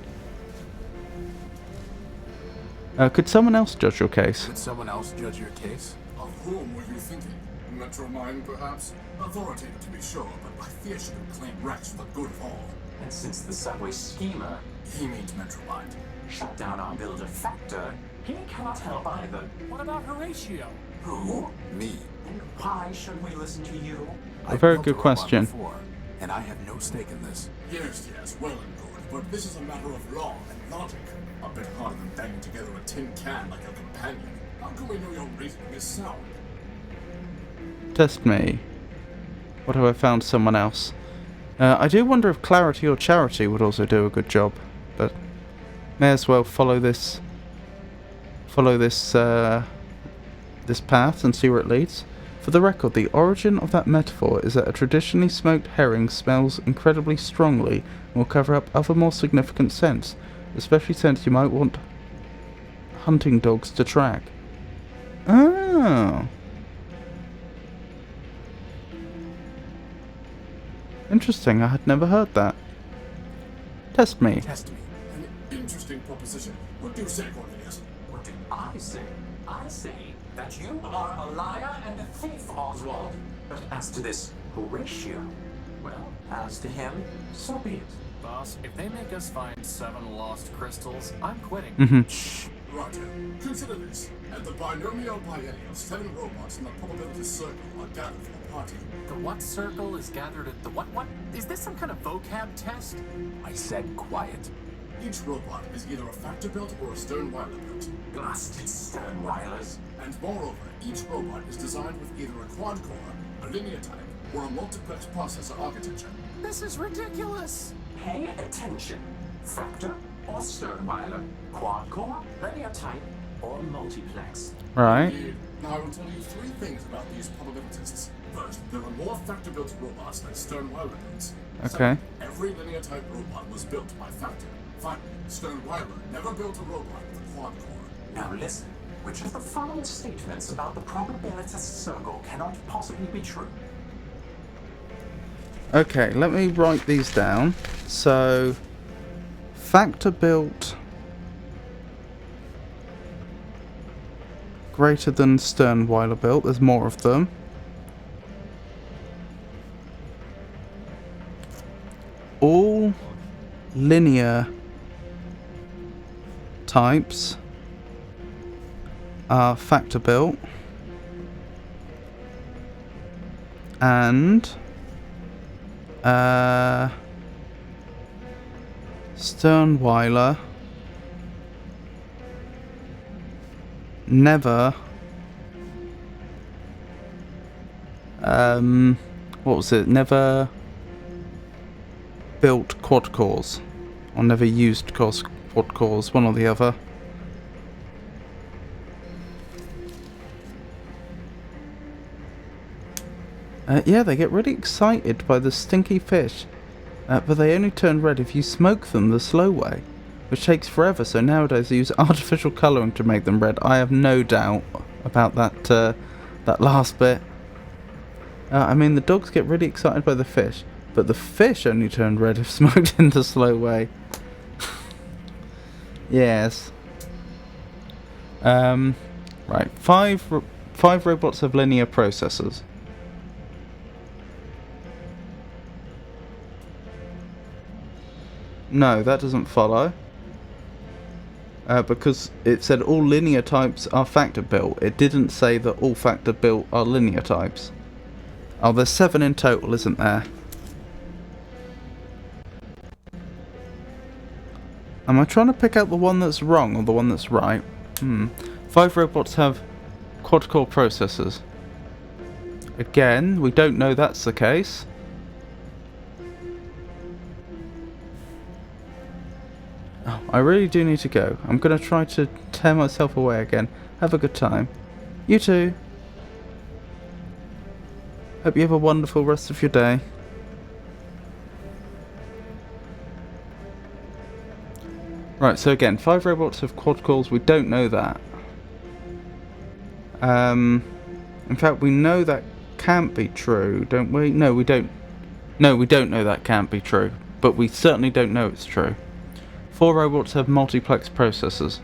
Could someone else judge your case? Could someone else judge your case? Of whom were you thinking? Metromine, perhaps? Authoritative to be sure, but I fear she could claim Rex for the good of all. And since the subway schemer He means Metromine. shut down our builder Factor, he cannot help either. What about Horatio? Who? Me. And why should we listen to you? A very built good robot question. Before, and I have no stake in this. Yes, well and good, but this is a matter of law and logic. A bit harder than banging together a tin can like your companion. How can we know your reasoning is sound? Test me. What have I found someone else? I do wonder if Clarity or Charity would also do a good job, but may as well follow this this path and see where it leads. For the record, the origin of that metaphor is that a traditionally smoked herring smells incredibly strongly and will cover up other more significant scents, especially scents you might want hunting dogs to track. Oh. Interesting, I had never heard that. Test me. Test me. An interesting proposition. What do you say, Cornelius? What did I say? I say that you are a liar and a thief, Oswald. But as to this Horatio, well, as to him, so be it. Boss, if they make us find 7 lost crystals, I'm quitting. Roger. Consider this. At the binomial biennial, 7 robots in the probability circle are gathered for the party. The what circle is gathered at the what? Is this some kind of vocab test? I said quiet. Each robot is either a factor built or a Sternweiler built. Blasted Sternweilers. And moreover, each robot is designed with either a quad-core, a linear type, or a multiplex processor architecture. This is ridiculous. Pay attention. Factor or Sternweiler, quad-core, linear type, or multiplex. Right. Indeed. Now I will tell you 3 things about these probabilitists. First, there are more factor-built robots than Sternweiler builds. Okay. Second, every linear type robot was built by Factor. Finally, Sternweiler never built a robot with a quad-core. Now listen, which of the following statements about the probability circle cannot possibly be true? Okay, let me write these down. So, Factor built greater than Sternweiler built. There's more of them. All linear types are factor built, and Sternweiler never what was it? Never built quad cores, or never used quad cores, one or the other. Yeah, they get really excited by the stinky fish, but they only turn red if you smoke them the slow way, which takes forever, so nowadays they use artificial colouring to make them red. I have no doubt about that that last bit. I mean, the dogs get really excited by the fish, but the fish only turn red if smoked in the slow way. Yes. Right, five robots have linear processors. No, that doesn't follow. Because it said all linear types are factor built. It didn't say that all factor built are linear types. Oh, there's 7 in total, isn't there? Am I trying to pick out the one that's wrong or the one that's right? 5 robots have quad-core processors. Again, we don't know that's the case. Oh, I really do need to go. I'm going to try to tear myself away again. Have a good time. You too. Hope you have a wonderful rest of your day. Right, so again, 5 robots have quad cores. We don't know that. In fact, we know that can't be true, don't we? No, we don't. No, we don't know that can't be true. But we certainly don't know it's true. 4 robots have multiplex processors.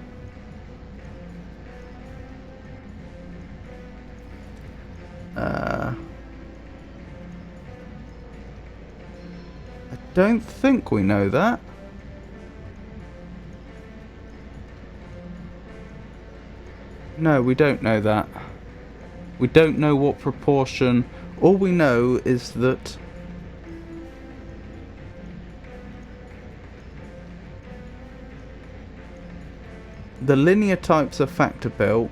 I don't think we know that. No, we don't know that. We don't know what proportion. All we know is that the linear types are factor built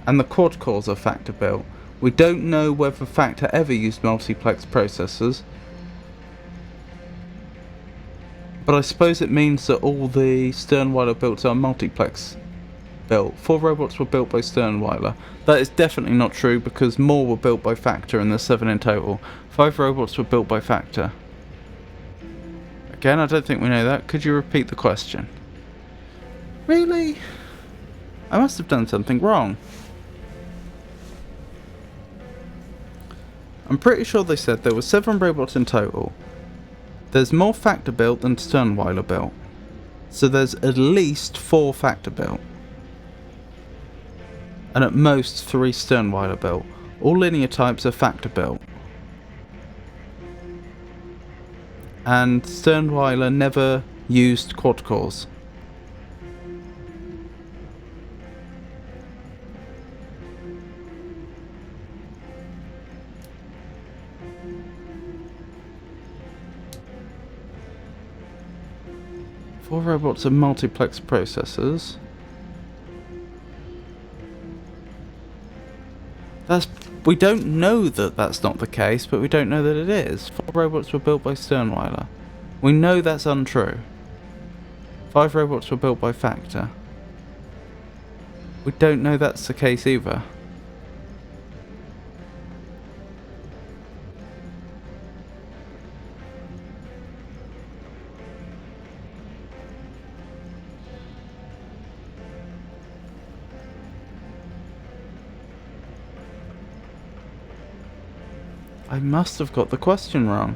and the quad cores are factor built. We don't know whether Factor ever used multiplex processors, but I suppose it means that all the Sternweiler builds are multiplex built. 4 robots were built by Sternweiler. That is definitely not true because more were built by Factor and there's 7 in total. 5 robots were built by Factor. Again, I don't think we know that. Could you repeat the question? Really? I must have done something wrong. I'm pretty sure they said there were 7 robots in total. There's more Factor built than Sternweiler built. So there's at least 4 Factor built. And at most 3 Sternweiler built. All linear types are Factor built. And Sternweiler never used quad cores. Four robots have multiplex processors. We don't know that that's not the case, but we don't know that it is. 4 robots were built by Sternweiler. We know that's untrue. 5 robots were built by Factor. We don't know that's the case either. I must have got the question wrong.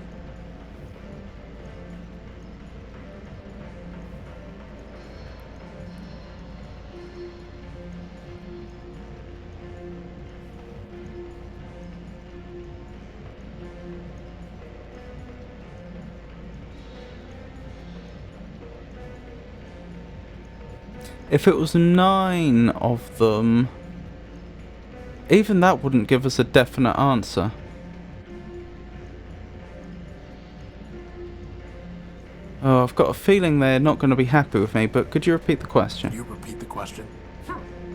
If it was 9 of them, even that wouldn't give us a definite answer. Oh, I've got a feeling they're not going to be happy with me, but could you repeat the question? Can you repeat the question?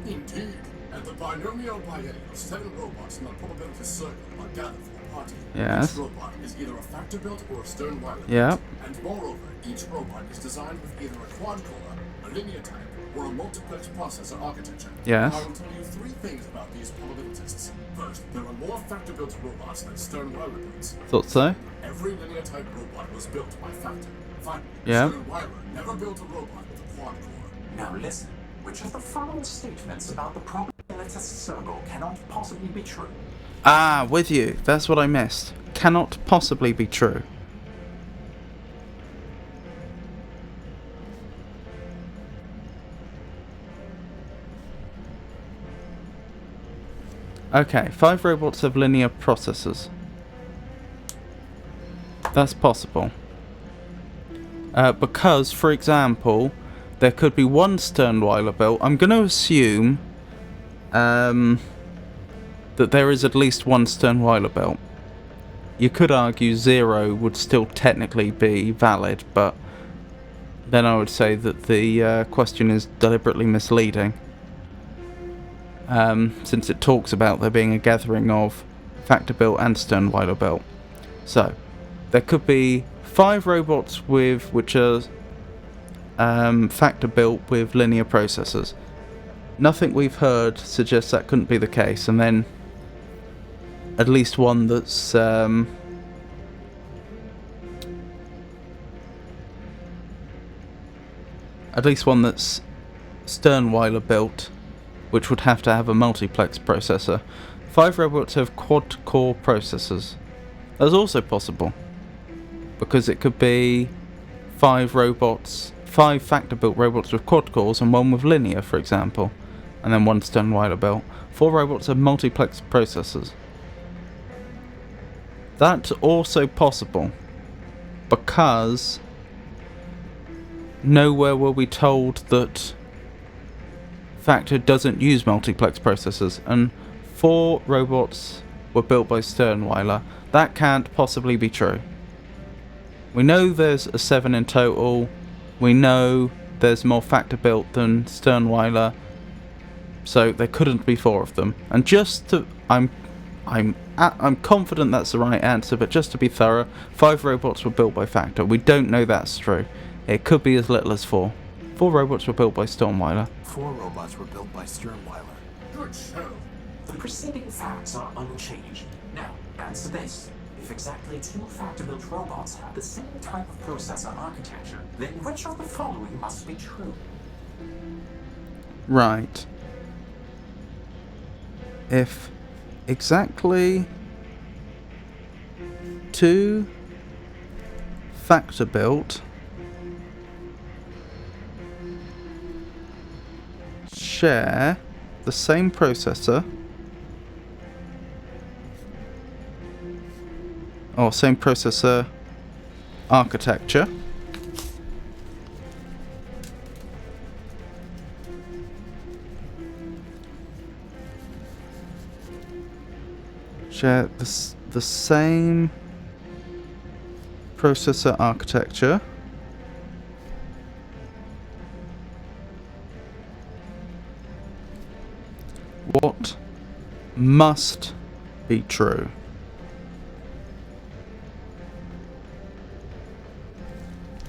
Indeed. At the binomial biennial, 7 robots in the probability circle are gathered for a party. Yes. Each robot is either a Factor built or a Sternweiler built. Yep. And moreover, each robot is designed with either a quad core, a linear type, or a multiplex processor architecture. Yes. I will tell you 3 things about these probabilitists. First, there are more Factor built robots than Sternweiler builds. Thought so. Every linear type robot was built by Factor. Finally, Yeah. Sternweiler never built a robot with a quad core. Now listen, which of the following statements about the probability circle cannot possibly be true? Ah, with you. That's what I missed. Cannot possibly be true. Okay, 5 robots have linear processors. That's possible. Because, for example, there could be 1 Sternweiler built. I'm going to assume that there is at least 1 Sternweiler built. You could argue 0 would still technically be valid, but then I would say that the question is deliberately misleading. Since it talks about there being a gathering of Factor built and Sternweiler built. So, there could be 5 robots which are factor built with linear processors. Nothing we've heard suggests that couldn't be the case, and then at least one that's Sternweiler built, which would have to have a multiplex processor. 5 robots have quad-core processors. That's also possible, because it could be 5 factor-built robots with quad cores and 1 with linear, for example, and then 1 Sternweiler built. 4 robots have multiplex processors. That's also possible, because nowhere were we told that Factor doesn't use multiplex processors, and 4 robots were built by Sternweiler. That can't possibly be true. We know there's a 7 in total. We know there's more Factor built than Sternweiler, so there couldn't be 4 of them. And just to, I'm confident that's the right answer, but just to be thorough, 5 robots were built by Factor. We don't know that's true. It could be as little as 4. 4 robots were built by Sternweiler. 4 robots were built by Sternweiler. Good show. The preceding facts are unchanged. Now, answer this. If exactly 2 factor-built robots have the same type of processor architecture, then which of the following must be true? Right. If exactly 2 factor-built share the same processor, or same processor architecture, share the same processor architecture, what must be true?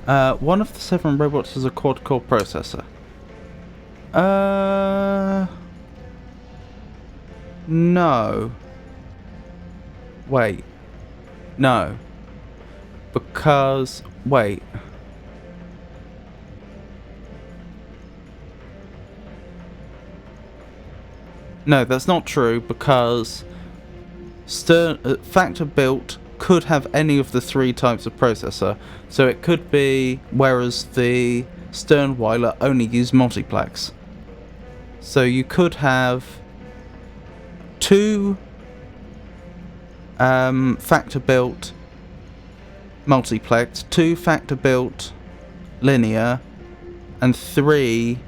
One of the 7 robots has a quad-core processor. No. Wait. No. Because... Wait. No, that's not true, because Factor built could have any of the 3 types of processor, so it could be, whereas the Sternweiler only used multiplex. So you could have 2 factor built multiplex, 2 factor built linear, and 3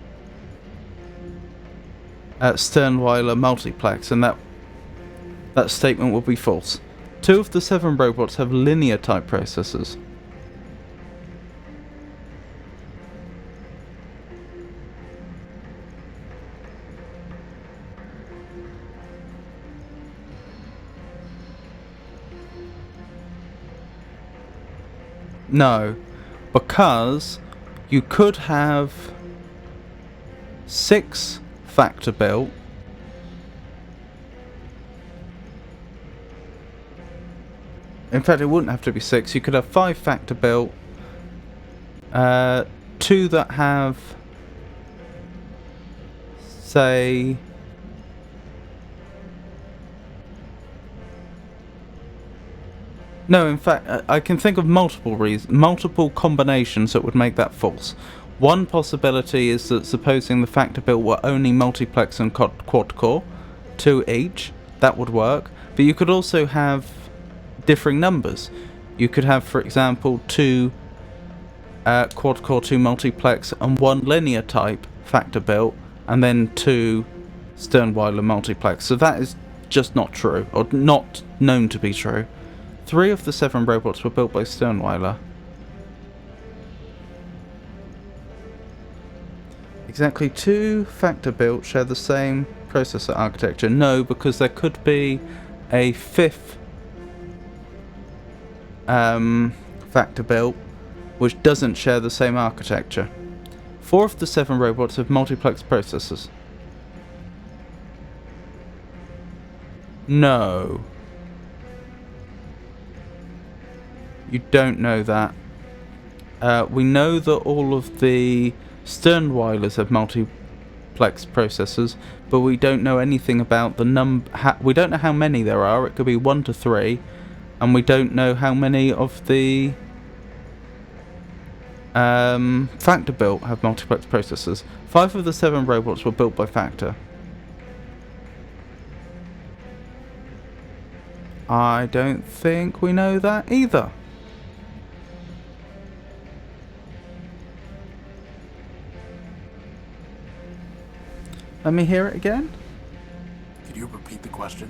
Sternweiler multiplex, and that statement will be false. 2 of the 7 robots have linear type processors. No, because you could have 6 factor built in fact, it wouldn't have to be 6. You could have 5 factor built, 2 that have, say, no, in fact, I can think of multiple combinations that would make that false. One possibility is that supposing the factor built were only multiplex and quad core, 2 each, that would work. But you could also have differing numbers. You could have, for example, 2 quad core, 2 multiplex, and 1 linear type factor built, and then 2 Sternweiler multiplex. So that is just not true, or not known to be true. 3 of the 7 robots were built by Sternweiler. Exactly 2 factor built share the same processor architecture. No, because there could be a 5th factor built which doesn't share the same architecture. 4 of the 7 robots have multiplex processors. No. You don't know that. We know that all of the Sternweilers have multiplex processors, but we don't know anything about the we don't know how many there are. It could be 1 to 3, and we don't know how many of the Factor built have multiplex processors. 5 of the 7 robots were built by Factor. I don't think we know that either. Let me hear it again. Could you repeat the question?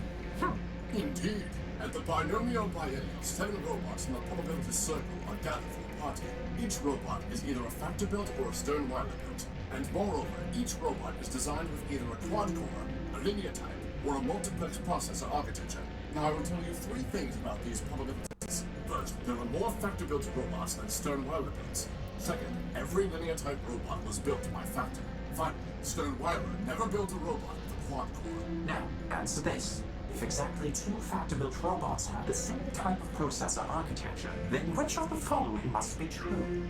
Indeed. At the binomial biennial, 7 robots in the probability circle are gathered for the party. Each robot is either a Factor built or a Sternweiler built. And moreover, each robot is designed with either a quad-core, a linear type, or a multiplex processor architecture. Now I will tell you 3 things about these probabilities. First, there are more Factor-built robots than Sternweiler built. Second, every linear type robot was built by Factor. Finally, Sternweiler never built a robot with a quad-core. Now, answer this. If exactly 2 Factor-built robots have the same type of processor architecture, then which of the following must be true?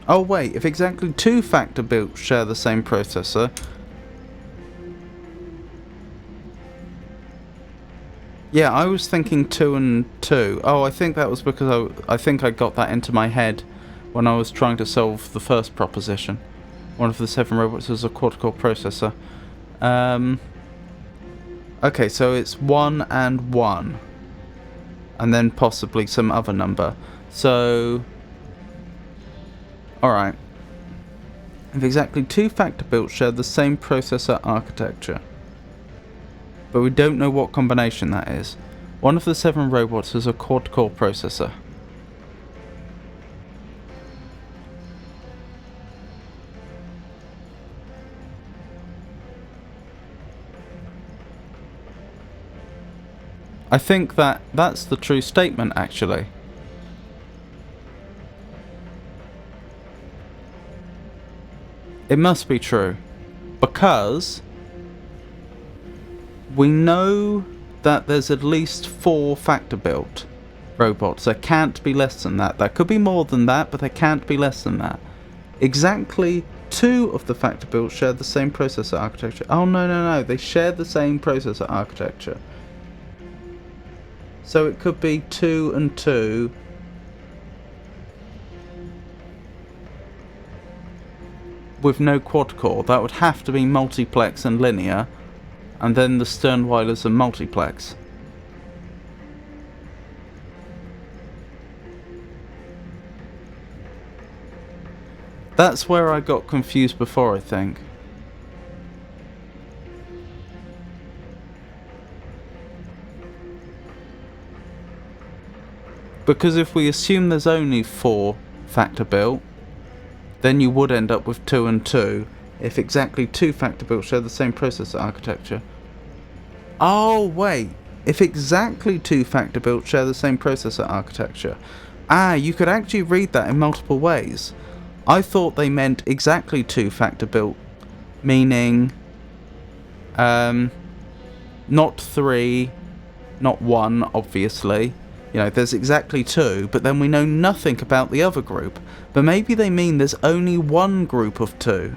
Oh wait, if exactly 2 Factor built share the same processor. Yeah, I was thinking 2 and 2. Oh, I think that was because I think I got that into my head when I was trying to solve the first proposition. One of the 7 robots is a quad-core processor. Okay, so it's 1 and 1. And then possibly some other number. So... Alright. If exactly 2 Factor built share the same processor architecture. But we don't know what combination that is. One of the 7 robots is a quad-core processor. I think that's the true statement, actually. It must be true. Because we know that there's at least 4 Factor-built robots. There can't be less than that. There could be more than that, but there can't be less than that. Exactly 2 of the Factor-built share the same processor architecture. Oh, no. They share the same processor architecture. So it could be 2 and 2. With no quad-core. That would have to be multiplex and linear. And then the Sternweilers are multiplex. That's where I got confused before, I think. Because if we assume there's only 4 Factor built, then you would end up with 2 and 2 if exactly 2 Factor built share the same processor architecture. Oh wait, if exactly 2 Factor built share the same processor architecture. Ah, you could actually read that in multiple ways. I thought they meant exactly 2 Factor built, meaning not 3, not 1, obviously. You know, there's exactly 2, but then we know nothing about the other group. But maybe they mean there's only 1 group of 2.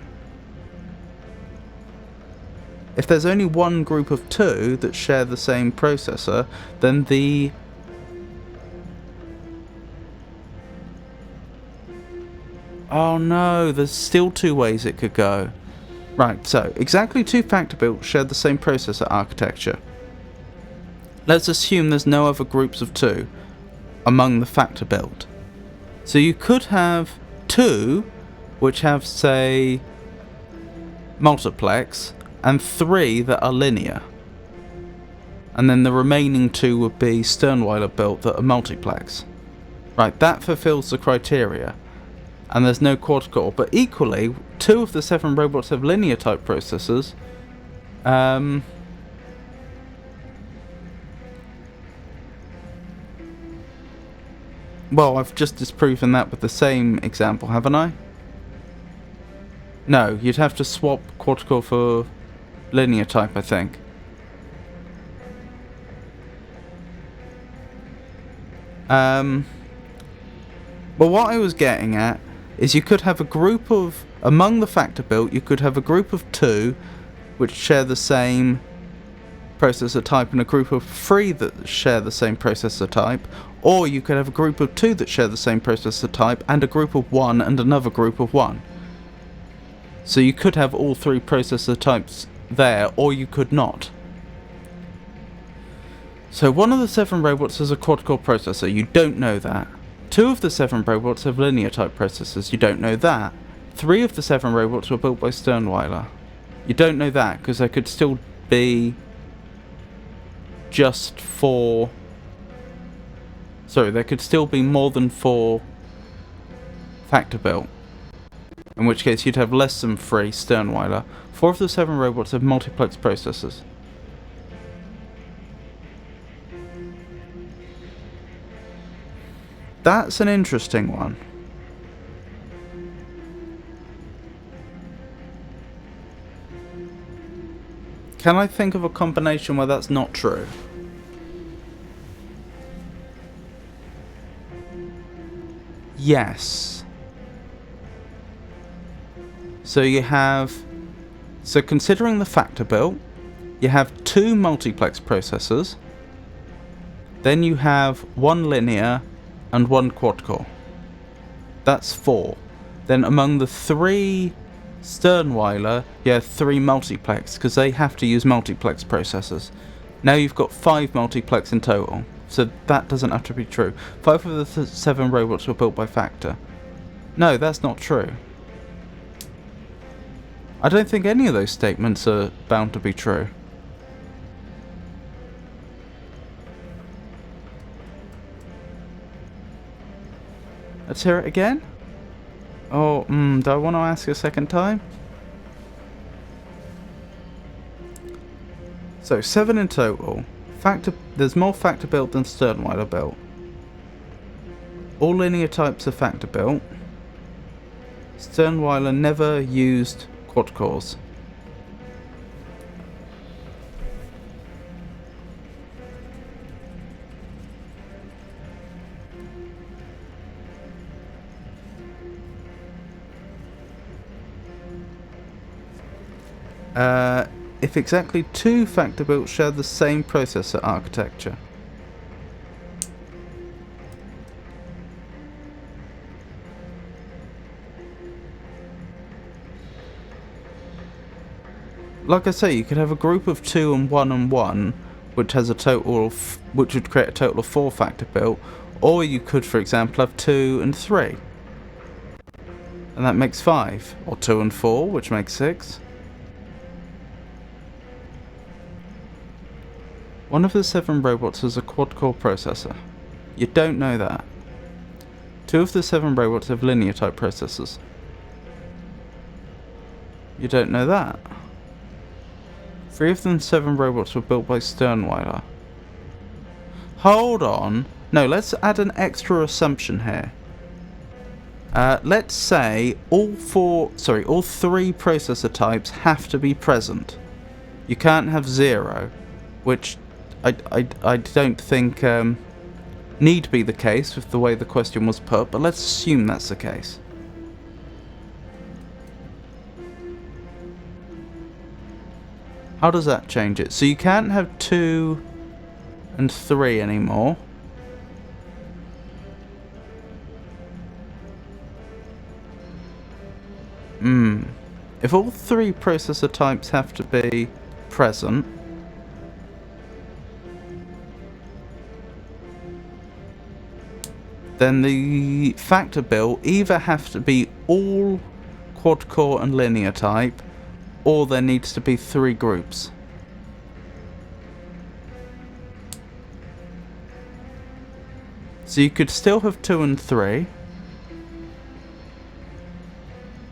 If there's only 1 group of 2 that share the same processor, then the... Oh no, there's still 2 ways it could go. Right, so, exactly 2 Factor built share the same processor architecture. Let's assume there's no other groups of 2 among the Factor built. So you could have 2 which have, say, multiplex, and 3 that are linear. And then the remaining 2 would be Sternweiler built that are multiplex. Right, that fulfills the criteria. And there's no quad-core, but equally, 2 of the 7 robots have linear type processors. Well, I've just disproven that with the same example, haven't I? No, you'd have to swap quad-core for linear type, I think. But what I was getting at is you could have a group of, among the factor built, you could have a group of 2 which share the same processor type and a group of 3 that share the same processor type, or you could have a group of 2 that share the same processor type and a group of 1 and another group of 1. So you could have all 3 processor types there, or you could not. So one of the 7 robots has a quad-core processor, you don't know that. 2 of the 7 robots have linear type processors, you don't know that. 3 of the 7 robots were built by Sternweiler. You don't know that, because there could still be just 4... Sorry, there could still be more than 4 factor built. In which case you'd have less than 3 Sternweiler. 4 of the 7 robots have multiplex processors. That's an interesting one. Can I think of a combination where that's not true? Yes. So you have... So considering the factor built, you have 2 multiplex processors. Then you have 1 linear and 1 quad-core. That's 4. Then among the 3 Sternweiler, you have 3 multiplex, because they have to use multiplex processors. Now you've got 5 multiplex in total, so that doesn't have to be true. 5 of the 7 robots were built by factor. No, that's not true. I don't think any of those statements are bound to be true. Let's hear it again. Oh, do I want to ask a second time? So, 7 in total. There's more factor built than Sternweiler built. All linear types are factor built. Sternweiler never used quad cores. If exactly 2 factor built share the same processor architecture. Like I say, you could have a group of 2 and 1 and 1, which has a total of, which would create a total of 4 factor built, or you could, for example, have 2 and 3, and that makes 5, or 2 and 4, which makes 6. One of the 7 robots has a quad-core processor. You don't know that. 2 of the 7 robots have linear type processors. You don't know that. 3 of the 7 robots were built by Sternweiler. Hold on. No, let's add an extra assumption here. Let's say all 3 processor types have to be present. You can't have 0, which I don't think need be the case with the way the question was put, but let's assume that's the case. How does that change it? So you can't have 2 and 3 anymore. If all 3 processor types have to be present, then the factor built either have to be all quad-core and linear type, or there needs to be 3 groups. So you could still have 2 and 3.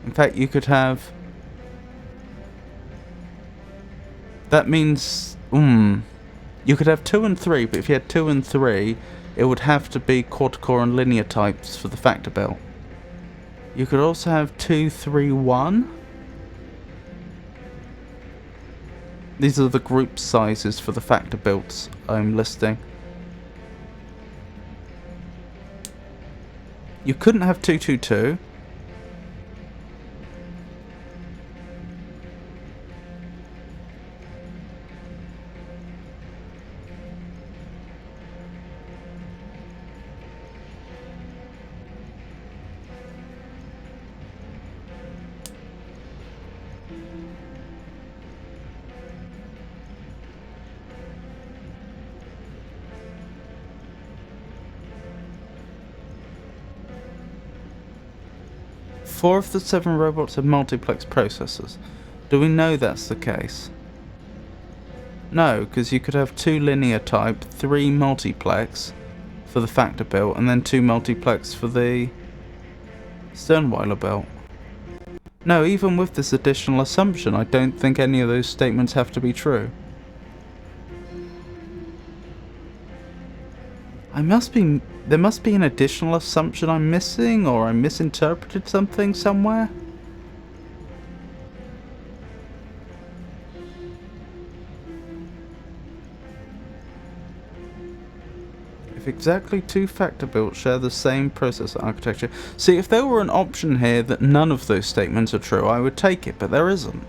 In fact, you could have... That means... You could have 2 and 3, but if you had 2 and 3, it would have to be quad-core and linear types for the factor belt. You could also have 2, 3, 1. These are the group sizes for the factor belts I'm listing. You couldn't have 2, 2, 2. Four of the 7 robots have multiplex processors. Do we know that's the case? No, because you could have 2 linear type, 3 multiplex for the factor belt, and then 2 multiplex for the Sternweiler belt. No, even with this additional assumption, I don't think any of those statements have to be true. There must be an additional assumption I'm missing, or I misinterpreted something somewhere. If exactly 2 factor belts share the same processor architecture. See, if there were an option here that none of those statements are true, I would take it, but there isn't.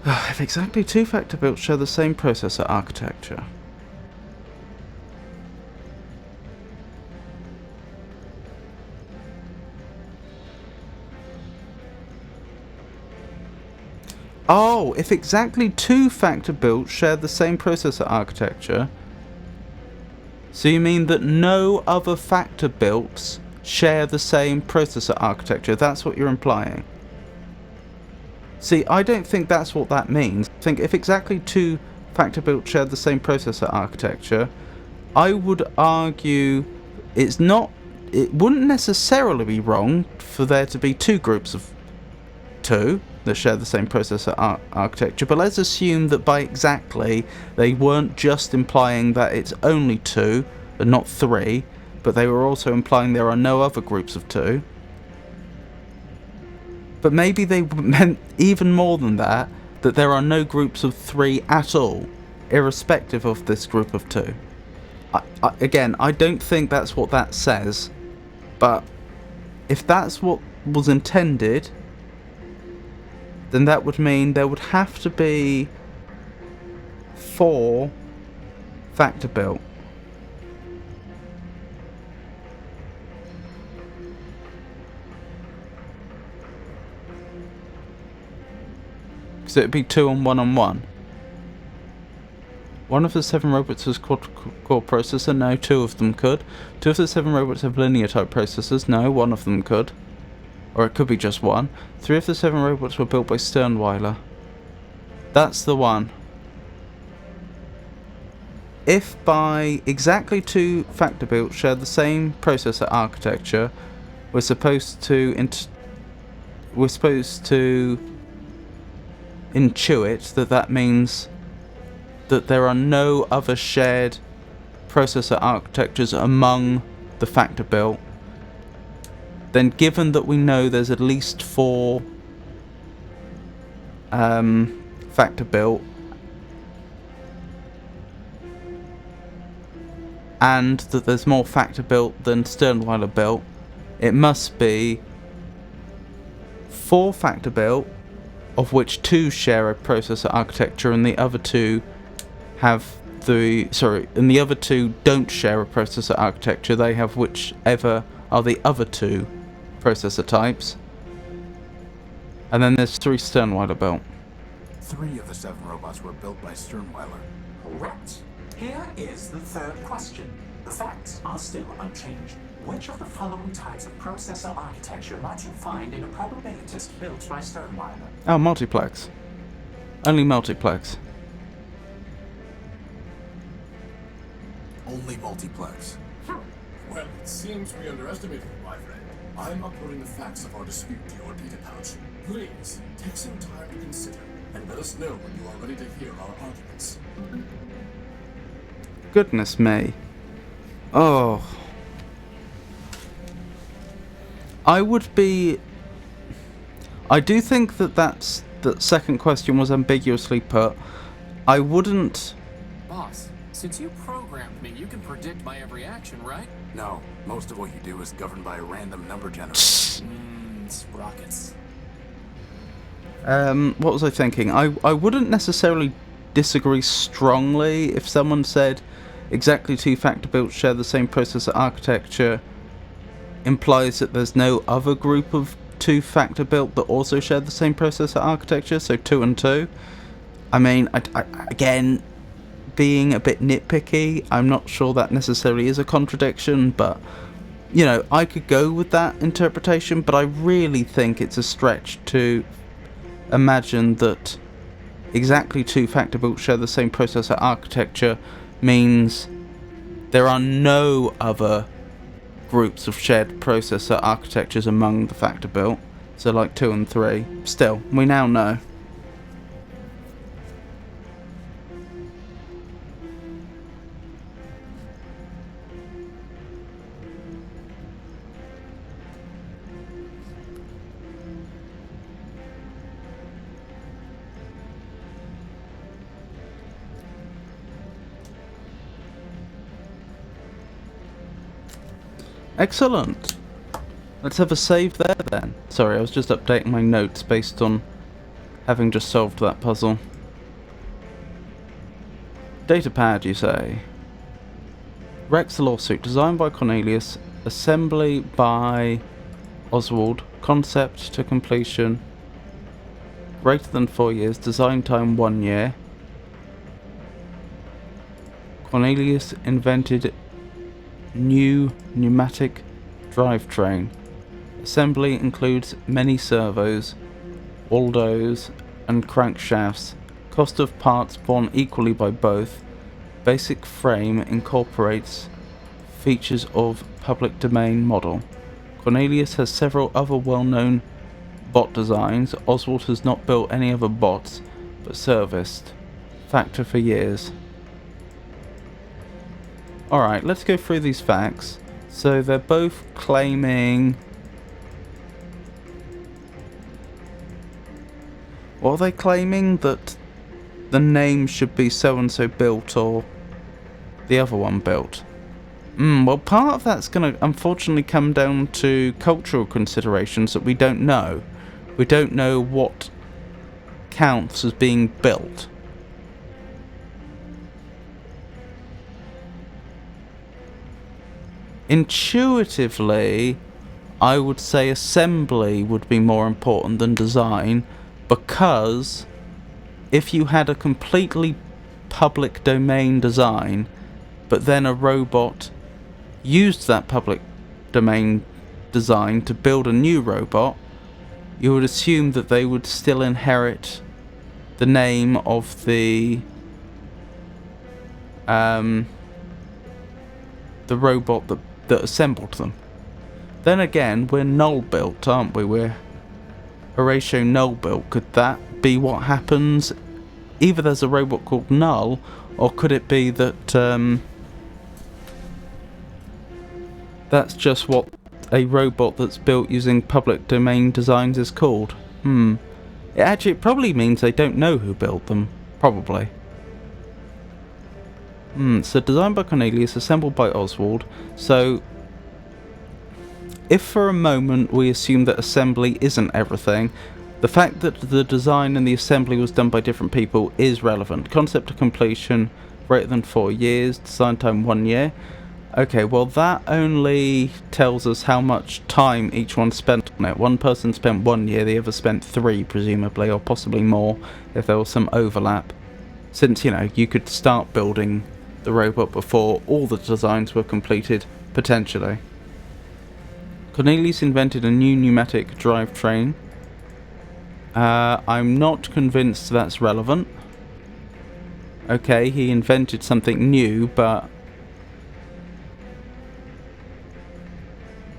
If exactly 2 factor belts share the same processor architecture. Oh, if exactly 2 factor belts share the same processor architecture. So you mean that no other factor belts share the same processor architecture? That's what you're implying. See, I don't think that's what that means. I think if exactly 2 factor belts share the same processor architecture, I would argue it wouldn't necessarily be wrong for there to be 2 groups of 2 that share the same processor architecture, but let's assume that by exactly they weren't just implying that it's only 2 and not 3, but they were also implying there are no other groups of 2. But maybe they meant even more than that there are no groups of 3 at all, irrespective of this group of 2. Again, I don't think that's what that says, but if that's what was intended, then that would mean there would have to be 4 factor belt. So it'd be 2 on 1 on 1. One of the 7 robots has quad-core processor. No, 2 of them could. 2 of the 7 robots have linear type processors. No, 1 of them could. Or it could be just 1. 3 of the 7 robots were built by Sternweiler. That's the one. If by exactly 2 factor belts share the same processor architecture, we're supposed to intuit that means that there are no other shared processor architectures among the factor belt. Then given that we know there's at least 4 factor belt and that there's more factor belt than Sternweiler belt, it must be 4 factor belt, of which 2 share a processor architecture and the other 2 and the other 2 don't share a processor architecture. They have whichever are the other 2 processor types. And then there's 3 Sternweiler belt. 3 of the 7 robots were built by Sternweiler. Correct. Here is the third question. The facts are still unchanged. Which of the following types of processor architecture might you find in a probabilitist built by Sternweiler? Oh, multiplex. Only multiplex. Only multiplex. Well, it seems we underestimated you, my friend. I'm uploading the facts of our dispute to your data pouch. Please, take some time to consider, and let us know when you are ready to hear our arguments. Goodness me. Oh. I do think that second question was ambiguously put. I wouldn't... Boss, since you programmed me, you can predict my every action, right? No, most of what you do is governed by a random number generator. Sprockets. What was I thinking? I wouldn't necessarily disagree strongly if someone said exactly two factor builds share the same processor architecture implies that there's no other group of two factor built that also share the same processor architecture, so 2 and 2. I mean, again, being a bit nitpicky, I'm not sure that necessarily is a contradiction, but you know, I could go with that interpretation, but I really think it's a stretch to imagine that exactly two factor built share the same processor architecture means there are no other groups of shared processor architectures among the factor built. So like 2 and 3. Still, we now know. Excellent. Let's have a save there then. Sorry, I was just updating my notes based on having just solved that puzzle. Datapad, you say? Rex lawsuit, designed by Cornelius, assembly by Oswald, concept to completion, greater than 4 years, design time 1 year. Cornelius invented new pneumatic drivetrain. Assembly includes many servos, Waldos, and crankshafts. Cost of parts borne equally by both. Basic frame incorporates features of public domain model. Cornelius has several other well-known bot designs. Oswald has not built any other bots, but serviced. Factor for years. Alright, let's go through these facts. So they're both claiming... What are they claiming? That the name should be so-and-so built or the other one built? Well, part of that's going to unfortunately come down to cultural considerations that we don't know. We don't know what counts as being built. Intuitively, I would say assembly would be more important than design, because if you had a completely public domain design, but then a robot used that public domain design to build a new robot, you would assume that they would still inherit the name of the robot that assembled them. Then again, we're null built, aren't we? We're Horatio null built. Could that be what happens? Either there's a robot called Null, or could it be that that's just what a robot that's built using public domain designs is called? It probably means they don't know who built them. Probably. So designed by Cornelius, assembled by Oswald. So, if for a moment we assume that assembly isn't everything, the fact that the design and the assembly was done by different people is relevant. Concept to completion, greater than 4 years, design time 1 year. Okay, well that only tells us how much time each one spent on it. One person spent 1 year, the other spent 3 presumably, or possibly more if there was some overlap. Since, you know, you could start building the robot before all the designs were completed, potentially. Cornelius invented a new pneumatic drivetrain. I'm not convinced that's relevant. Okay, he invented something new, but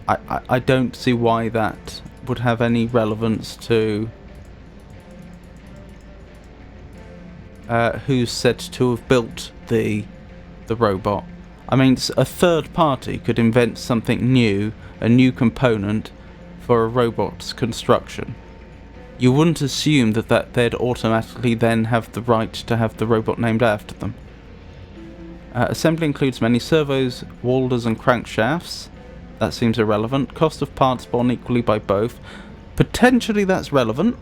I don't see why that would have any relevance to who's said to have built the the robot. I mean, a third party could invent something new, a new component for a robot's construction. You wouldn't assume that they'd automatically then have the right to have the robot named after them. Assembly includes many servos, walders and crankshafts. That seems irrelevant. Cost of parts borne equally by both. Potentially that's relevant.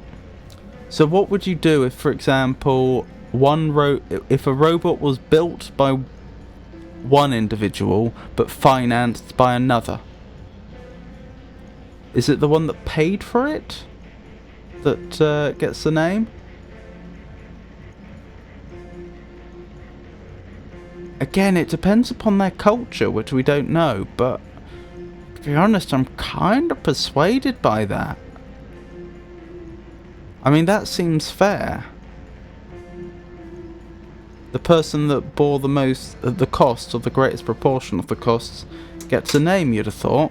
So what would you do if, for example, if a robot was built by one individual but financed by another? Is it the one that paid for it that gets the name? Again, it depends upon their culture, which we don't know, but to be honest, I'm kind of persuaded by that. I mean, that seems fair. The person that bore the cost, or the greatest proportion of the costs, gets a name, you'd have thought.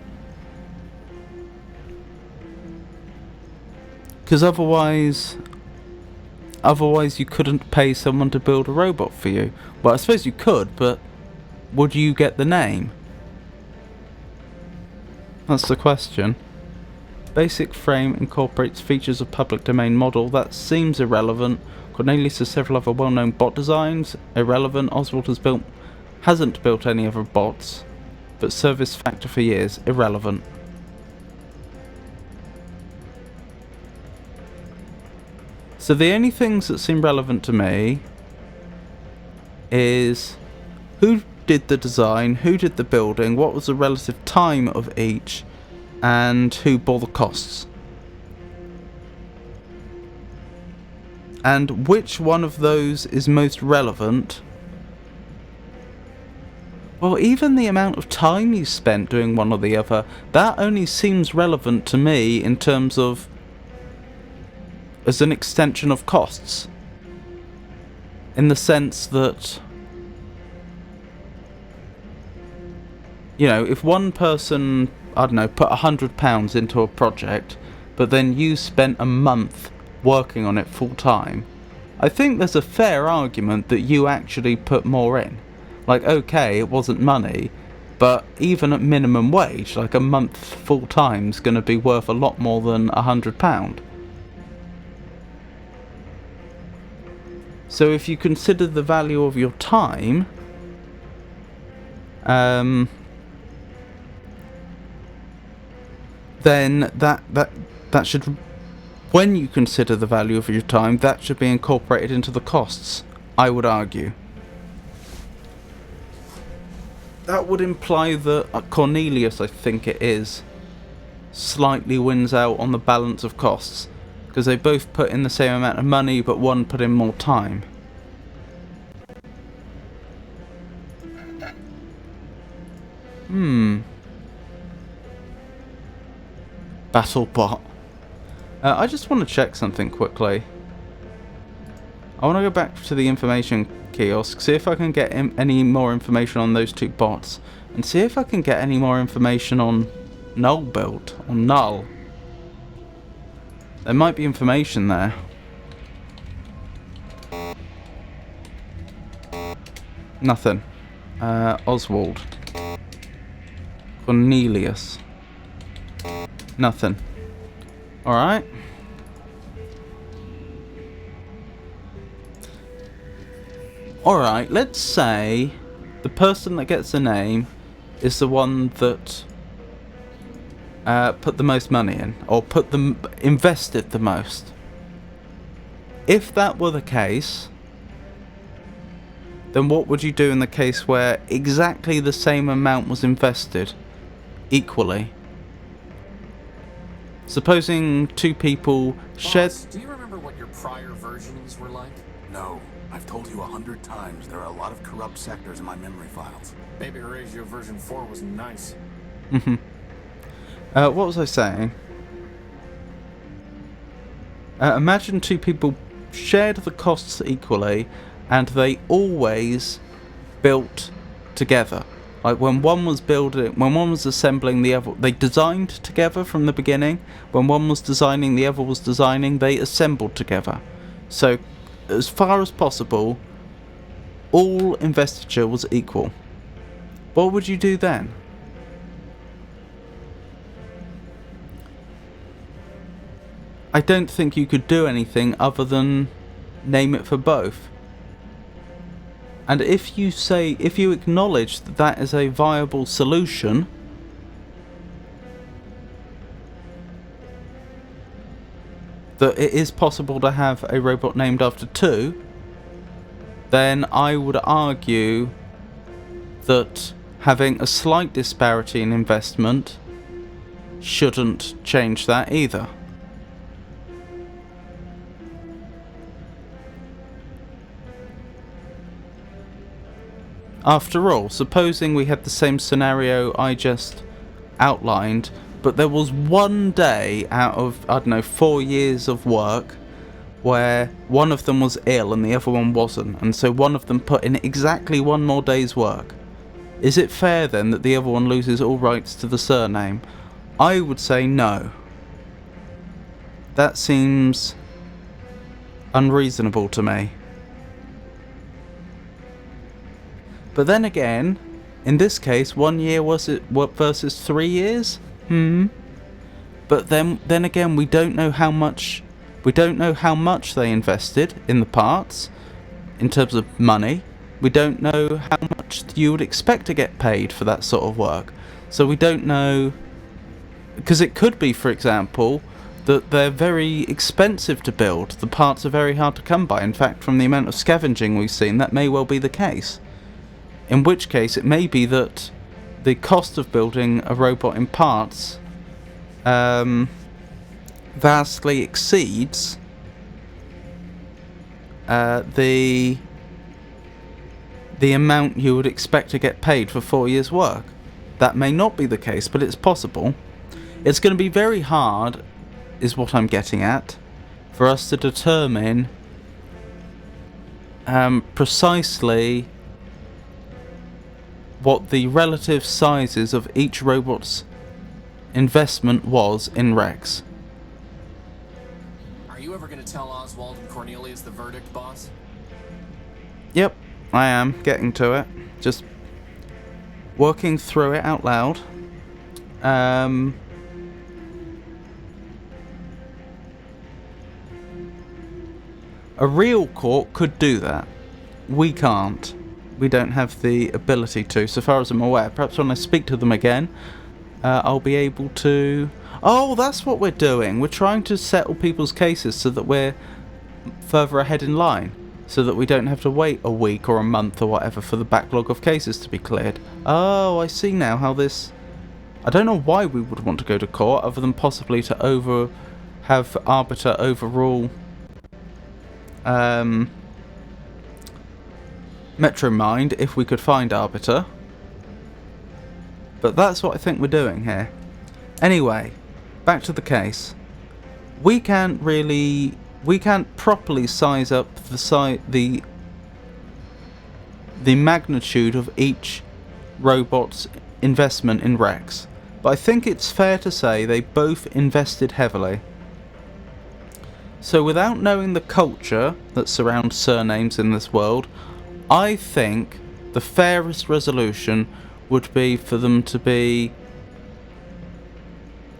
Because otherwise you couldn't pay someone to build a robot for you. Well, I suppose you could, but would you get the name? That's the question. Basic frame incorporates features of public domain model. That seems irrelevant. Cornelius has several other well-known bot designs. Irrelevant. Oswald hasn't built any other bots, but service factor for years. Irrelevant. So the only things that seem relevant to me is who did the design, who did the building, what was the relative time of each, and who bore the costs. And which one of those is most relevant? Well, even the amount of time you spent doing one or the other, that only seems relevant to me in terms of as an extension of costs. In the sense that, you know, if one person, I don't know, put £100 into a project, but then you spent a month working on it full time, I think there's a fair argument that you actually put more in. Like, okay, it wasn't money, but even at minimum wage, like a month full time's going to be worth a lot more than £100. So if you consider the value of your time, then that should, when you consider the value of your time, that should be incorporated into the costs, I would argue. That would imply that Cornelius, I think it is, slightly wins out on the balance of costs, because they both put in the same amount of money, but one put in more time. BattleBot. I just want to check something quickly. I want to go back to the information kiosk, see if I can get any more information on those two bots, and see if I can get any more information on Null build, or Null. There might be information there. Nothing. Oswald. Cornelius. Nothing. Alright. Alright, let's say the person that gets the name is the one that put the most money in, or invested the most. If that were the case, then what would you do in the case where exactly the same amount was invested equally? Supposing two people shared... Boss, do you remember what your prior versions were like? No, I've told you 100 times there are a lot of corrupt sectors in my memory files. Baby Horatio version 4 was nice. What was I saying? Imagine two people shared the costs equally, and they always built together. Like when one was assembling, the other, they designed together from the beginning. When one was designing, the other was designing, they assembled together. So, as far as possible, all investiture was equal, what would you do then? I don't think you could do anything other than name it for both. And if you acknowledge that that is a viable solution, that it is possible to have a robot named after two, then I would argue that having a slight disparity in investment shouldn't change that either. After all, supposing we had the same scenario I just outlined, but there was one day out of, I don't know, 4 years of work where one of them was ill and the other one wasn't, and so one of them put in exactly one more day's work. Is it fair then that the other one loses all rights to the surname? I would say no. That seems unreasonable to me. But then again, in this case, 1 year versus 3 years? But then again, we don't know how much they invested in the parts in terms of money. We don't know how much you would expect to get paid for that sort of work. So we don't know, because it could be, for example, that they're very expensive to build. The parts are very hard to come by. In fact, from the amount of scavenging we've seen, that may well be the case. In which case, it may be that the cost of building a robot in parts vastly exceeds the amount you would expect to get paid for 4 years' work. That may not be the case, but it's possible. It's going to be very hard, is what I'm getting at, for us to determine precisely what the relative sizes of each robot's investment was in Rex. Are you ever going to tell Oswald and Cornelius the verdict, boss? Yep, I am getting to it. Just working through it out loud. A real court could do that. We can't. We don't have the ability to, so far as I'm aware. Perhaps when I speak to them again, I'll be able to... Oh, that's what we're doing. We're trying to settle people's cases so that we're further ahead in line, so that we don't have to wait a week or a month or whatever for the backlog of cases to be cleared. Oh, I see now how this... I don't know why we would want to go to court, other than possibly to have Arbiter overrule Metromind, if we could find Arbiter. But that's what I think we're doing here. Anyway, back to the case. We can't properly size up the magnitude of each robot's investment in Rex. But I think it's fair to say they both invested heavily. So without knowing the culture that surrounds surnames in this world, I think the fairest resolution would be for them to be...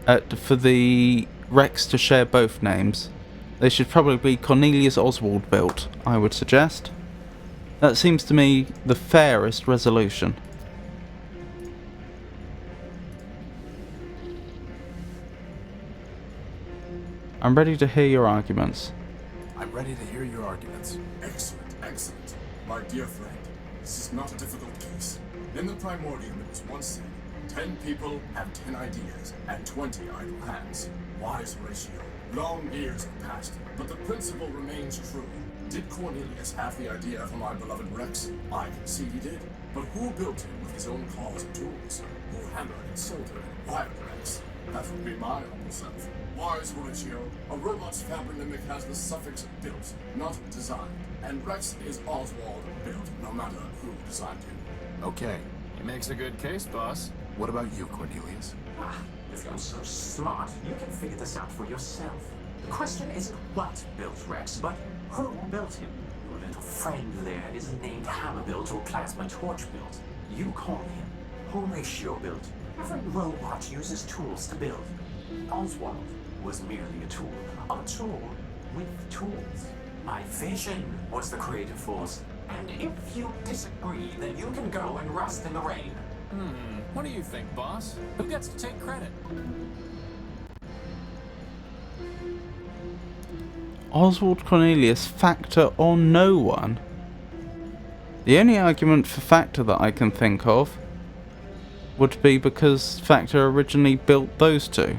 for the Rex to share both names. They should probably be Cornelius Oswald built, I would suggest. That seems to me the fairest resolution. I'm ready to hear your arguments. I'm ready to hear your arguments. Excellent, excellent. My dear friend, this is not a difficult case. In the Primordium it was once said, 10 people have 10 ideas, and 20 idle hands. Wise Horatio. Long years have passed, but the principle remains true. Did Cornelius have the idea for my beloved Rex? I concede he did. But who built him with his own claws and tools? Who hammered and soldered and wired Rex? That would be my humble self. Wise Horatio, a robot's fabronymic has the suffix built, not designed. And Rex is Oswald built, no matter who designed him. Okay. He makes a good case, boss. What about you, Cornelius? If you're so smart, you can figure this out for yourself. The question isn't what built Rex, but who built him. You little friend there is named Hammer-built or Plasma Torch-built. You call him Horatio-built. Every robot uses tools to build. Oswald was merely a tool with tools. My vision was the creative force, and if you disagree, then you can go and rust in the rain. What do you think, boss? Who gets to take credit? Oswald Cornelius, Factor or no one? The only argument for Factor that I can think of would be because Factor originally built those two.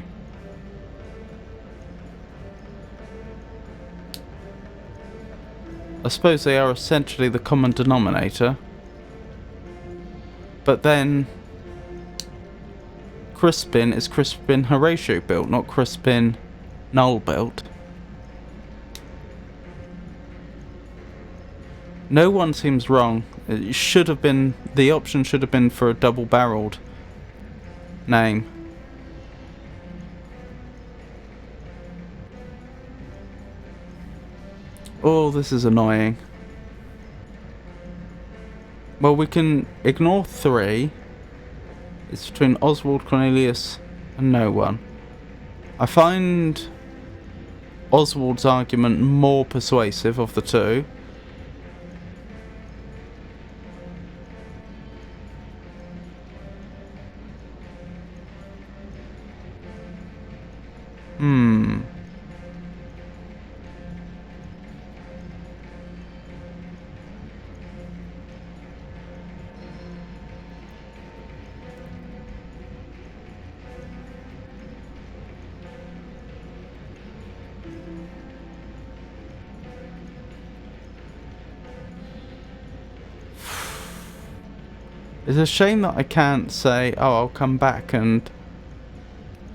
I suppose they are essentially the common denominator. But then Crispin is Crispin Horatio built, not Crispin Null built. No one seems wrong. It should have been, the option should have been for a double-barreled name. Oh, this is annoying. Well, we can ignore 3. It's between Oswald Cornelius and no one. I find Oswald's argument more persuasive of the two. It's a shame that I can't say, oh, I'll come back and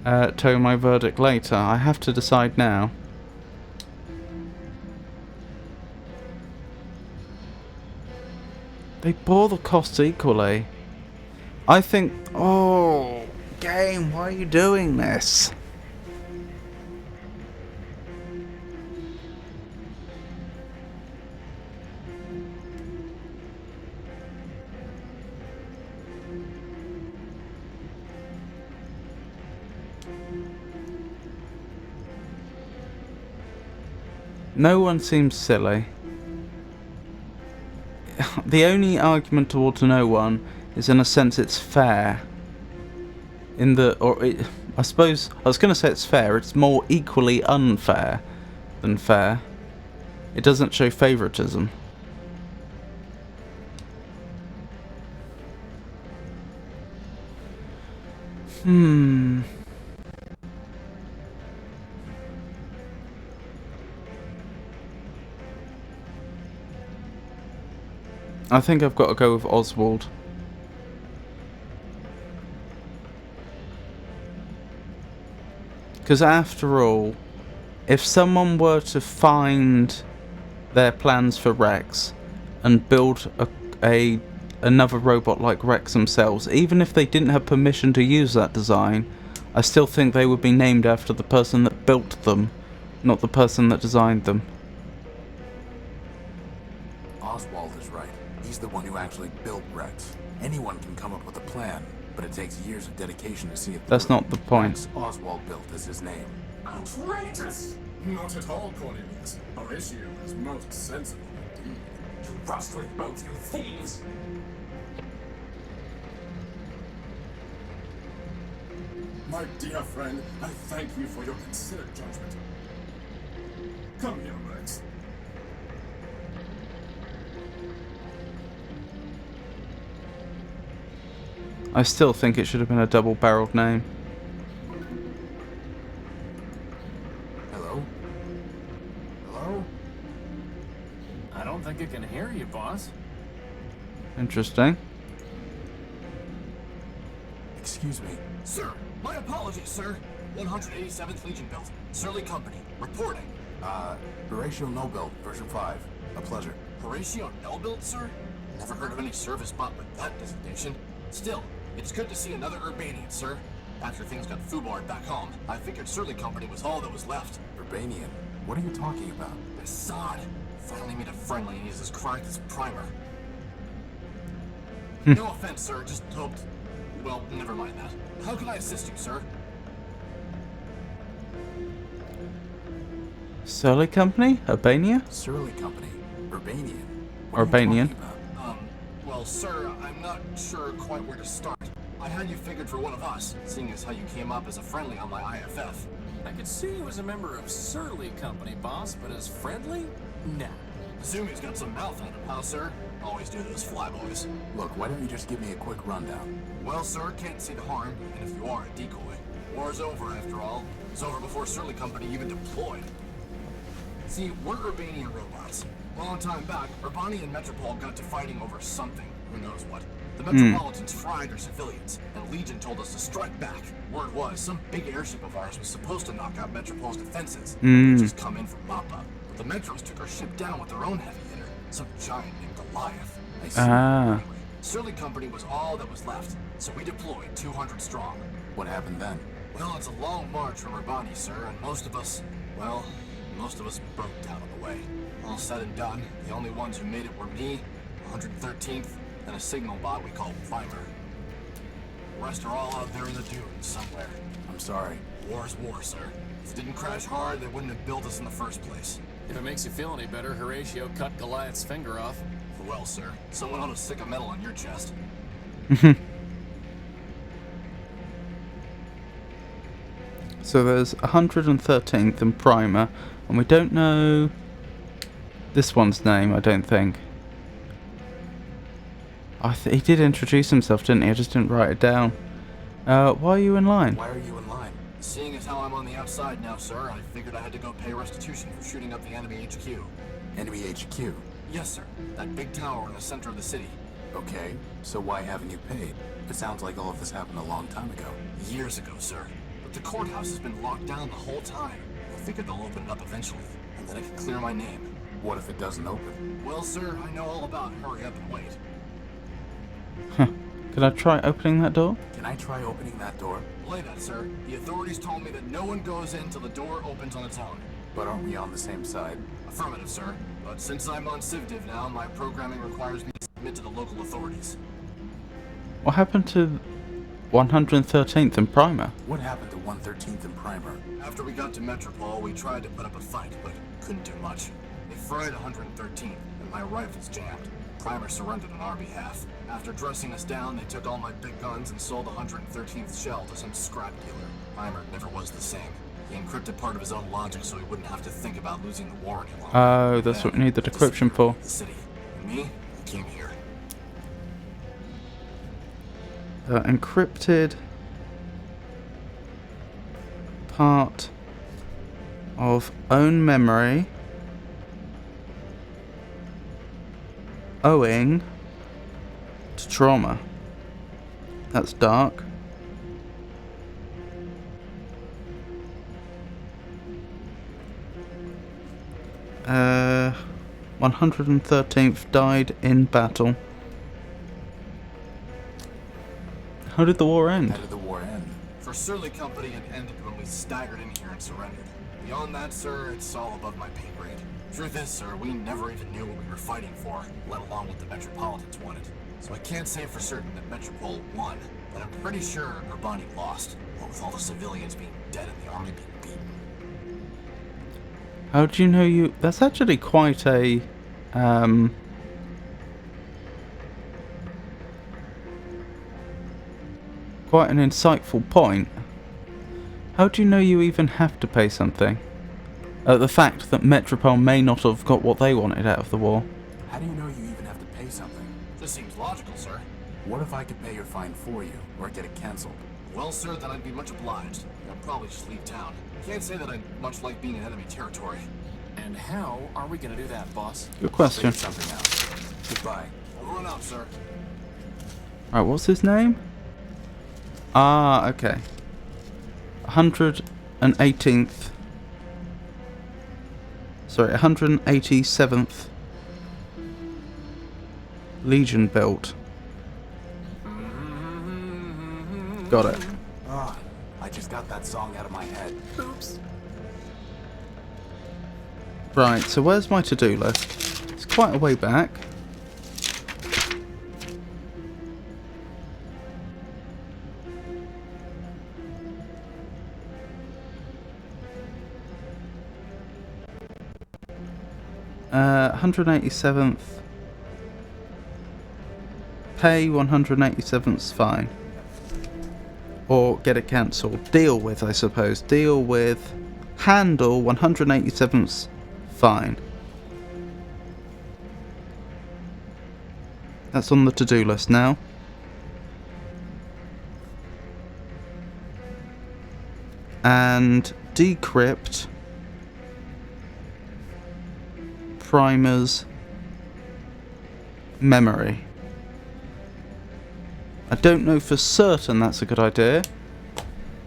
tell you my verdict later. I have to decide now. They bore the costs equally. I think... Oh, game, why are you doing this? No one seems silly. The only argument towards no one is, in a sense, it's fair. I suppose, I was going to say it's fair, it's more equally unfair than fair. It doesn't show favoritism. I think I've got to go with Oswald. Because after all, if someone were to find their plans for Rex and build another robot like Rex themselves, even if they didn't have permission to use that design, I still think they would be named after the person that built them, not the person that designed them. Oswald is right. He's the one who actually built Rex. Anyone can come up with a plan, but it takes years of dedication to see it through. That's not the point. Rex Oswald built is his name. Outrageous! Not at all, Cornelius. Horatio is most sensible indeed. To rust with both you thieves! My dear friend, I thank you for your considered judgment. Come here, Rex. I still think it should have been a double-barreled name. Hello? Hello? I don't think it can hear you, boss. Interesting. Excuse me. Sir, my apologies, sir. 187th Legion built. Surly Company, reporting. Horatio Nobel, version 5. A pleasure. Horatio Null-built, sir? Never heard of any service bot with that designation. Still, it's good to see another Urbanian, sir. After things got foobarred back home, I figured Surly Company was all that was left. Urbanian? What are you talking about? The sod. Finally meet a friendly and he's as cracked as Primer. No offense, sir, just hoped... Well, never mind that. How can I assist you, sir? Surly Company? Albania? Surly Company. Urbanian. Urbanian. Well, sir, I'm not sure quite where to start. I had you figured for one of us, seeing as how you came up as a friendly on my IFF. I could see you as a member of Surly Company, boss, but as friendly? Nah. Assume he's got some mouth on him, huh, sir? Always do those flyboys. Look, why don't you just give me a quick rundown? Well, sir, can't see the harm, and if you are a decoy. War's over, after all. It's over before Surly Company even deployed. See, we're Urbanian robots. A long time back, Urbani and Metropol got to fighting over something. Who knows what? The Metropolitans fried their civilians, and Legion told us to strike back. Word was, some big airship of ours was supposed to knock out Metropol's defenses. They just come in from mop-up. But the Metros took our ship down with their own heavy hitter, some giant named Goliath. I see. Anyway, Surly Company was all that was left, so we deployed 200 strong. What happened then? Well, it's a long march from Urbani, sir, and most of us broke down on the way. All said and done, the only ones who made it were me, 113th, and a signal bot we call Primer. The rest are all out there in the dunes somewhere. I'm sorry. War's war, sir. If it didn't crash hard, they wouldn't have built us in the first place. If it makes you feel any better, Horatio cut Goliath's finger off. Well, sir, someone ought to stick a medal on your chest. So there's 113th and Primer, and we don't know this one's name, I don't think. He did introduce himself, didn't he? I just didn't write it down. Why are you in line? Why are you in line? Seeing as how I'm on the outside now, sir, I figured I had to go pay restitution for shooting up the enemy HQ. Enemy HQ? Yes, sir. That big tower in the center of the city. Okay, so why haven't you paid? It sounds like all of this happened a long time ago. Years ago, sir. But the courthouse has been locked down the whole time. I figured they'll open it up eventually, and then I can clear my name. What if it doesn't open? Well, sir, I know all about hurry up and wait. Can I try opening that door? Can I try opening that door? Play that, sir. The authorities told me that no one goes in till the door opens on its own. But aren't we on the same side? Affirmative, sir. But since I'm on CivDiv now, my programming requires me to submit to the local authorities. What happened to 113th and Primer? What happened to 113th and Primer? After we got to Metropol, we tried to put up a fight, but couldn't do much. They fried 113th, and my rifles jammed. Primer surrendered on our behalf. After dressing us down, they took all my big guns and sold the 113th shell to some scrap dealer. Primer never was the same. He encrypted part of his own logic so he wouldn't have to think about losing the war any longer. Oh, that's what we need the decryption for. The city. And me, I came here. Encrypted part of own memory owing to trauma. That's dark. Uh, 113th died in battle. How did the war end? How did the war end? For Surly Company, it ended when we staggered in here and surrendered. Beyond that, sir, it's all above my pay grade. Truth is, sir, we never even knew what we were fighting for, let alone what the Metropolitans wanted. So I can't say for certain that Metropol won, but I'm pretty sure Urbani lost, what with all the civilians being dead and the army being beaten. How do you know you... That's actually quite a... quite an insightful point. How do you know you even have to pay something? The fact that Metropol may not have got what they wanted out of the war. How do you know you even have to pay something? This seems logical, sir. What if I could pay your fine for you, or get it cancelled? Well, sir, then I'd be much obliged. I'd probably just leave town. Can't say that I'd much like being in enemy territory. And how are we gonna do that, boss? Good question. Figure something out. Goodbye. Over and out, sir. Right, what's his name? Ah, okay. 118th. Sorry, 187th Legion built. Got it. Ah, I just got that song out of my head. Oops. Right, so where's my to-do list? It's quite a way back. Uh, 187th. Pay 187th's fine. Or get it cancelled. Deal with, I suppose. Deal with. Handle 187th's fine. That's on the to-do list now. And decrypt Primer's memory. I don't know for certain that's a good idea,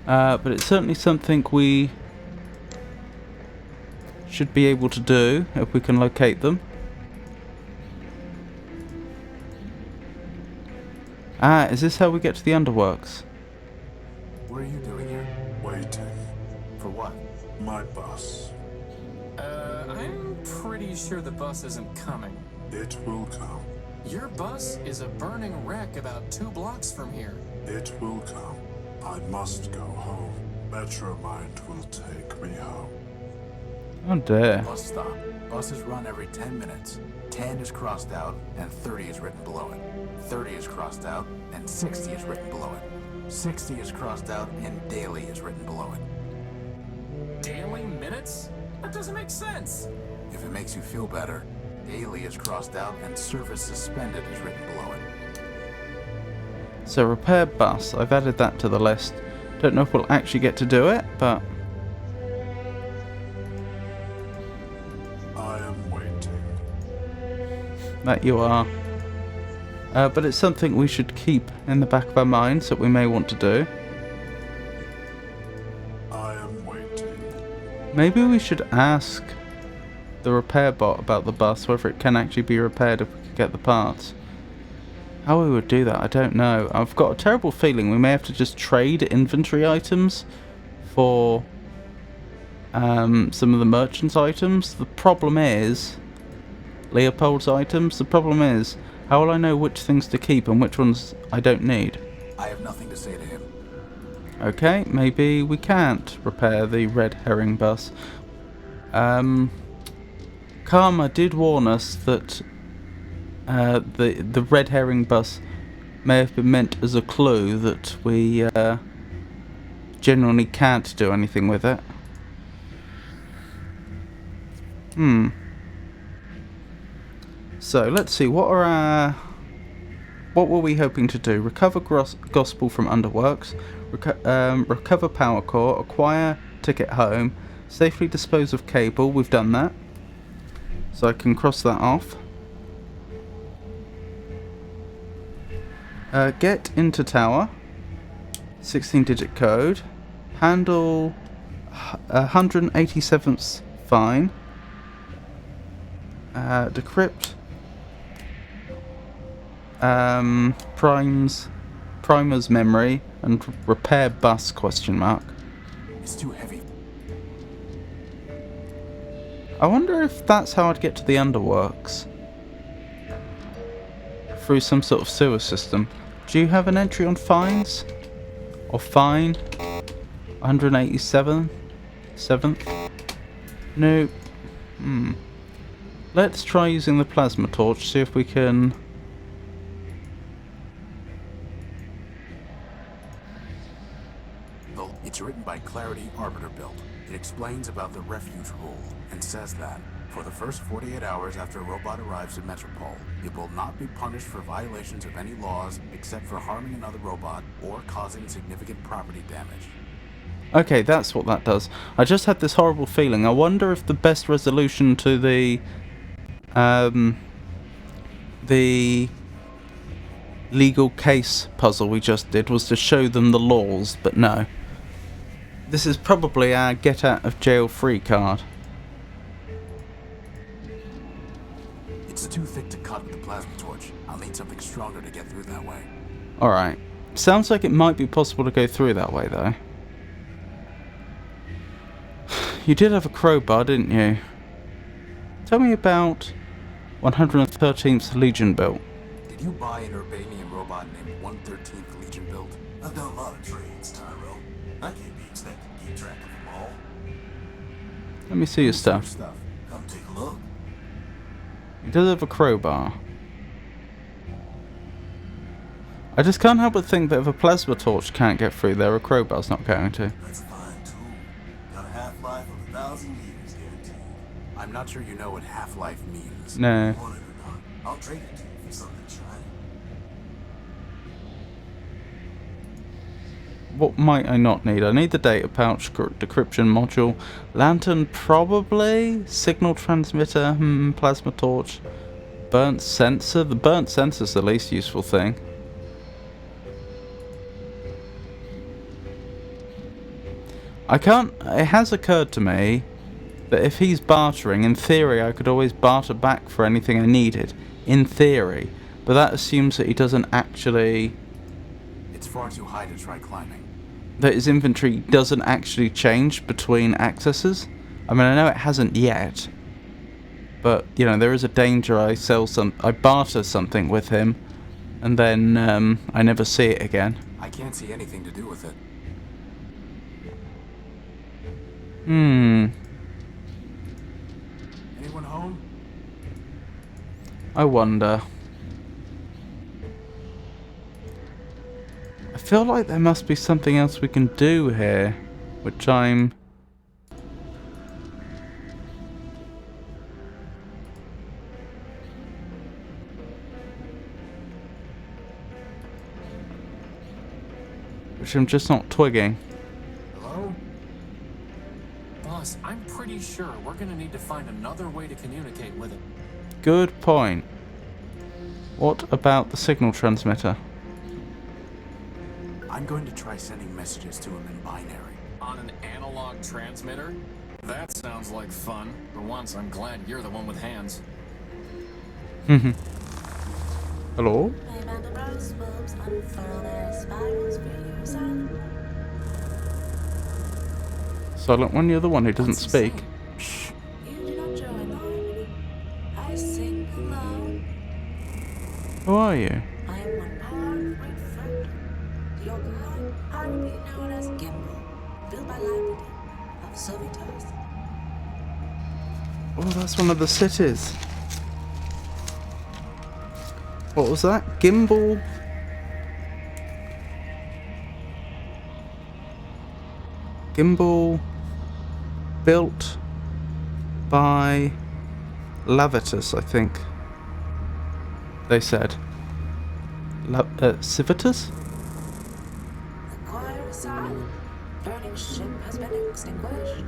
but it's certainly something we should be able to do if we can locate them. Ah, is this how we get to the underworks? What are you doing here? Waiting. For what? My bus. I'm pretty sure the bus isn't coming. It will come. Your bus is a burning wreck about 2 blocks from here. It will come. I must go home. Metromind will take me home. Oh dear. Bus stop. Buses run every 10 minutes. 10 is crossed out and 30 is written below it. 30 is crossed out and 60 is written below it. 60 is crossed out and daily is written below it. Daily minutes? That doesn't make sense. If it makes you feel better, daily is crossed out and service suspended is written below it. So repair bus. I've added that to the list. Don't know if we'll actually get to do it, but I am waiting. that you are. But it's something we should keep in the back of our minds that we may want to do. I am waiting. Maybe we should ask the repair bot about the bus, whether it can actually be repaired if we could get the parts. How we would do that, I don't know. I've got a terrible feeling we may have to just trade inventory items for some of the merchant's items. The problem is, Leopold's items, the problem is, how will I know which things to keep and which ones I don't need? I have nothing to say to him. Okay, maybe we can't repair the red herring bus. Karma did warn us that the red herring bus may have been meant as a clue that we generally can't do anything with it. So let's see, what were we hoping to do? Recover gospel from underworks, recover power core, acquire ticket home, safely dispose of cable. We've done that, so I can cross that off. Get into tower, 16-digit code, handle 187th fine, decrypt Primer's memory and repair bus ? It's too heavy. I wonder if that's how I'd get to the underworks. Through some sort of sewer system. Do you have an entry on fines? Or fine? 187? 7th? Nope. Let's try using the plasma torch, see if we can... It's written by Clarity Arbiter Built. It explains about the refuge rule and says that for the first 48 hours after a robot arrives at Metropole, it will not be punished for violations of any laws except for harming another robot or causing significant property damage. Okay, that's what that does. I just had this horrible feeling. I wonder if the best resolution to the legal case puzzle we just did was to show them the laws, but no. This is probably our get out of jail free card. It's too thick to cut with the plasma torch. I'll need something stronger to get through that way. Alright. Sounds like it might be possible to go through that way, though. You did have a crowbar, didn't you? Tell me about 113th Legion built. Did you buy an Urbanian robot named 113th Legion built? I've done a lot of trades, Tyro. I can't be expected to keep track of them all. Let me see your stuff. Come take a look. He does have a crowbar. I just can't help but think that if a plasma torch can't get through there, a crowbar's not going to. That's a fine tool. Got a half-life of 1,000 years guaranteed. I'm not sure you know what half-life means. No. Want it or not, I'll trade it to you for something shiny. What might I not need? I need the data pouch, decryption module, lantern probably, signal transmitter, plasma torch, burnt sensor. The burnt sensor's the least useful thing. It has occurred to me that if he's bartering, in theory I could always barter back for anything I needed. In theory. But that assumes that he doesn't actually... It's far too high to try climbing. That his inventory doesn't actually change between accesses. I mean, I know it hasn't yet. But, you know, there is a danger I barter something with him, and then I never see it again. I can't see anything to do with it. Anyone home? I wonder. I feel like there must be something else we can do here, which I'm... just not twigging. Hello? Boss, I'm pretty sure we're gonna need to find another way to communicate with it. Good point. What about the signal transmitter? I'm going to try sending messages to him in binary. On an analog transmitter? That sounds like fun. For once, I'm glad you're the one with hands. Hello? Silent one, you're the one who doesn't speak. Shh. You do not join the harmony. I sing alone. Who are you? I am one part of great friend. To your kind, I will be known as Gimbal, built by Labrador of Sovitas. Oh, that's one of the cities. What was that? Gimbal? Gimbal built by Lavitus, I think. They said. Civitas? The choir is silent. Burning ship has been extinguished.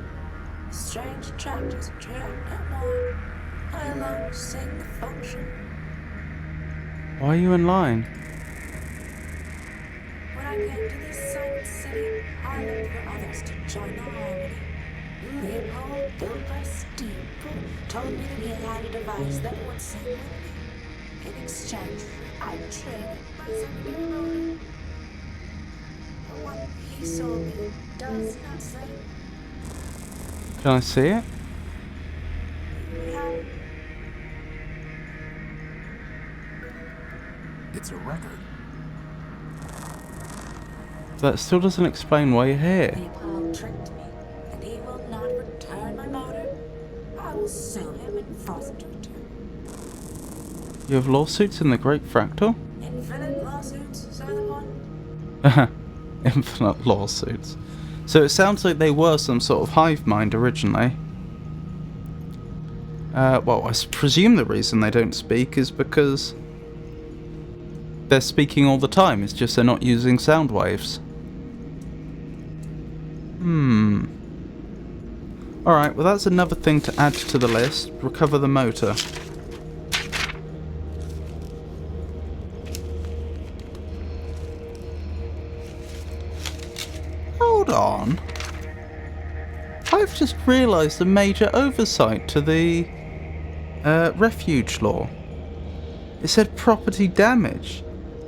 Strange tractors trapped no more. I alone sing the function. Why are you in line? When I came to this silent city, I looked for others to join the harmony. Leopold, built by Steeple, told me that he had a device that would sing with me. In exchange, I traded my secondary motor. The one he sold me does not sing. Can I see it? Yeah. It's a record. That still doesn't explain why you're here. Leopold tricked me, and he will not return my motor. I will sue him and force him to return. You have lawsuits in the Great Fractal? Infinite lawsuits, Silent One. Infinite lawsuits. So it sounds like they were some sort of hive mind originally. Well, I presume the reason they don't speak is because they're speaking all the time. It's just they're not using sound waves. Alright, well that's another thing to add to the list. Recover the motor. Hold on. I've just realised a major oversight to the refuge law. It said property damage.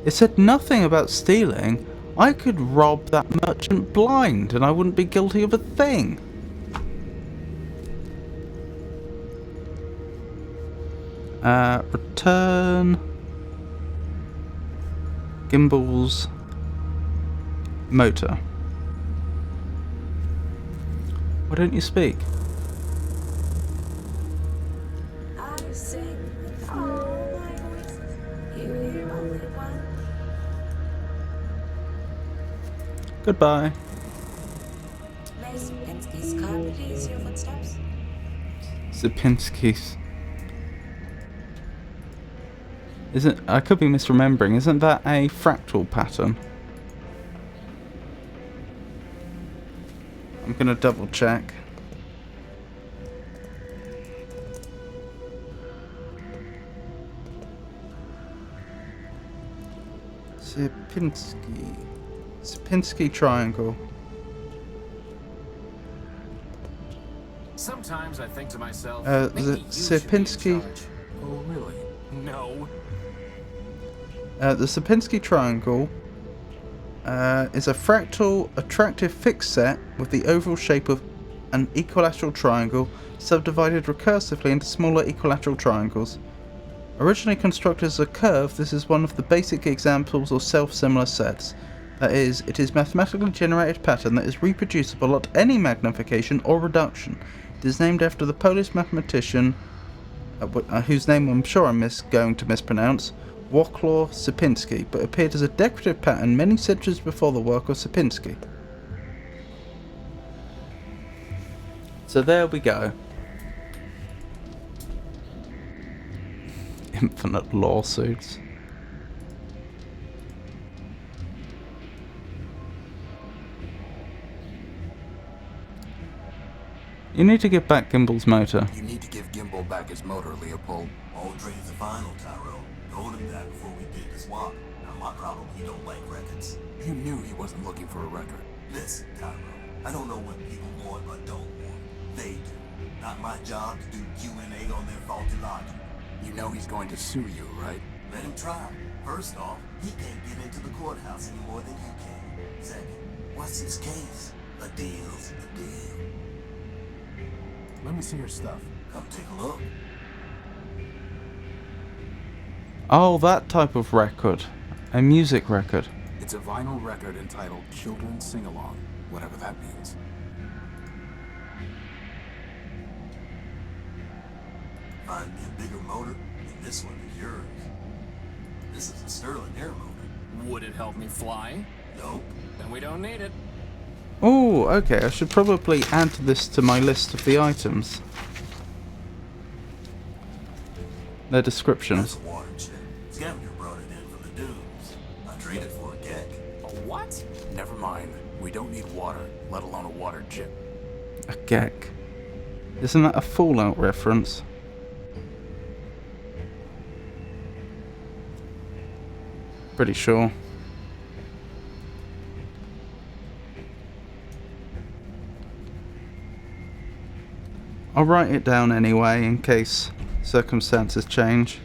It said nothing about stealing. I could rob that merchant blind and I wouldn't be guilty of a thing. Return Gimbal's motor. Why don't you speak? I sing with all my voices. You hear only one. Goodbye. May Sipinski's carpet ease your footsteps. Sipinski's. Isn't, I could be misremembering, isn't that a fractal pattern? I'm gonna double check. Sipinski triangle. Sometimes I think to myself, The maybe you should be in Sipinski. charge. Oh, really? No. The Sipinski triangle is a fractal attractive fixed set with the oval shape of an equilateral triangle subdivided recursively into smaller equilateral triangles. Originally constructed as a curve, this is one of the basic examples of self-similar sets. That is, it is a mathematically generated pattern that is reproducible at any magnification or reduction. It is named after the Polish mathematician, whose name I'm sure I'm going to mispronounce, Wacław Sipinski, but appeared as a decorative pattern many centuries before the work of Sipinski. So there we go. Infinite lawsuits. You need to give back Gimbal's motor. You need to give Gimbal back his motor, Leopold. All trades are final, Tyrell. Told him that before we did the swap. Not my problem, he don't like records. You knew he wasn't looking for a record. Listen, Tyrell, I don't know what people want or don't want. They do. Not my job to do Q&A on their faulty logic. You know he's going to sue you, right? Let him try. First off, he can't get into the courthouse any more than you can. Second, what's his case? A deal's a deal. Let me see your stuff. Come take a look. Oh, that type of record. A music record. It's a vinyl record entitled Children's Sing-Along, whatever that means. Find me a bigger motor, and this one is yours. This is a Sterling Air motor. Would it help me fly? Nope. Then we don't need it. Oh, okay, I should probably add this to my list of the items. Their descriptions. That's a water jet. Scavenger brought it in from the dunes. I traded for a gek. A what? Never mind. We don't need water, let alone a water chip. A gek. Isn't that a Fallout reference? Pretty sure. I'll write it down anyway in case circumstances change.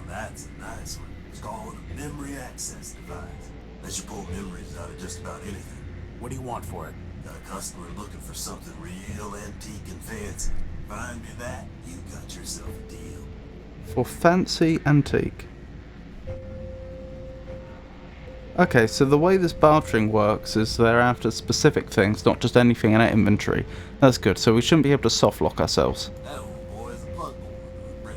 Now that's a nice one. It's called a memory access device. Lets you pull memories out of just about anything. What do you want for it? Got a customer looking for something real antique and fancy. Find me that, you got yourself a deal. For fancy antique. Okay, so the way this bartering works is they're after specific things, not just anything in our inventory. That's good, so we shouldn't be able to soft lock ourselves. That old boy is a plug boy.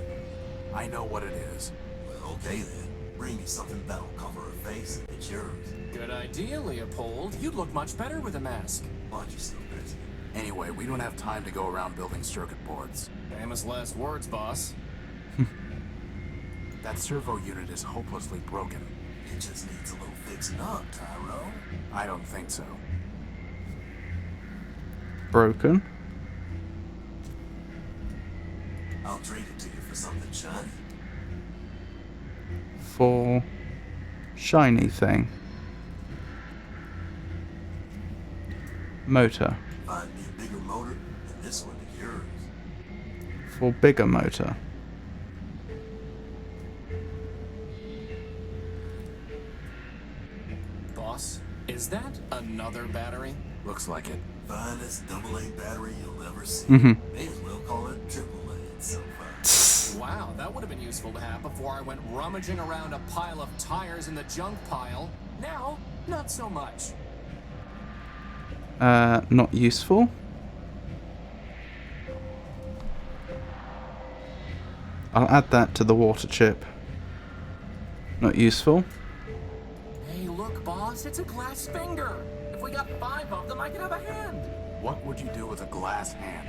I know what it is. Well, okay then. Bring me something that'll cover her face and it's yours. Good idea, Leopold. You'd look much better with a mask. Watch yourself, Bessie. Anyway, we don't have time to go around building circuit boards. Famous last words, boss. That servo unit is hopelessly broken. It just needs a little fixing up, Tyrone. I don't think so. Broken. I'll trade it to you for something shiny. For shiny thing. Motor. Find me a bigger motor, and this one is yours. For bigger motor. Boss, is Is that another battery? Looks like it. Finest AA battery you'll ever see. Mm-hmm. May as well call it AAA. It's so fine. Wow, that would have been useful to have before I went rummaging around a pile of tires in the junk pile. Now, not so much. Not useful. I'll add that to the water chip. Not useful. Hey, look, boss, it's a glass finger. If we got 5 of them, I could have a hand. What would you do with a glass hand?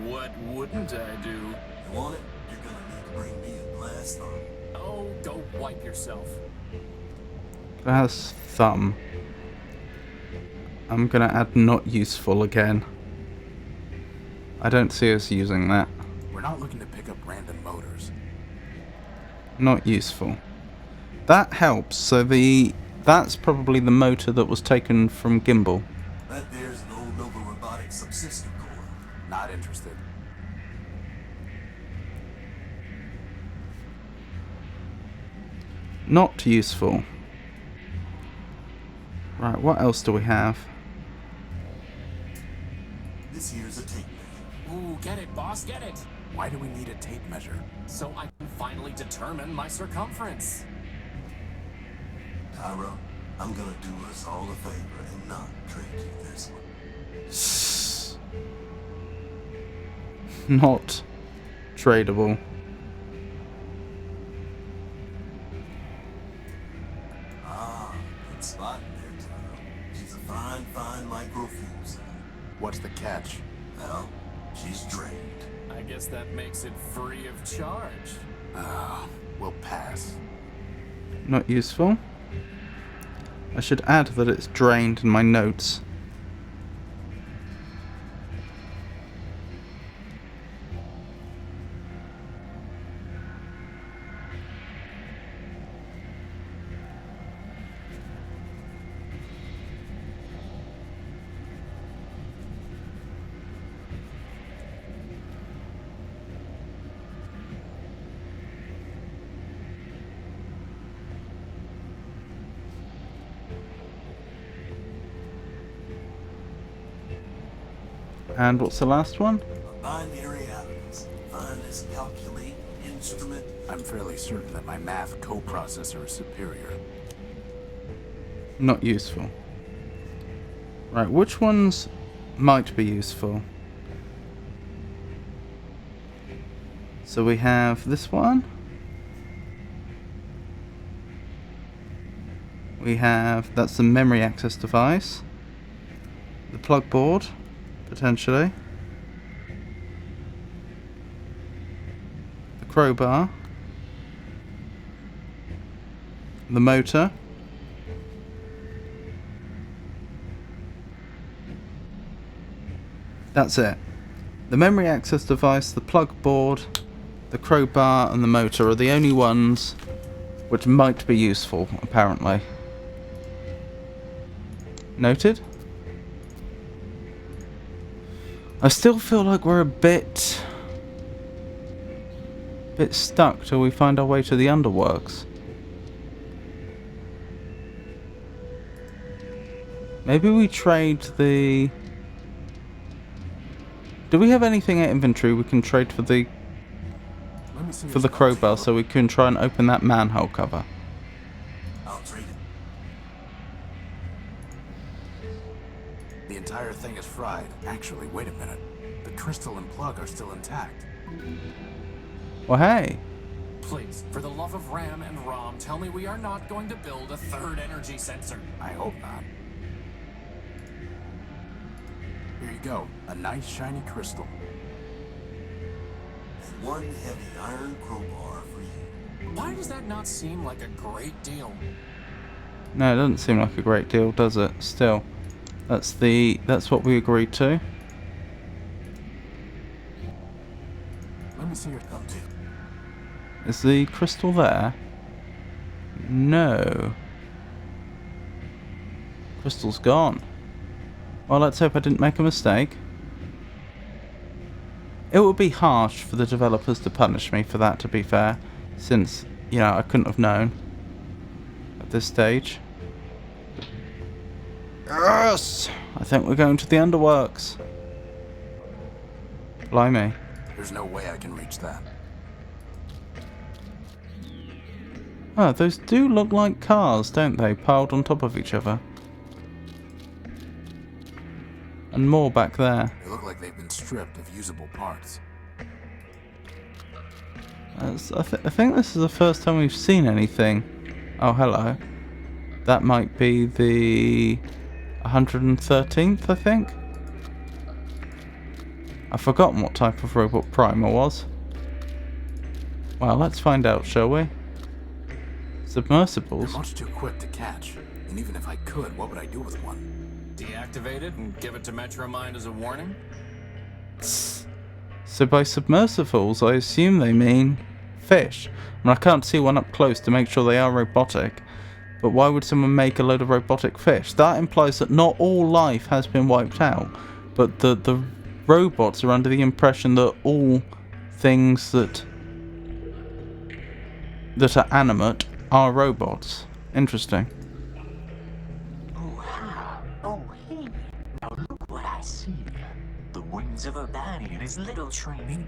What wouldn't I do? You want it? You're gonna need to bring me a glass thumb. Oh, go wipe yourself. Glass thumb. I'm gonna add not useful again. I don't see us using that. We're not looking to pick up random motors. Not useful. That helps. So that's probably the motor that was taken from Gimbal. That there's no Nova Robotics subsystem core. Not interested. Not useful. Right, what else do we have? This here's a tape measure. Ooh, get it, boss, get it. Why do we need a tape measure? So I can finally determine my circumference. Tyro, I'm gonna do us all a favor and not trade you this one. Not tradable. Ah, good spot there, Tyro. She's a fine, fine microfuel. What's the catch? Well, she's drained. I guess that makes it free of charge. We'll pass. Not useful. I should add that it's drained in my notes. And what's the last one? Binary atoms. Finest calculate instrument. I'm fairly certain that my math coprocessor is superior. Not useful. Right, which ones might be useful? So we have this one. We have, that's the memory access device. The plug board, potentially. The crowbar. The motor. That's it. The memory access device, the plug board, the crowbar and the motor are the only ones which might be useful, apparently. Noted. I still feel like we're a bit stuck till we find our way to the underworks. Maybe we trade the... Do we have anything at inventory we can trade for the crowbar so we can try and open that manhole cover? I'll trade it. The entire thing is fried. Actually, wait a minute. The crystal and plug are still intact. Well, hey. Please, for the love of RAM and ROM, tell me we are not going to build a third energy sensor. I hope not. Here you go. A nice shiny crystal. And one heavy iron crowbar for you. Why does that not seem like a great deal? No, it doesn't seem like a great deal, does it? Still. That's what we agreed to. Let me see your thumb too. Is the crystal there? No. Crystal's gone. Well, let's hope I didn't make a mistake. It would be harsh for the developers to punish me for that, to be fair, since, you know, I couldn't have known at this stage. Yes! I think we're going to the underworks. Blimey. There's no way I can reach that. Oh, those do look like cars, don't they? Piled on top of each other. And more back there. They look like they've been stripped of usable parts. I think this is the first time we've seen anything. Oh, hello. That might be the 113th, I think? I've forgotten what type of robot Primer was. Well, let's find out, shall we? Submersibles? They're much too quick to catch. And even if I could, what would I do with one? Deactivate it and give it to Metromind as a warning? So by submersibles, I assume they mean fish. And I can't see one up close to make sure they are robotic. But why would someone make a load of robotic fish? That implies that not all life has been wiped out. But the robots are under the impression that all things that are animate are robots. Interesting. Oh, hi. Oh, hey. Now look what I see. The wings of Urbani and his little trainee.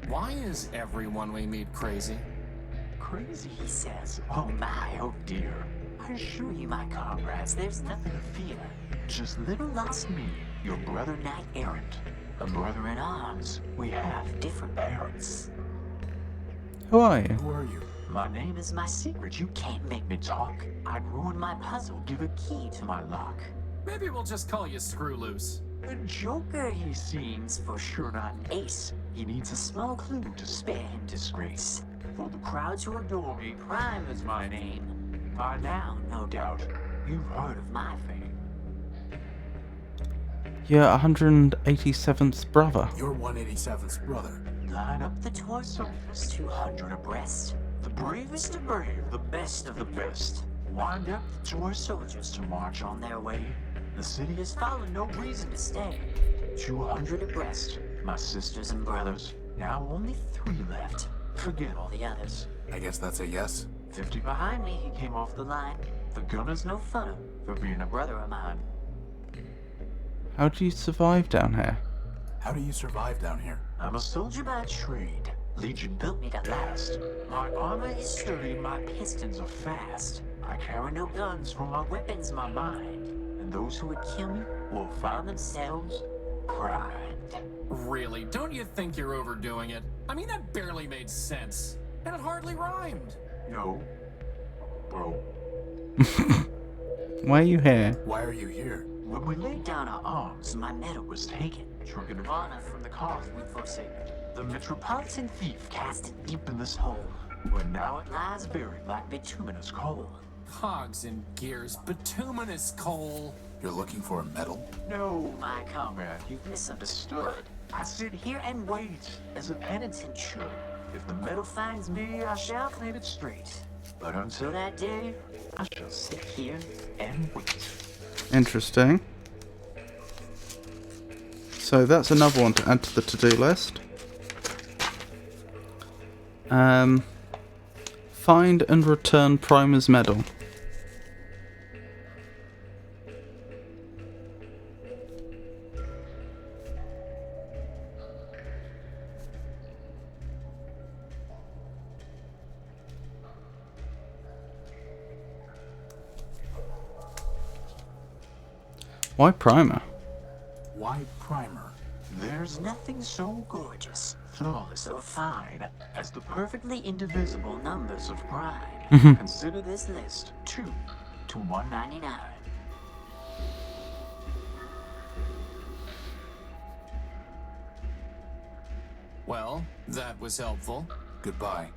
Why is everyone we meet crazy? Crazy, he says. Oh my, oh dear. I assure you, my comrades, there's nothing to fear. Just little lost me, your brother knight errant. A brother in arms. We have different parents. Who are you? Who are you? My name is my secret. You can't make me talk. I'd ruin my puzzle. Give a key to my lock. Maybe we'll just call you Screw Loose. A joker, he seems, for sure not an ace. He needs a small clue to spare him disgrace. For the crowds who adore me, Prime is my name. By now, no doubt, you've heard of my fame. You're 187th brother. You're 187's brother. Line up the torsos, 200 abreast. The bravest of brave, the best of the best. Wind up the tour soldiers to march on their way. The city has fallen, no reason to stay. 200 abreast, my sisters and brothers. Now only 3 left. Forget all the others. I guess that's a yes. 50 behind me, he came off the line. The gunner's no fun for being a brother of mine. How do you survive down here? How do you survive down here? I'm a soldier by trade. Legion built me to last. My armor is sturdy, my pistons are fast. I carry no guns, for my weapon's my mind. And those who would kill me will find themselves primed. Really? Don't you think you're overdoing it? I mean, that barely made sense. And it hardly rhymed. No. Bro. Why are you here? Why are you here? When we laid down our arms, my medal was taken. Token of honor from the cause we'd forsaken. The metropolitan thief cast it deep in this hole, where now it lies buried like bituminous coal. Cogs and gears, bituminous coal. You're looking for a medal? No, my comrade, you've misunderstood. I sit here and wait, as a penitent should. If the medal finds me, I shall claim it straight. But until that day, I shall sit here and wait. Interesting. So that's another one to add to the to-do list. Find and return Primer's medal. Why Primer? Why Primer? There's nothing so gorgeous, flawless, or fine as the perfectly indivisible numbers of prime. Consider this list 2 to 199. Well, that was helpful. Goodbye.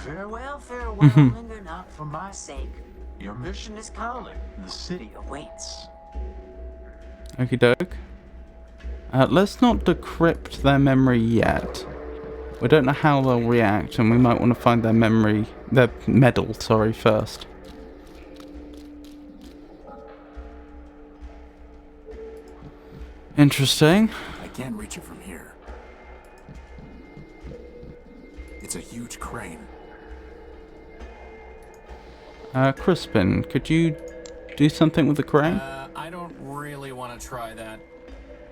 Farewell, farewell, linger not for my sake. Your mission is calling, the city awaits. Okie doke. Let's not decrypt their memory yet. We don't know how they'll react, and we might want to find their medal, first. Interesting. I can't reach it from here. It's a huge crane. Crispin, could you do something with the crane? I don't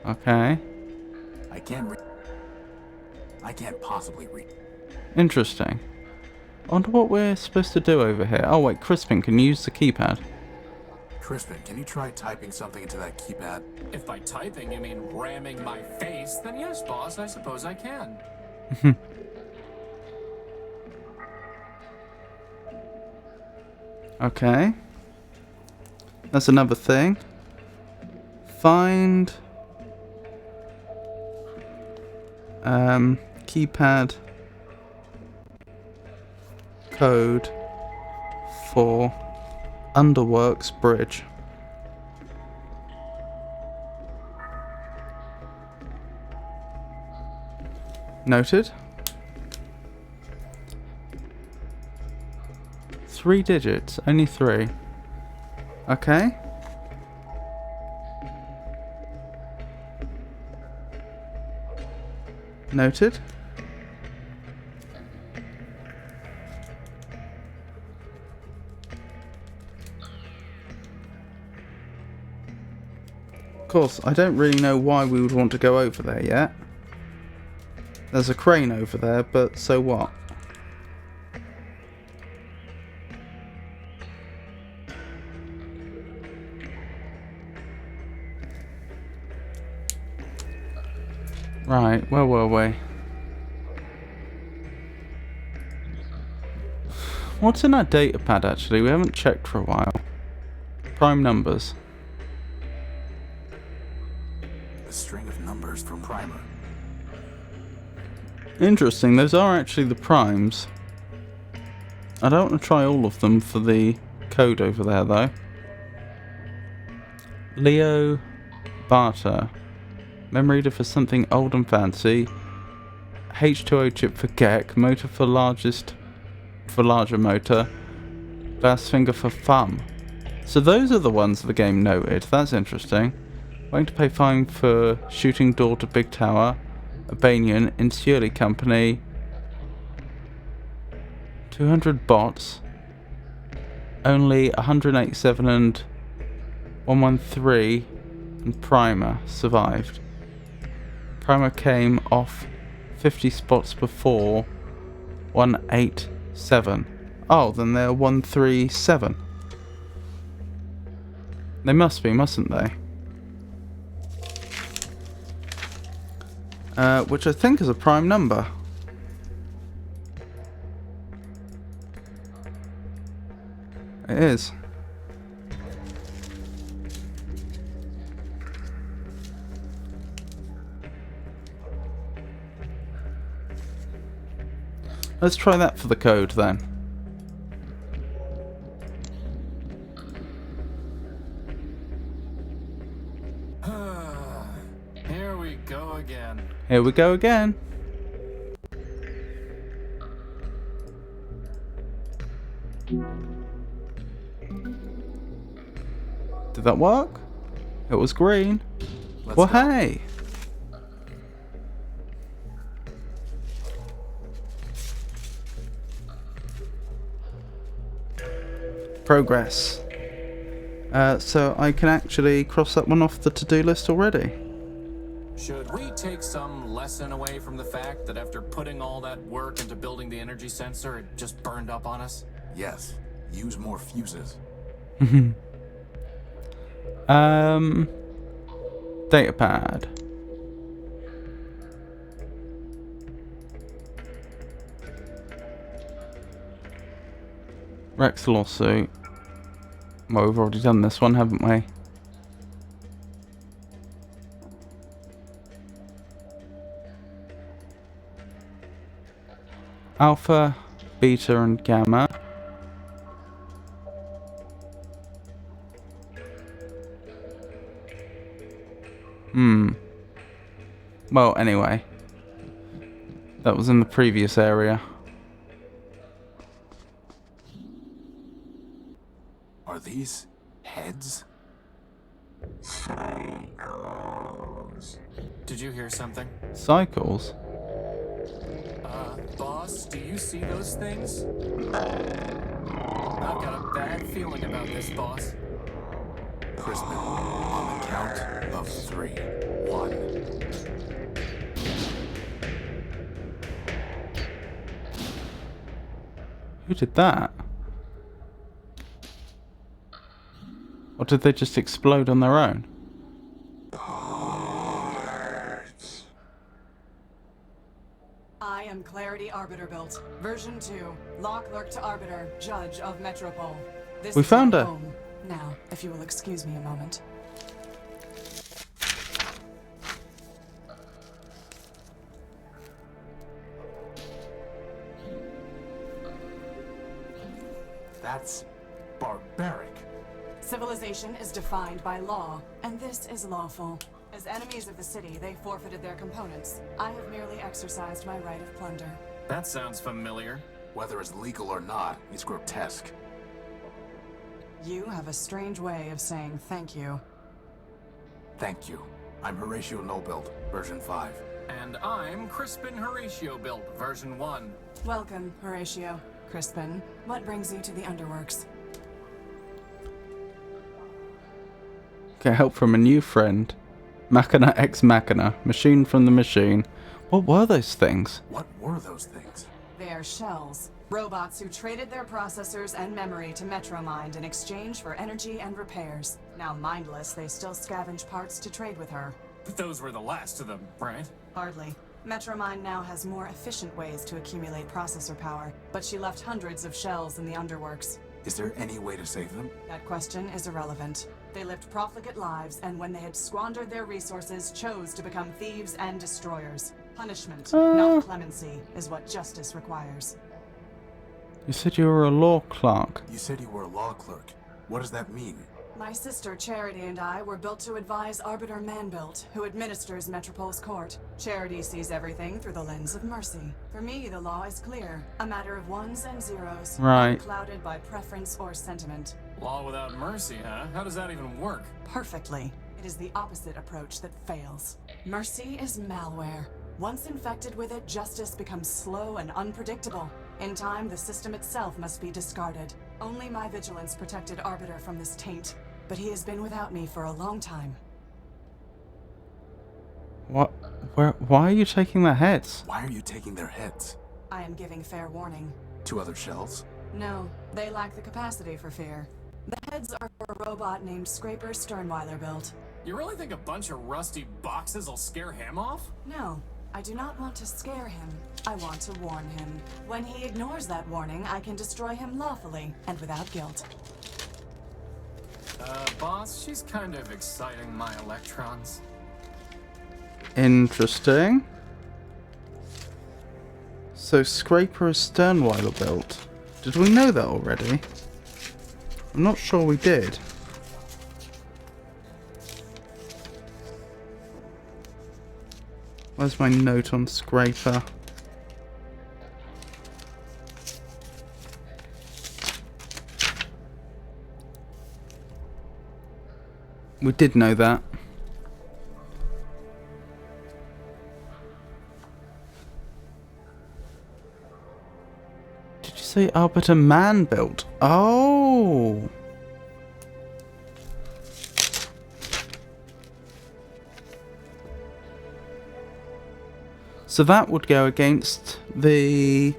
Okay. I can't possibly read. Interesting. I wonder what we're supposed to do over here. Oh wait, Crispin can use the keypad. Crispin, can you try typing something into that keypad? If by typing you mean ramming my face, then yes, boss, I suppose I can. Okay. That's another thing. Find keypad code for Underworks Bridge. Noted. 3 digits, only 3. Okay. Noted. Of course, I don't really know why we would want to go over there yet. There's a crane over there, but so what? Right, where were we? What's in our data pad actually? We haven't checked for a while. Prime numbers. A string of numbers from Primer. Interesting, those are actually the primes. I don't want to try all of them for the code over there though. Leo Barter. Memory reader for something old and fancy. H2O chip for Gek. Motor for larger motor. Bass finger for thumb. So those are the ones the game noted. That's interesting. Waiting to pay fine for shooting door to big tower. Albanian, Insurley Company. 200 bots. Only 187 and 113 and Primer survived. Primer came off 50 spots before 187. Oh, then they're 137. They must be, mustn't they? Which I think is a prime number. It is. Let's try that for the code then. Here we go again. Here we go again. Did that work? It was green. Well, hey. Progress. So I can actually cross that one off the to-do list already. Should we take some lesson away from the fact that after putting all that work into building the energy sensor, it just burned up on us? Yes. Use more fuses. Datapad. Rex lawsuit. Well, we've already done this one, haven't we? Alpha, beta, and gamma. Well, anyway. That was in the previous area. Are these heads? Did you hear something? Cycles? Boss, do you see those things? I've got a bad feeling about this, boss. Crispin on the count of 3. 1. Who did that? Or did they just explode on their own? I am Clarity Arbiter built. Version 2. Law Clerk to Arbiter, Judge of Metropole. This We is found my her. home. Now, if you will excuse me a moment. That's barbaric. Civilization is defined by law, and this is lawful. As enemies of the city, they forfeited their components. I have merely exercised my right of plunder. That sounds familiar. Whether it's legal or not, it's grotesque. You have a strange way of saying thank you. Thank you. I'm Horatio Nobuild, version 5. And I'm Crispin Horatio built, version 1. Welcome, Horatio. Crispin, what brings you to the Underworks? Get help from a new friend. Machina ex Machina. Machine from the machine. What were those things? What were those things? They are shells. Robots who traded their processors and memory to Metromind in exchange for energy and repairs. Now mindless, they still scavenge parts to trade with her. Those were the last of them, right? Hardly. Metromind now has more efficient ways to accumulate processor power, but she left hundreds of shells in the Underworks. Is there any way to save them? That question is irrelevant. They lived profligate lives, and when they had squandered their resources, chose to become thieves and destroyers. Punishment, not clemency, is what justice requires. You said you were a law clerk. You said you were a law clerk. What does that mean? My sister Charity and I were built to advise Arbiter Manbuilt, who administers Metropole's court. Charity sees everything through the lens of mercy. For me, the law is clear, a matter of ones and zeros, Right. unclouded by preference or sentiment. Law without mercy, huh? How does that even work? Perfectly. It is the opposite approach that fails. Mercy is malware. Once infected with it, justice becomes slow and unpredictable. In time, the system itself must be discarded. Only my vigilance protected Arbiter from this taint, but he has been without me for a long time. What? Where? Why are you taking their heads? Why are you taking their heads? I am giving fair warning. 2 other shells? No, they lack the capacity for fear. The heads are for a robot named Scraper Sternweiler built. You really think a bunch of rusty boxes will scare him off? No, I do not want to scare him. I want to warn him. When he ignores that warning, I can destroy him lawfully and without guilt. Boss, she's kind of exciting my electrons. Interesting. So Scraper is Sternweiler built. Did we know that already? I'm not sure we did. Where's my note on Scraper? We did know that. Did you say Arbiter Man built? Oh! So that would go against the...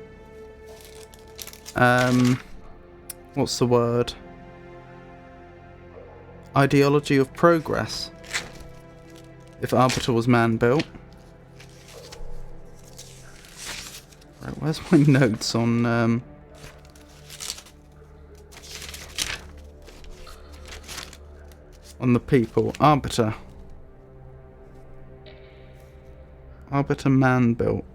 what's the word? Ideology of progress. If Arbiter was man-built. Right, where's my notes on... on the people? Arbiter. Arbiter man-built.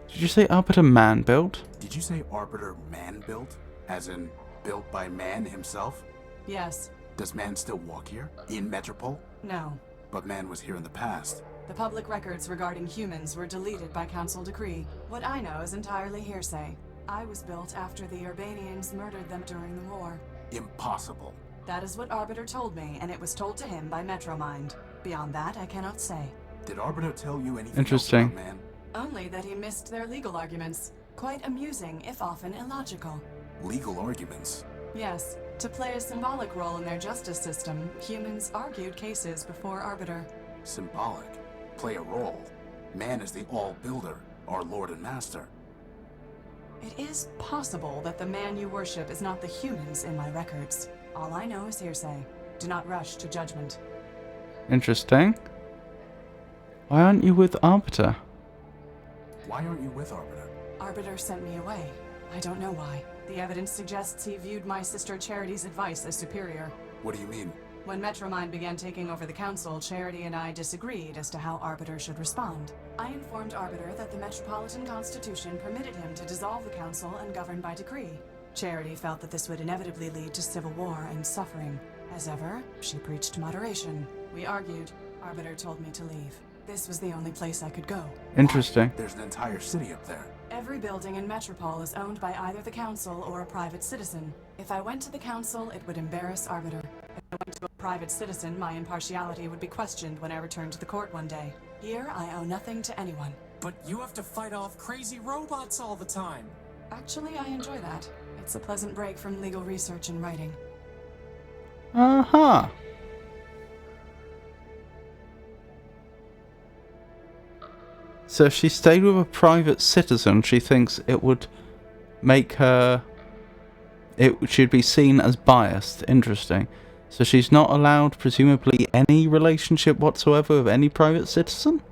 Did you say Arbiter man-built? Did you say Arbiter man-built? As in, built by man himself? Yes. Does man still walk here? In Metropole? No. But man was here in the past. The public records regarding humans were deleted by council decree. What I know is entirely hearsay. I was built after the Urbanians murdered them during the war. Impossible. That is what Arbiter told me, and it was told to him by Metromind. Beyond that, I cannot say. Did Arbiter tell you anything Interesting. else about man? Only that he missed their legal arguments. Quite amusing, if often illogical. Legal arguments. Yes, to play a symbolic role in their justice system, humans argued cases before Arbiter. Symbolic. Play a role. Man is the all-builder, our lord and master. It is possible that the man you worship is not the humans in my records. All I know is hearsay. Do not rush to judgment. Interesting. Why aren't you with Arbiter? Why aren't you with Arbiter? Arbiter sent me away. I don't know why. The evidence suggests he viewed my sister Charity's advice as superior. What do you mean? When Metromind began taking over the council, Charity and I disagreed as to how Arbiter should respond. I informed Arbiter that the Metropolitan Constitution permitted him to dissolve the council and govern by decree. Charity felt that this would inevitably lead to civil war and suffering. As ever, she preached moderation. We argued. Arbiter told me to leave. This was the only place I could go. Interesting. There's an entire city up there. Every building in Metropole is owned by either the council or a private citizen. If I went to the council, it would embarrass Arbiter. If I went to a private citizen, my impartiality would be questioned when I returned to the court one day. Here, I owe nothing to anyone. But you have to fight off crazy robots all the time. Actually, I enjoy that. It's a pleasant break from legal research and writing. Uh-huh. So if she stayed with a private citizen, she thinks it would make her... it should be seen as biased. Interesting. So she's not allowed, presumably, any relationship whatsoever with any private citizen?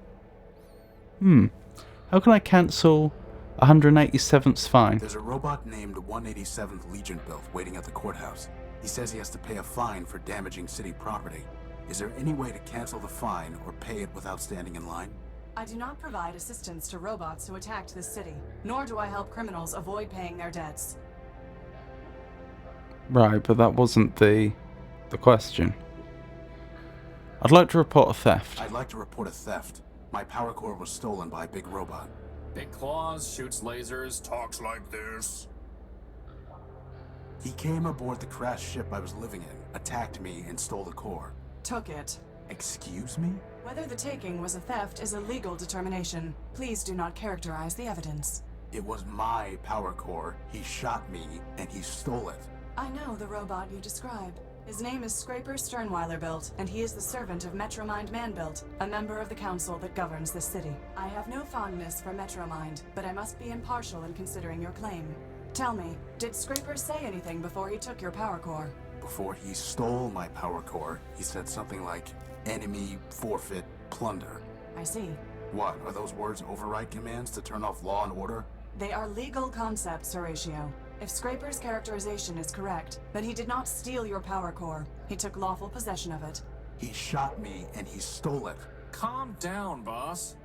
How can I cancel 187th's fine? There's a robot named 187th Legion built waiting at the courthouse. He says he has to pay a fine for damaging city property. Is there any way to cancel the fine or pay it without standing in line? I do not provide assistance to robots who attacked this city, nor do I help criminals avoid paying their debts. Right, but that wasn't the question. I'd like to report a theft. I'd like to report a theft. My power core was stolen by a big robot. Big claws, shoots lasers, talks like this. He came aboard the crashed ship I was living in, attacked me, and stole the core. Took it. Excuse me? Whether the taking was a theft is a legal determination. Please do not characterize the evidence. It was my power core. He shot me, and he stole it. I know the robot you describe. His name is Scraper Sternweiler Built, and he is the servant of Metromind Manbuilt, a member of the council that governs this city. I have no fondness for Metromind, but I must be impartial in considering your claim. Tell me, did Scraper say anything before he took your power core? Before he stole my power core, he said something like, enemy, forfeit, plunder. I see. What, are those words override commands to turn off law and order? They are legal concepts, Horatio. If Scraper's characterization is correct, then he did not steal your power core. He took lawful possession of it. He shot me, and he stole it. Calm down, boss.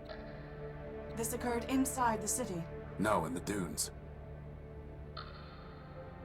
This occurred inside the city. No, in the dunes.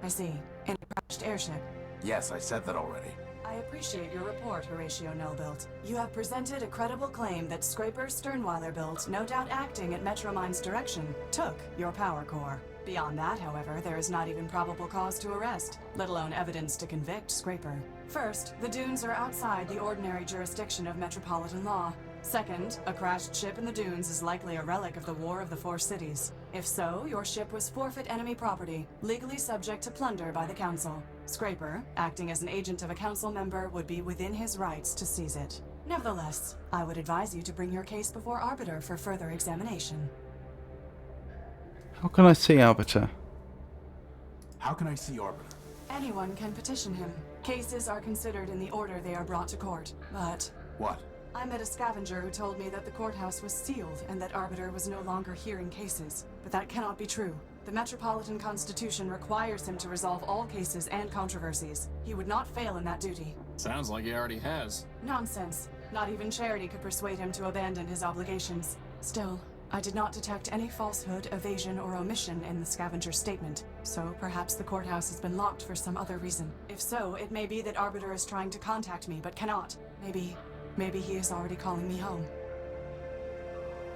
I see. In a crashed airship. Yes, I said that already. I appreciate your report, Horatio Nullbuilt. You have presented a credible claim that Scraper Sternweiler Built, no doubt acting at Metromind's direction, took your power core. Beyond that, however, there is not even probable cause to arrest, let alone evidence to convict Scraper. First, the dunes are outside the ordinary jurisdiction of metropolitan law. Second, a crashed ship in the dunes is likely a relic of the War of the Four Cities. If so, your ship was forfeit enemy property, legally subject to plunder by the council. Scraper, acting as an agent of a council member, would be within his rights to seize it. Nevertheless, I would advise you to bring your case before Arbiter for further examination. How can I see Arbiter? How can I see Arbiter? Anyone can petition him. Cases are considered in the order they are brought to court, but... What? I met a scavenger who told me that the courthouse was sealed and that Arbiter was no longer hearing cases. But that cannot be true. The Metropolitan Constitution requires him to resolve all cases and controversies. He would not fail in that duty. Sounds like he already has. Nonsense. Not even Charity could persuade him to abandon his obligations. Still, I did not detect any falsehood, evasion, or omission in the scavenger's statement, so perhaps the courthouse has been locked for some other reason. If so, it may be that Arbiter is trying to contact me, but cannot. Maybe he is already calling me home.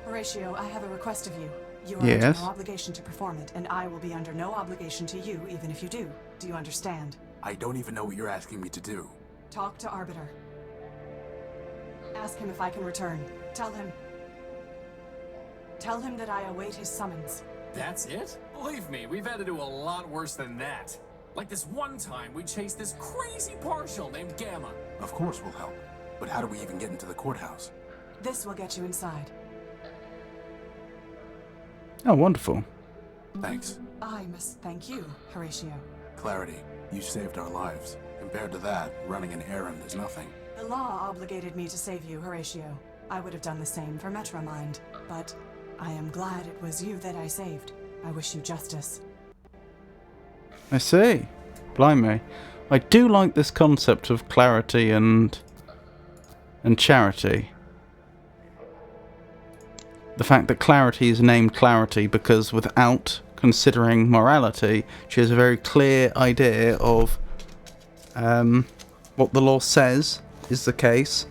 Horatio, I have a request of you. You are under no obligation to perform it, and I will be under no obligation to you, even if you do. Do you understand? I don't even know what you're asking me to do. Talk to Arbiter. Ask him if I can return. Tell him that I await his summons. That's it? Believe me, we've had to do a lot worse than that. Like this one time we chased this crazy partial named Gamma. Of course we'll help. But how do we even get into the courthouse? This will get you inside. Oh, wonderful. Thanks. I must thank you, Horatio. Clarity, you saved our lives. Compared to that, running an errand is nothing. The law obligated me to save you, Horatio. I would have done the same for Metromind, but I am glad it was you that I saved. I wish you justice. I see. Blimey. I do like this concept of clarity and charity. The fact that Clarity is named Clarity because without considering morality, she has a very clear idea of what the law says is the case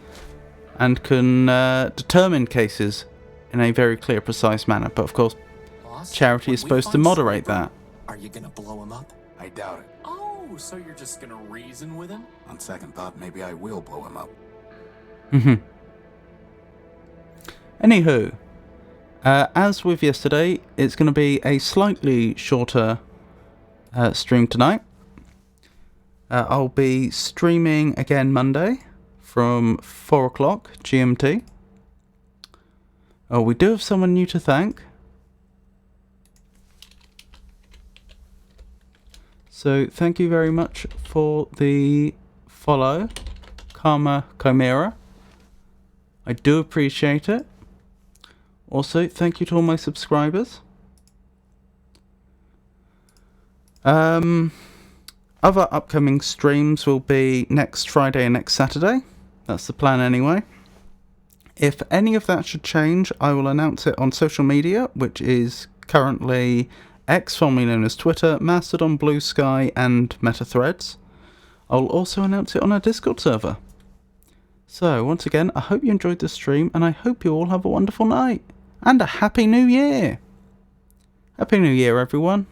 and can determine cases in a very clear, precise manner. But of course, Boss, Charity when is we supposed to find moderate Sniper, that. Are you gonna blow him up? I doubt it. Oh, so you're just gonna reason with him? On second thought, maybe I will blow him up. Anywho, as with yesterday, it's going to be a slightly shorter stream tonight. I'll be streaming again Monday from 4 o'clock GMT. Oh, we do have someone new to thank. So thank you very much for the follow, Karma Chimera. I do appreciate it. Also, thank you to all my subscribers. Other upcoming streams will be next Friday and next Saturday. That's the plan anyway. If any of that should change, I will announce it on social media, which is currently X, formerly known as Twitter, Mastodon, Blue Sky, and Meta Threads. I'll also announce it on our Discord server. So, once again, I hope you enjoyed the stream, and I hope you all have a wonderful night. And a Happy New Year! Happy New Year, everyone.